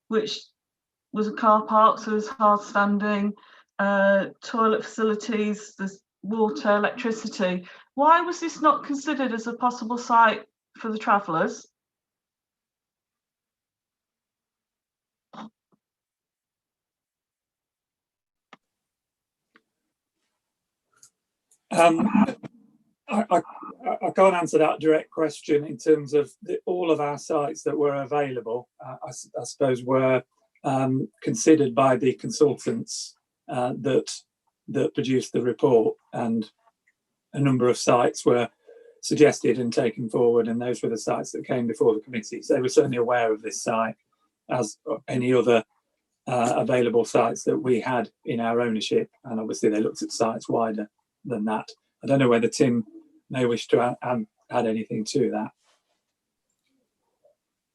which was a car park, so there's hard standing, toilet facilities, there's water, electricity. Why was this not considered as a possible site for the travellers? I can't answer that direct question in terms of all of our sites that were available. I suppose were considered by the consultants that produced the report, and a number of sites were suggested and taken forward, and those were the sites that came before the committee. So they were certainly aware of this site, as any other available sites that we had in our ownership, and obviously they looked at sites wider than that. I don't know whether Tim may wish to add anything to that.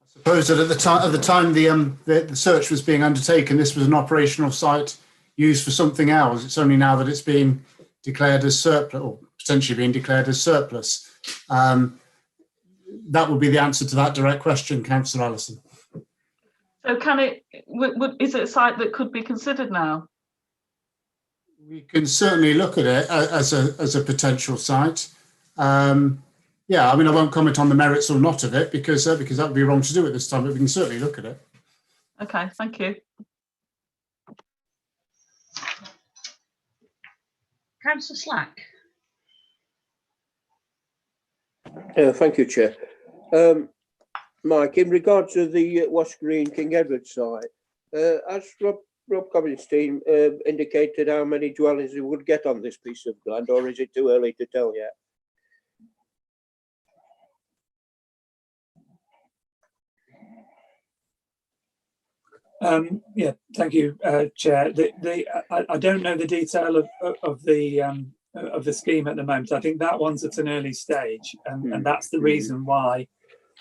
I suppose that at the time the search was being undertaken, this was an operational site used for something else. It's only now that it's being declared as surplus, or potentially being declared as surplus. That would be the answer to that direct question, Councillor Allison. So is it a site that could be considered now? We can certainly look at it as a potential site. Yeah, I mean, I won't comment on the merits or not of it because that would be wrong to do at this time, but we can certainly look at it. Okay, thank you. Councillor Slack. Thank you, Chair. Mike, in regard to the Wash Green King Edward site, has Rob Cobbins' team indicated how many dwellings we would get on this piece of land, or is it too early to tell yet? Yeah, thank you, Chair. I don't know the detail of the scheme at the moment. I think that one's at an early stage, and that's the reason why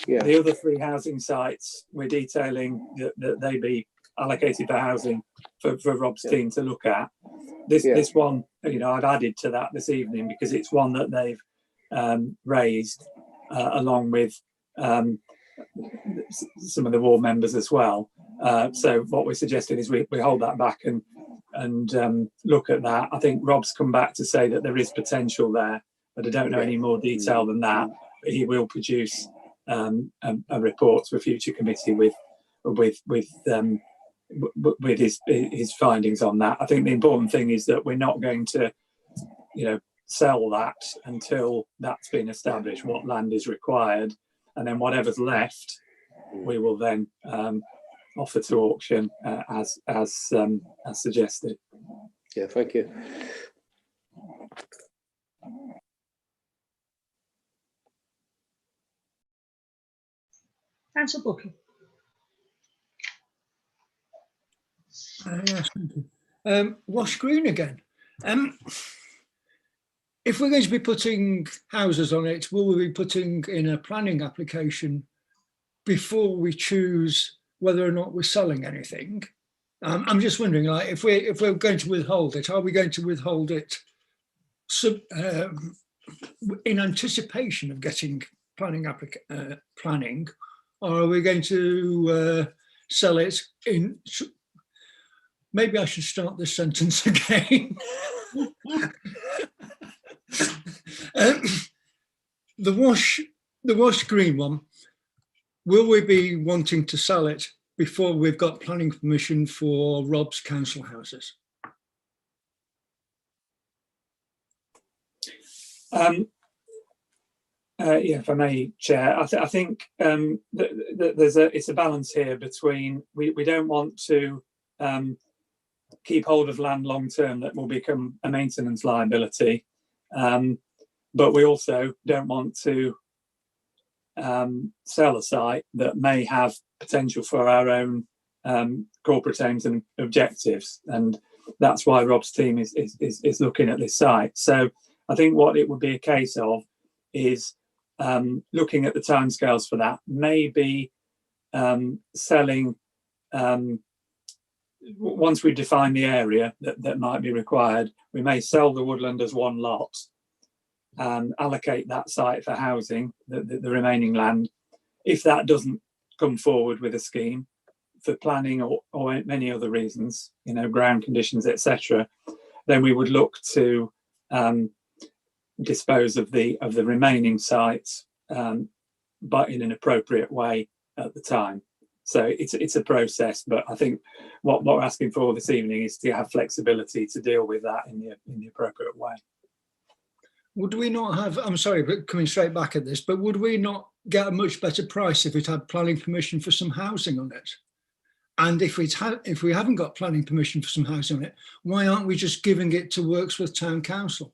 the other 3 housing sites we're detailing that they be allocated for housing for Rob's team to look at. This one, I've added to that this evening because it's one that they've raised along with some of the ward members as well. So what we're suggesting is we hold that back and look at that. I think Rob's come back to say that there is potential there, but I don't know any more detail than that. But he will produce a report to a future committee with his findings on that. I think the important thing is that we're not going to, sell that until that's been established, what land is required, and then whatever's left, we will then offer to auction as suggested. Yeah, thank you. Councillor Buckley. Yes, thank you. Wash Green again. If we're going to be putting houses on it, will we be putting in a planning application before we choose whether or not we're selling anything? I'm just wondering, like, if we're going to withhold it, are we going to withhold it in anticipation of getting planning, or are we going to sell it in? Maybe I should start this sentence again. The Wash Green one, will we be wanting to sell it before we've got planning permission for Rob's council houses? Yeah, if I may, Chair, I think it's a balance here between we don't want to keep hold of land long term that will become a maintenance liability, but we also don't want to sell a site that may have potential for our own corporate aims and objectives, and that's why Rob's team is looking at this site. So I think what it would be a case of is looking at the timescales for that, maybe selling once we define the area that might be required, we may sell the woodland as one lot and allocate that site for housing, the remaining land. If that doesn't come forward with a scheme for planning or many other reasons, you know, ground conditions, etc., then we would look to dispose of the remaining sites, but in an appropriate way at the time. So it's a process, but I think what we're asking for this evening is to have flexibility to deal with that in the appropriate way. Would we not have, I'm sorry, but coming straight back at this, but would we not get a much better price if it had planning permission for some housing on it? And if we haven't got planning permission for some housing on it, why aren't we just giving it to Wirksworth Town Council?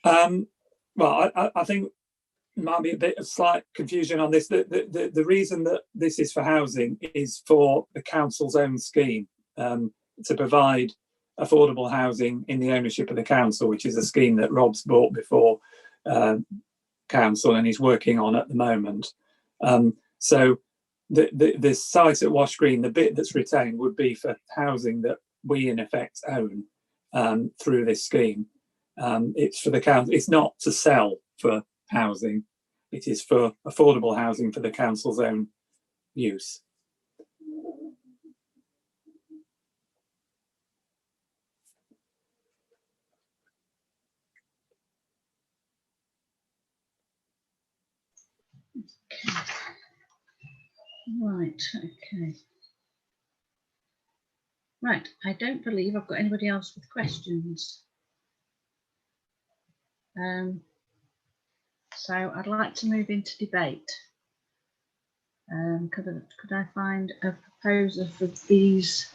Well, I think there might be a bit of slight confusion on this. The reason that this is for housing is for the council's own scheme to provide affordable housing in the ownership of the council, which is a scheme that Rob's brought before council and he's working on at the moment. So the site at Wash Green, the bit that's retained would be for housing that we in effect own through this scheme. It's for the council. It's not to sell for housing. It is for affordable housing for the council's own use. Right, okay. Right, I don't believe I've got anybody else with questions. So I'd like to move into debate. Could I find a proposer for these?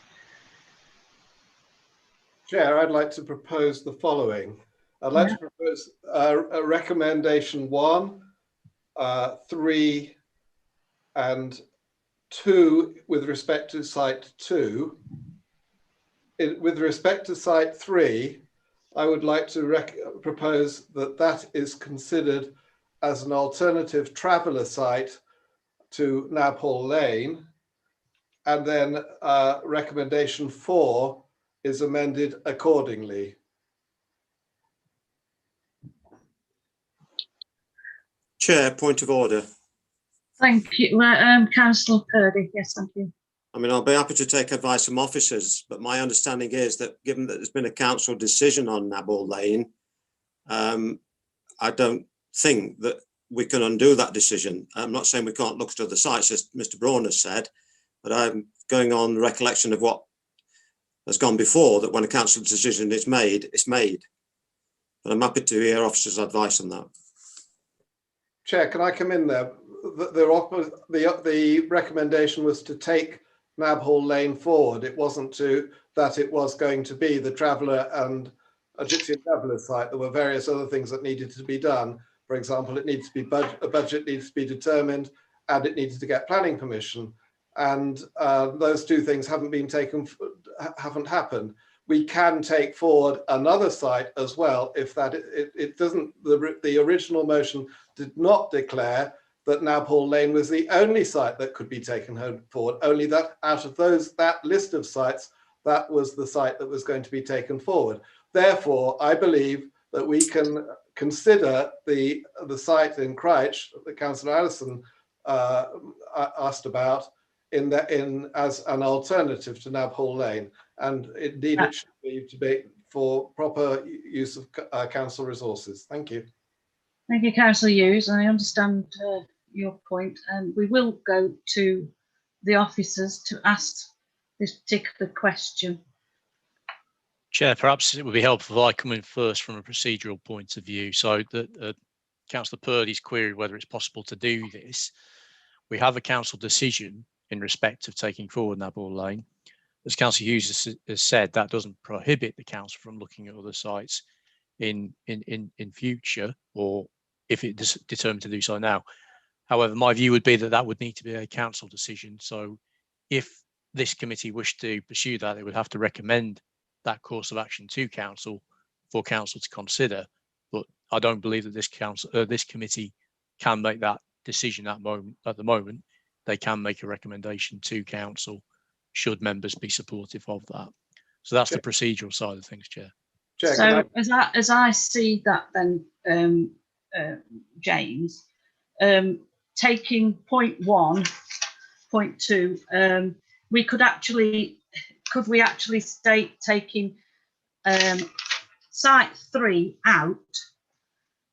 Chair, I'd like to propose the following. I'd like to propose a recommendation 1, 3 and 2 with respect to site 2. With respect to site 3, I would like to propose that is considered as an alternative traveller site to Nabhall Lane, and then recommendation 4 is amended accordingly. Chair, point of order. Thank you, Councillor Purdy. Yes, thank you. I mean, I'll be happy to take advice from officers, but my understanding is that given that there's been a council decision on Nabhall Lane, I don't think that we can undo that decision. I'm not saying we can't look at other sites, as Mr. Braun has said, but I'm going on the recollection of what has gone before, that when a council decision is made, it's made. But I'm happy to hear officers' advice on that. Chair, can I come in there? The recommendation was to take Nabhall Lane forward. It wasn't that it was going to be the traveller and a gypsy and traveller site. There were various other things that needed to be done, For example, it needs to be a budget needs to be determined, and it needs to get planning permission. And those two things haven't happened. We can take forward another site as well if that it doesn't. The original motion did not declare that Nabhall Lane was the only site that could be taken forward. Only that out of that list of sites, that was the site that was going to be taken forward. Therefore, I believe that we can consider the site in Crouch that Councillor Allison asked about as an alternative to Nabhall Lane, and indeed it should be to be for proper use of council resources. Thank you. Thank you, Councillor Hughes. I understand your point, and we will go to the officers to ask this particular question. Chair, perhaps it would be helpful if I come in first from a procedural point of view. So that Councillor Purdy's queried whether it's possible to do this. We have a council decision in respect of taking forward Nabhall Lane. As Councillor Hughes has said, that doesn't prohibit the council from looking at other sites in future, or if it is determined to do so now. However, my view would be that that would need to be a council decision. So if this committee wished to pursue that, they would have to recommend that course of action to council for council to consider. But I don't believe that this committee can make that decision at the moment. They can make a recommendation to council should members be supportive of that. So that's the procedural side of things, Chair. So as I see that then, James, taking point 1, point 2, could we actually state taking site 3 out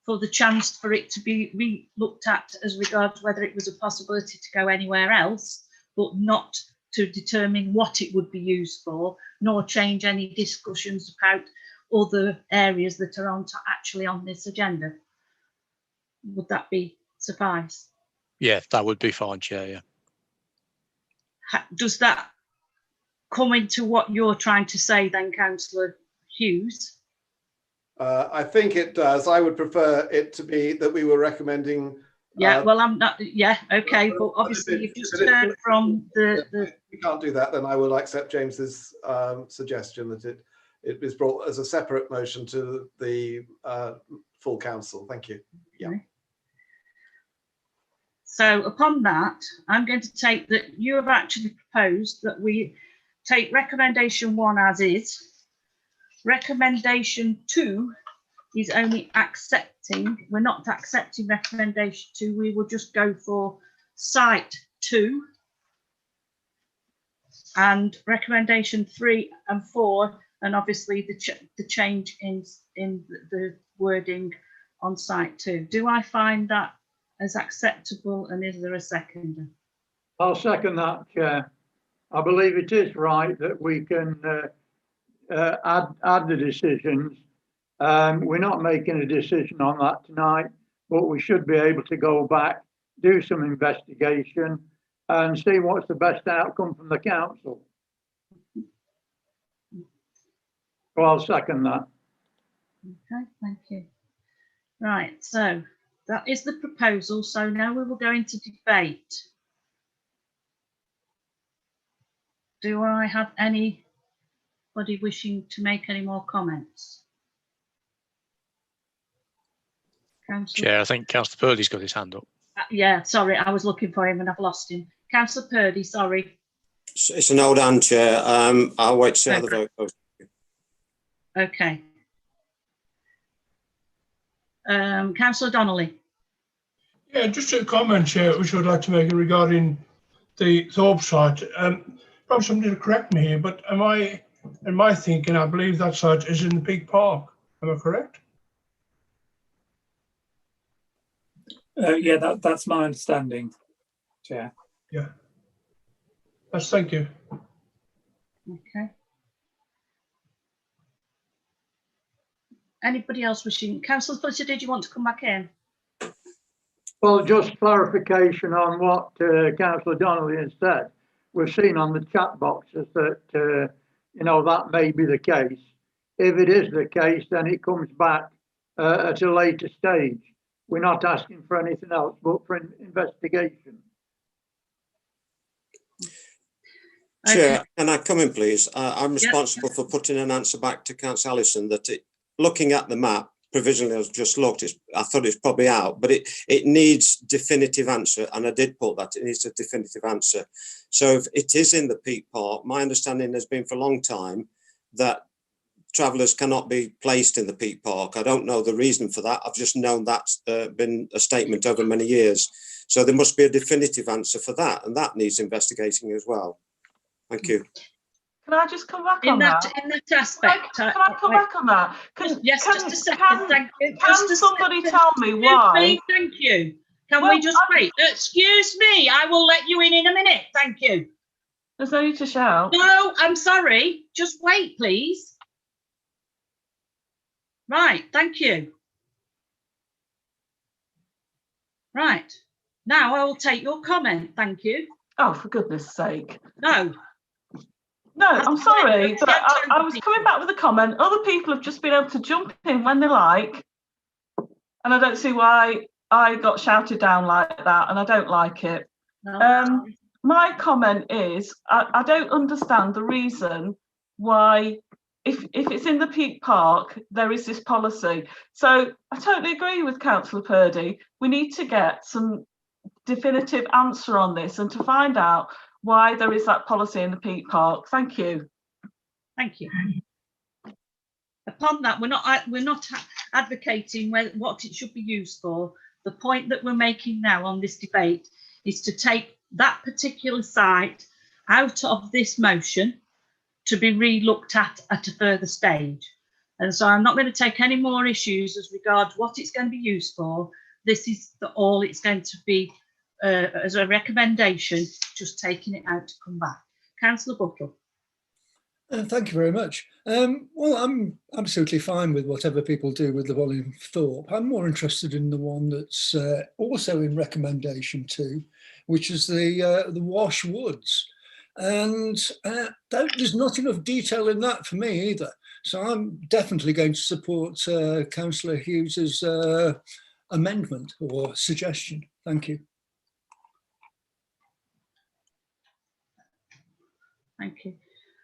for the chance for it to be re-looked at as regards whether it was a possibility to go anywhere else, but not to determine what it would be used for, nor change any discussions about other areas that are actually on this agenda? Would that be suffice? Yeah, that would be fine, Chair, yeah. Does that come into what you're trying to say then, Councillor Hughes? I think it does. I would prefer it to be that we were recommending. Yeah, well, I'm not. Yeah, okay, but obviously you've just heard from the. If we can't do that, then I will accept James's suggestion that it is brought as a separate motion to the full council. Thank you. Yeah. Okay. So upon that, I'm going to take that you have actually proposed that we take recommendation 1 as is. Recommendation 2 is only accepting, we're not accepting recommendation 2, we will just go for site 2. And recommendation 3 and 4, and obviously the change in the wording on site 2. Do I find that as acceptable, and is there a seconder? I'll second that, Chair. I believe it is right that we can add the decisions. We're not making a decision on that tonight, but we should be able to go back, do some investigation and see what's the best outcome from the council. So I'll second that. Okay, thank you. Right, so that is the proposal. So now we will go into debate. Do I have anybody wishing to make any more comments? Councillor? Chair, I think Councillor Purdy's got his hand up. Yeah, sorry, I was looking for him and I've lost him. Councillor Purdy, sorry. It's an old hand, Chair. I'll wait to see how the vote goes. Okay. Councillor Donnelly. Yeah, just a comment, Chair, which I'd like to make regarding the Thorpe site. Perhaps somebody to correct me here, but in my thinking, I believe that site is in the Big Park. Am I correct? Yeah, that's my understanding, Chair. Yeah. Yes, thank you. Okay. Anybody else wishing? Councillor Fletcher, did you want to come back in? Well, just clarification on what Councillor Donnelly has said. We've seen on the chat boxes that, you know, that may be the case. If it is the case, then it comes back at a later stage. We're not asking for anything else, but for an investigation. Chair, can I come in, please? I'm responsible for putting an answer back to Councillor Allison that looking at the map, provisionally I've just looked, I thought it's probably out, but it needs definitive answer, and I did put that, it needs a definitive answer. So if it is in the Peak Park, my understanding has been for a long time that travellers cannot be placed in the Peak Park. I don't know the reason for that. I've just known that's been a statement over many years. So there must be a definitive answer for that, and that needs investigating as well. Thank you. Can I just come back on that? In that aspect, can I come back on that? Yes, just a second, thank you. Can somebody tell me why? Thank you. Can we just wait? Excuse me, I will let you in a minute. Thank you. There's no need to shout. No, I'm sorry. Just wait, please. Right, thank you. Right, now I will take your comment. Thank you. Oh, for goodness sake. No. No, I'm sorry, but I was coming back with a comment. Other people have just been able to jump in when they like, and I don't see why I got shouted down like that, and I don't like it. No. My comment is, I don't understand the reason why, if it's in the Peak Park, there is this policy. So I totally agree with Councillor Purdy. We need to get some definitive answer on this and to find out why there is that policy in the Peak Park. Thank you. Thank you. Upon that, we're not advocating what it should be used for. The point that we're making now on this debate is to take that particular site out of this motion to be re-looked at a further stage. And so I'm not going to take any more issues as regards what it's going to be used for. This is all it's going to be as a recommendation, just taking it out to come back. Councillor Buttle. Thank you very much. Well, I'm absolutely fine with whatever people do with the one in Thorpe. I'm more interested in the one that's also in recommendation 2, which is the Wash Woods. And there's not enough detail in that for me either. So I'm definitely going to support Councillor Hughes's amendment or suggestion. Thank you. Thank you.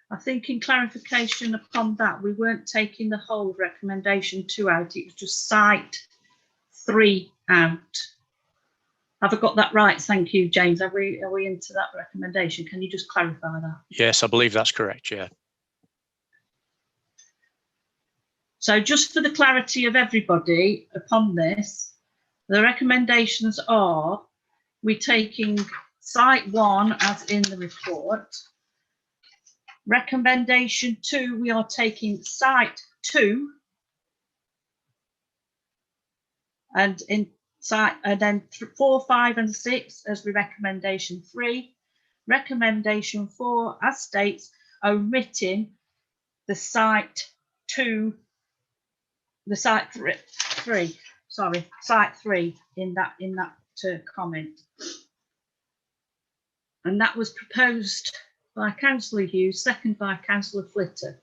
I think in clarification upon that, we weren't taking the whole recommendation 2 out. It was just site 3 out. Have I got that right? Thank you, James. Are we into that recommendation? Can you just clarify that? Yes, I believe that's correct, yeah. So just for the clarity of everybody upon this, the recommendations are we're taking site 1 as in the report. Recommendation 2, we are taking site 2 and in site, and then 4, 5 and 6 as the recommendation 3. Recommendation 4 as states omitting the site 2, the site 3, sorry, site 3 in that comment. And that was proposed by Councillor Hughes, second by Councillor Flitter.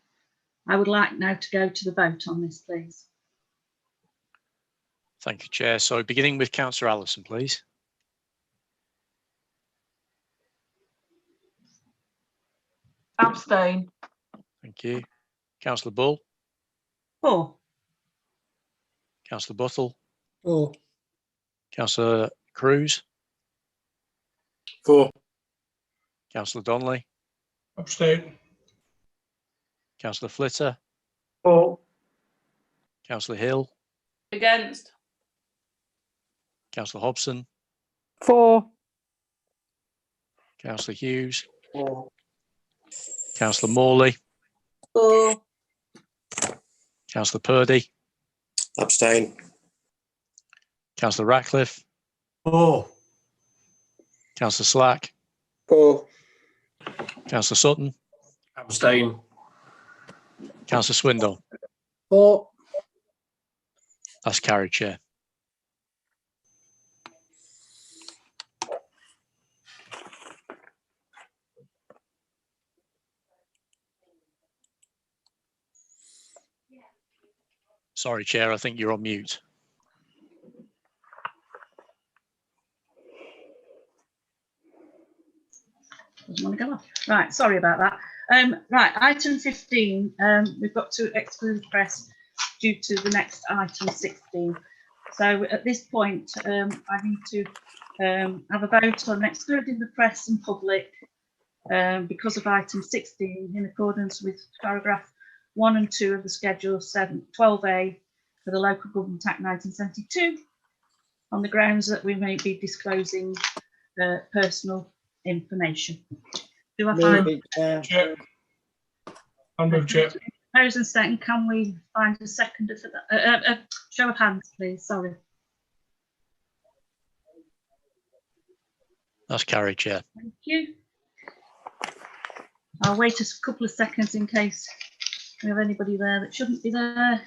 I would like now to go to the vote on this, please. Thank you, Chair. So beginning with Councillor Allison, please. Abstain. Thank you. Councillor Bull. 4. Councillor Buttle. 4. Councillor Cruz. 4. Councillor Donnelly. Abstain. Councillor Flitter. 4. Councillor Hill. Against. Councillor Hobson. 4. Councillor Hughes. 4. Councillor Morley. 4. Councillor Purdy. Abstain. Councillor Ratcliffe. 4. Councillor Slack. 4. Councillor Sutton. Abstain. Councillor Swindle. 4. That's carried, Chair. Sorry, Chair, I think you're on mute. Right, sorry about that. Right, item 15, we've got to exclude press due to the next item 16. So at this point, I need to have a vote on excluding the press and public because of item 16 in accordance with paragraph 1 and 2 of the Schedule 12A for the Local Government Act 1972 on the grounds that we may be disclosing personal information. Do I find Chair. I'll move, Chair. Propose and second. Can we find a seconder for that? Show of hands, please. Sorry. That's carried, Chair. Thank you. I'll wait a couple of seconds in case we have anybody there that shouldn't be there.